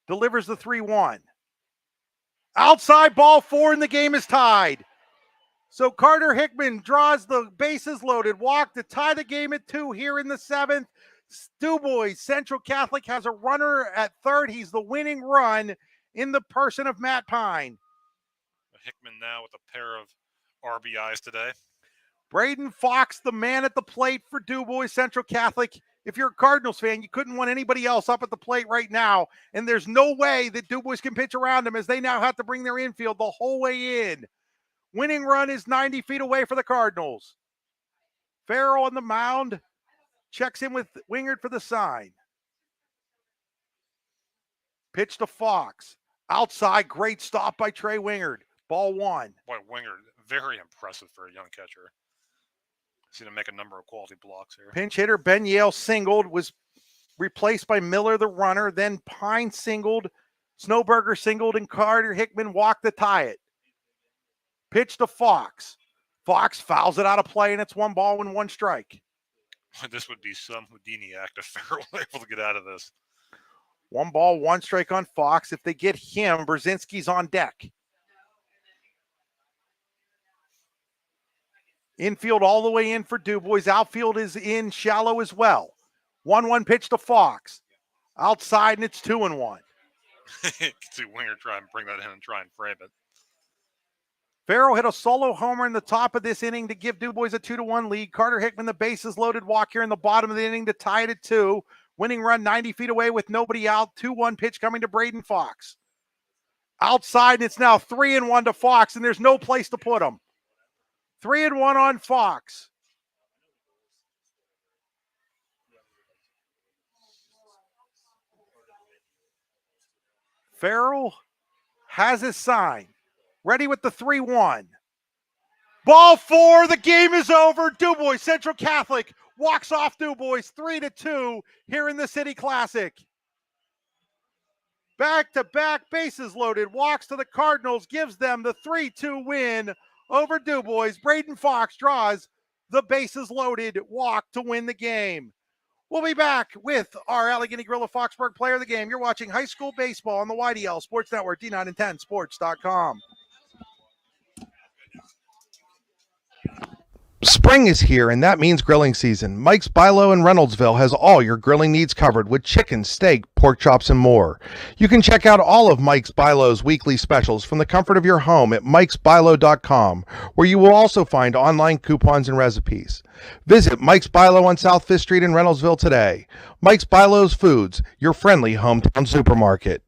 delivers the 3-1. Outside ball 4, and the game is tied. So Carter Hickman draws the bases loaded walk to tie the game at 2 here in the 7th. DuBois Central Catholic has a runner at third. He's the winning run in the person of Matt Pine. Hickman now with a pair of RBIs today. Braden Fox, the man at the plate for DuBois Central Catholic. If you're a Cardinals fan, you couldn't want anybody else up at the plate right now, and there's no way that DuBois can pitch around him as they now have to bring their infield the whole way in. Winning run is 90 feet away for the Cardinals. Farrell on the mound. Checks in with Wingard for the sign. Pitch to Fox. Outside, great stop by Trey Wingard. Ball one. Boy, Winger, very impressive for a young catcher. Seen him make a number of quality blocks here. Pinch hitter Ben Yale singled, was replaced by Miller, the runner. Then Pine singled, Snowberger singled, and Carter Hickman walked to tie it. Pitch to Fox. Fox fouls it out of play, and it's 1 ball and 1 strike. This would be some Houdini act if Farrell were able to get out of this. 1 ball, 1 strike on Fox. If they get him, Brzezinski's on deck. Infield all the way in for DuBois. Outfield is in shallow as well. 1-1 pitch to Fox. Outside, and it's 2-1. You can see Winger try and bring that in and try and frame it. Farrell hit a solo homer in the top of this inning to give DuBois a 2-1 lead. Carter Hickman, the bases loaded walk here in the bottom of the inning to tie it at 2. Winning run 90 feet away with nobody out. 2-1 pitch coming to Braden Fox. Outside, and it's now 3-1 to Fox, and there's no place to put him. 3-1 on Fox. Farrell has his sign. Ready with the 3-1. Ball 4. The game is over. DuBois Central Catholic walks off DuBois 3-2 here in the City Classic. Back-to-back bases loaded. Walks to the Cardinals. Gives them the 3-2 win over DuBois. Braden Fox draws the bases loaded walk to win the game. We'll be back with our Allegheny Gorilla Foxburg player of the game. You're watching high school baseball on the YDL Sports Network, D9 and 10 Sports.com. Spring is here, and that means grilling season. Mike's Bilo in Reynoldsville has all your grilling needs covered with chicken, steak, pork chops, and more. You can check out all of Mike's Bilo's weekly specials from the comfort of your home at mikesbilo.com, where you will also find online coupons and recipes. Visit Mike's Bilo on South 5th Street in Reynoldsville today. Mike's Bilo's Foods, your friendly hometown supermarket.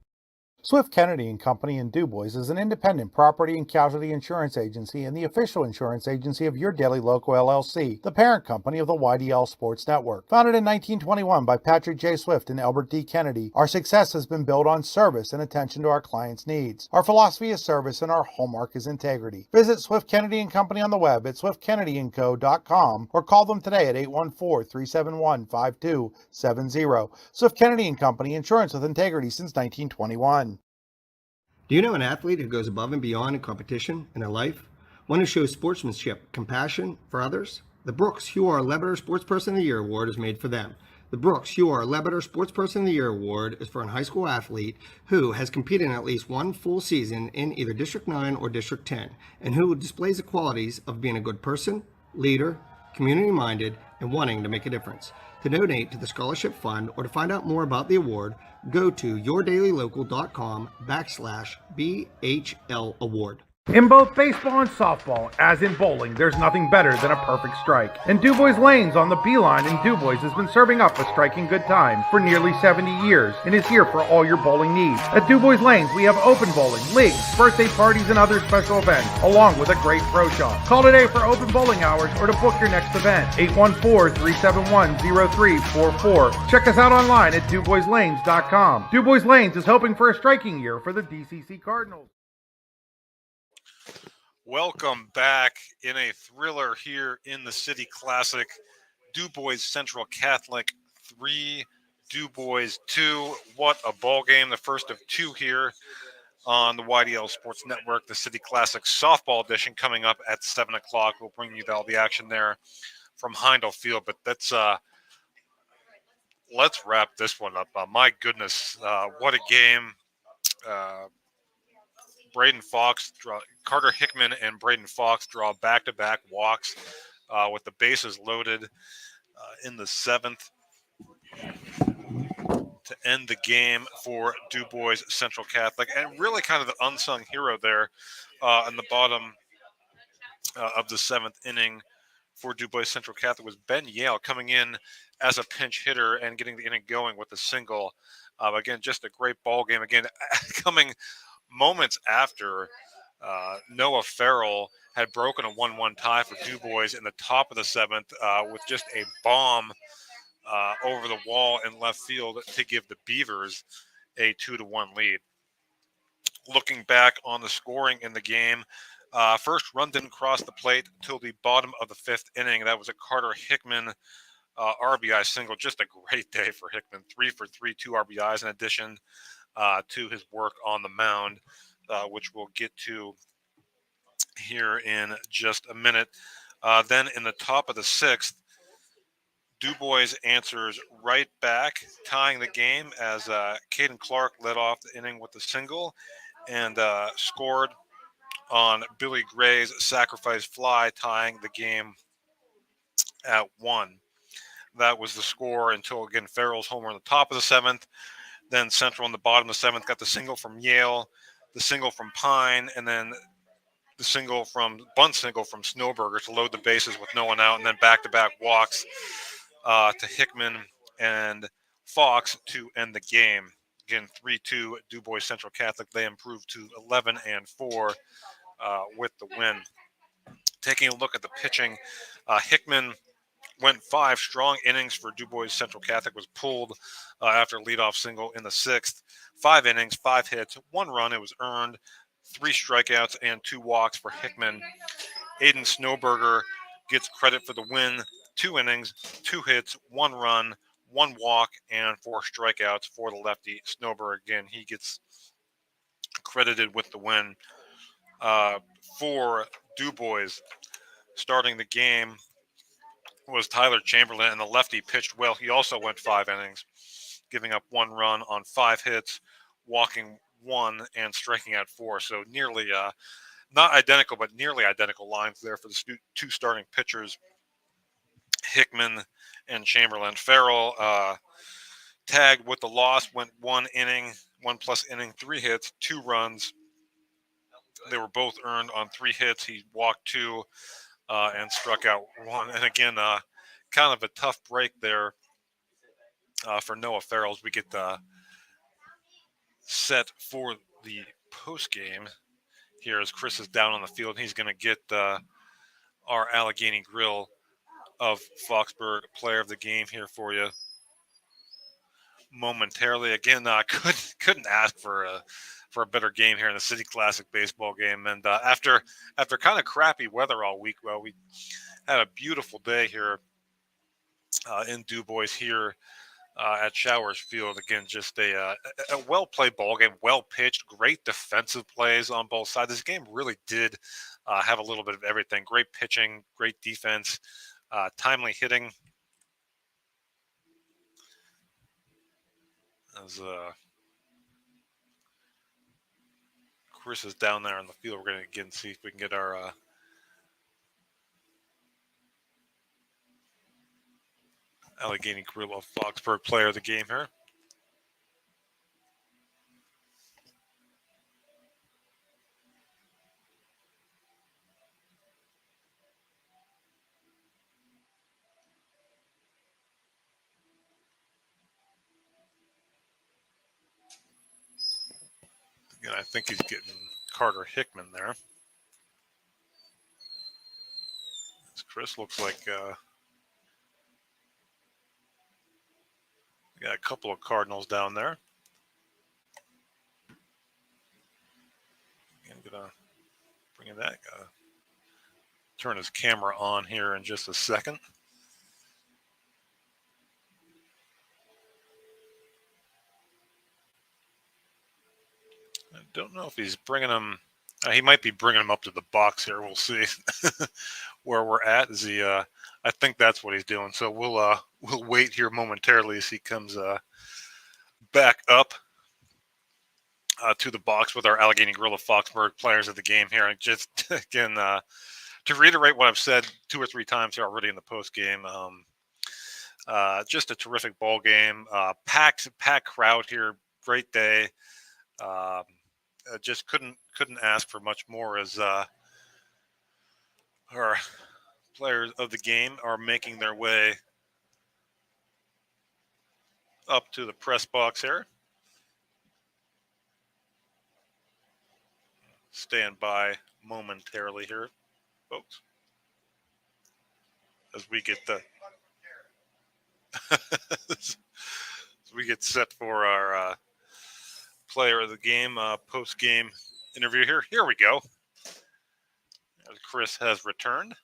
Swift Kennedy and Company in DuBois is an independent property and casualty insurance agency and the official insurance agency of Your Daily Local LLC, the parent company of the YDL Sports Network. Founded in 1921 by Patrick J. Swift and Albert D. Kennedy, our success has been built on service and attention to our clients' needs. Our philosophy is service and our hallmark is integrity. Visit Swift Kennedy and Company on the web at swiftkennedyandco.com or call them today at 814-371-5270. Swift Kennedy and Company, insurance with integrity since 1921. Do you know an athlete who goes above and beyond in competition in their life? One who shows sportsmanship, compassion for others? The Brooks Hugh R. Lebeter Sports Person of the Year Award is made for them. The Brooks Hugh R. Lebeter Sports Person of the Year Award is for a high school athlete who has competed in at least one full season in either District 9 or District 10, and who displays the qualities of being a good person, leader, community-minded, and wanting to make a difference. To donate to the Scholarship Fund or to find out more about the award, go to yourdailylocal.com/BHL Award. In both baseball and softball, as in bowling, there's nothing better than a perfect strike. And DuBois Lanes on the Beeline in DuBois has been serving up a striking good time for nearly 70 years and is here for all your bowling needs. At DuBois Lanes, we have open bowling, leagues, birthday parties, and other special events, along with a great pro shop. Call today for open bowling hours or to book your next event. 814-371-0344. Check us out online at DuBoisLanes.com. DuBois Lanes is hoping for a striking year for the DCC Cardinals. Welcome back in a thriller here in the City Classic. DuBois Central Catholic 3, DuBois 2. What a ball game. The first of 2 here on the YDL Sports Network. The City Classic softball edition coming up at 7 o'clock. We'll bring you all the action there from Heindel Field. But that's let's wrap this one up. My goodness, what a game. Braden Fox, Carter Hickman and Braden Fox draw back-to-back walks with the bases loaded in the 7th to end the game for DuBois Central Catholic. And really kind of the unsung hero there in the bottom of the 7th inning for DuBois Central Catholic was Ben Yale coming in as a pinch hitter and getting the inning going with a single. Again, just a great ball game. Again, coming moments after Noah Farrell had broken a 1-1 tie for DuBois in the top of the 7th with just a bomb over the wall in left field to give the Beavers a 2-1 lead. looking back on the scoring in the game, first run didn't cross the plate till the bottom of the 5th inning. That was a Carter Hickman RBI single. Just a great day for Hickman. 3 for 3, 2 RBIs in addition to his work on the mound, which we'll get to here in just a minute. Then in the top of the 6th, DuBois answers right back, tying the game as Caden Clark led off the inning with a single and scored on Billy Gray's sacrifice fly, tying the game at 1. That was the score until, again, Farrell's homer in the top of the 7th. Then Central in the bottom of the 7th got the single from Yale, the single from Pine, and then the bunt single from Snowberger to load the bases with no one out, and then back-to-back walks to Hickman and Fox to end the game. Again, 3-2 DuBois Central Catholic. They improved to 11-4 with the win. Taking a look at the pitching, Hickman went 5 strong innings for DuBois Central Catholic, was pulled after a leadoff single in the 6th. 5 innings, 5 hits, 1 run. It was earned, 3 strikeouts, and 2 walks for Hickman. Aiden Snowberger gets credit for the win. 2 innings, 2 hits, 1 run, 1 walk, and 4 strikeouts for the lefty. Snowberger, again, he gets credited with the win. For DuBois, starting the game was Tyler Chamberlain, and the lefty pitched well. He also went 5 innings, giving up 1 run on 5 hits, walking 1, and striking out 4. So nearly, not identical, but nearly identical lines there for the 2 starting pitchers, Hickman and Chamberlain. Farrell tagged with the loss, went 1 inning, 1+ inning, 3 hits, 2 runs. They were both earned on 3 hits. He walked 2 and struck out 1. And again, kind of a tough break there for Noah Farrell as we get set for the post game here as Chris is down on the field. He's going to get our Allegheny Grill of Foxburg player of the game here for you momentarily. Again, couldn't ask for a better game here in the City Classic baseball game. And after kind of crappy weather all week, well, we had a beautiful day here in DuBois here at Showers Field. Again, just a well-played ball game, well-pitched, great defensive plays on both sides. This game really did have a little bit of everything. Great pitching, great defense, timely hitting. As Chris is down there on the field, we're going to again see if we can get our Allegheny Grill of Foxburg player of the game here. Again, I think he's getting Carter Hickman there. As Chris looks like we got a couple of Cardinals down there. I'm gonna bring in that guy. Turn his camera on here in just a second. I don't know if he's bringing him. He might be bringing him up to the box here. We'll see where we're at. Is he? I think that's what he's doing. So we'll wait here momentarily as he comes back up to the box with our Allegheny Grill of Foxburg players of the game here. And just again to reiterate what I've said 2 or 3 times here already in the post game. Just a terrific ball game. Packed crowd here. Great day. Just couldn't ask for much more as our players of the game are making their way up to the press box here. Stand by momentarily here, folks, as we get set for our player of the game post-game interview here. Here we go. As Chris has returned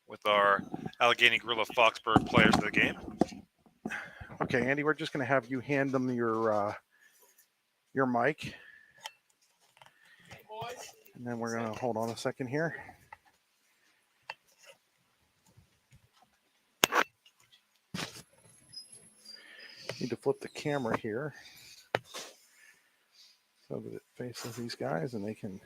with our Allegheny Gorilla Foxburg players of the game. Okay, Andy, we're just going to have you hand them your mic. And then we're going to hold on a second here. Need to flip the camera here so that it faces these guys and they can.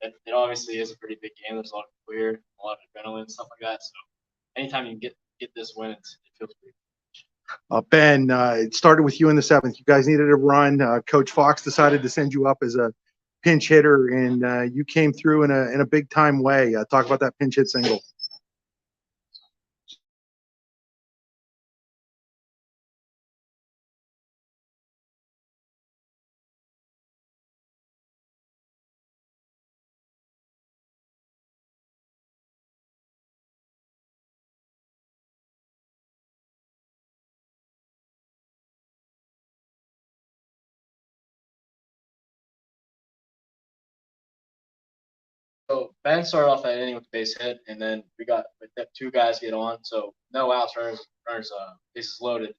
It obviously is a pretty big game. There's a lot of people here, a lot of adrenaline, stuff like that. So anytime you get this win, it feels pretty good. Ben, it started with you in the seventh. You guys needed a run. Coach Fox decided to send you up as a pinch hitter, and you came through in a big time way. Talk about that pinch hit single. So Ben started off that inning with a base hit, and then we got two guys get on. So no outs, runners, bases loaded.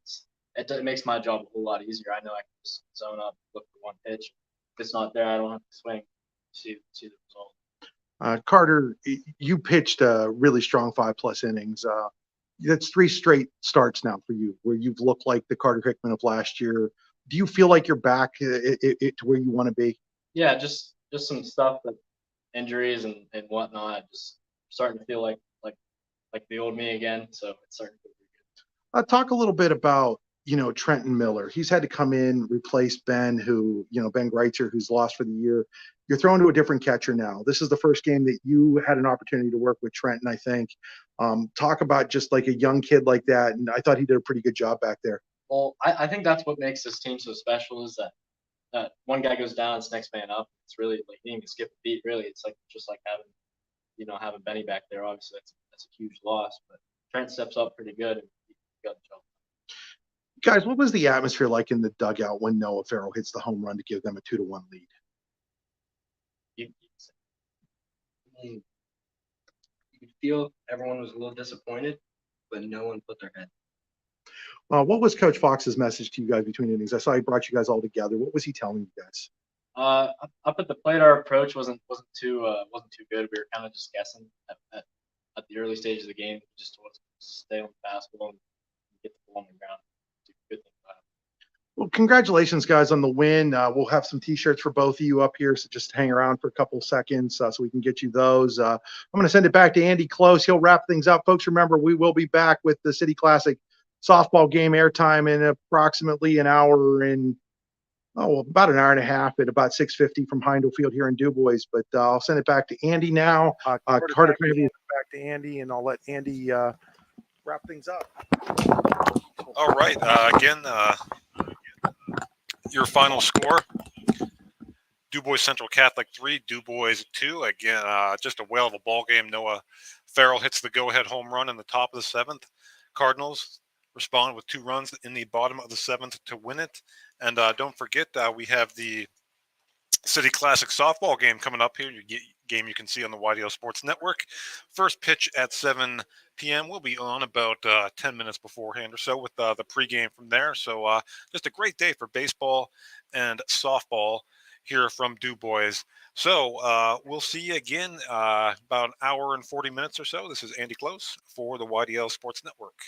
It makes my job a whole lot easier. I know I can just zone up, look for one pitch. If it's not there, I don't have to swing. See the result. Carter, you pitched really strong 5+ innings. That's 3 straight starts now for you, where you've looked like the Carter Hickman of last year. Do you feel like you're back to where you want to be? Yeah, just some stuff that injuries and whatnot. Just starting to feel like the old me again. So it's starting to feel pretty good. Talk a little bit about Trenton Miller. He's had to come in, replace Ben, Ben Greitzer, who's lost for the year. You're thrown to a different catcher now. This is the first game that you had an opportunity to work with Trenton, I think. Talk about just like a young kid like that, and I thought he did a pretty good job back there. Well, I think that's what makes this team so special is that one guy goes down, it's next man up. It's really like you can skip a beat. Really, it's like just like having Benny back there. Obviously, that's a huge loss, but Trent steps up pretty good and he got the job. Guys, what was the atmosphere like in the dugout when Noah Farrell hits the home run to give them a 2-1 lead? You could feel everyone was a little disappointed, but no one put their head. What was Coach Fox's message to you guys between innings? I saw he brought you guys all together. What was he telling you guys? Up at the plate, our approach wasn't too good. We were kind of just guessing at the early stages of the game. Just to stay on the fastball and get the ball on the ground. Do good things about it. Well, congratulations, guys, on the win. We'll have some T-shirts for both of you up here, so just hang around for a couple seconds so we can get you those. I'm going to send it back to Andy Close. He'll wrap things up. Folks, remember, we will be back with the City Classic softball game airtime in approximately an hour and about an hour and a half at about 6:50 from Heindel Field here in DuBois. But I'll send it back to Andy now. Carter, back to Andy, and I'll let Andy wrap things up. All right. Again, your final score: DuBois Central Catholic 3, DuBois 2. Again, just a whale of a ball game. Noah Farrell hits the go-ahead home run in the top of the 7th. Cardinals respond with 2 runs in the bottom of the 7th to win it. And don't forget, we have the City Classic softball game coming up here. Game you can see on the YDL Sports Network. First pitch at 7 p.m. We'll be on about 10 minutes beforehand or so with the pregame from there. So just a great day for baseball and softball here from DuBois. So we'll see you again about an hour and 40 minutes or so. This is Andy Close for the YDL Sports Network.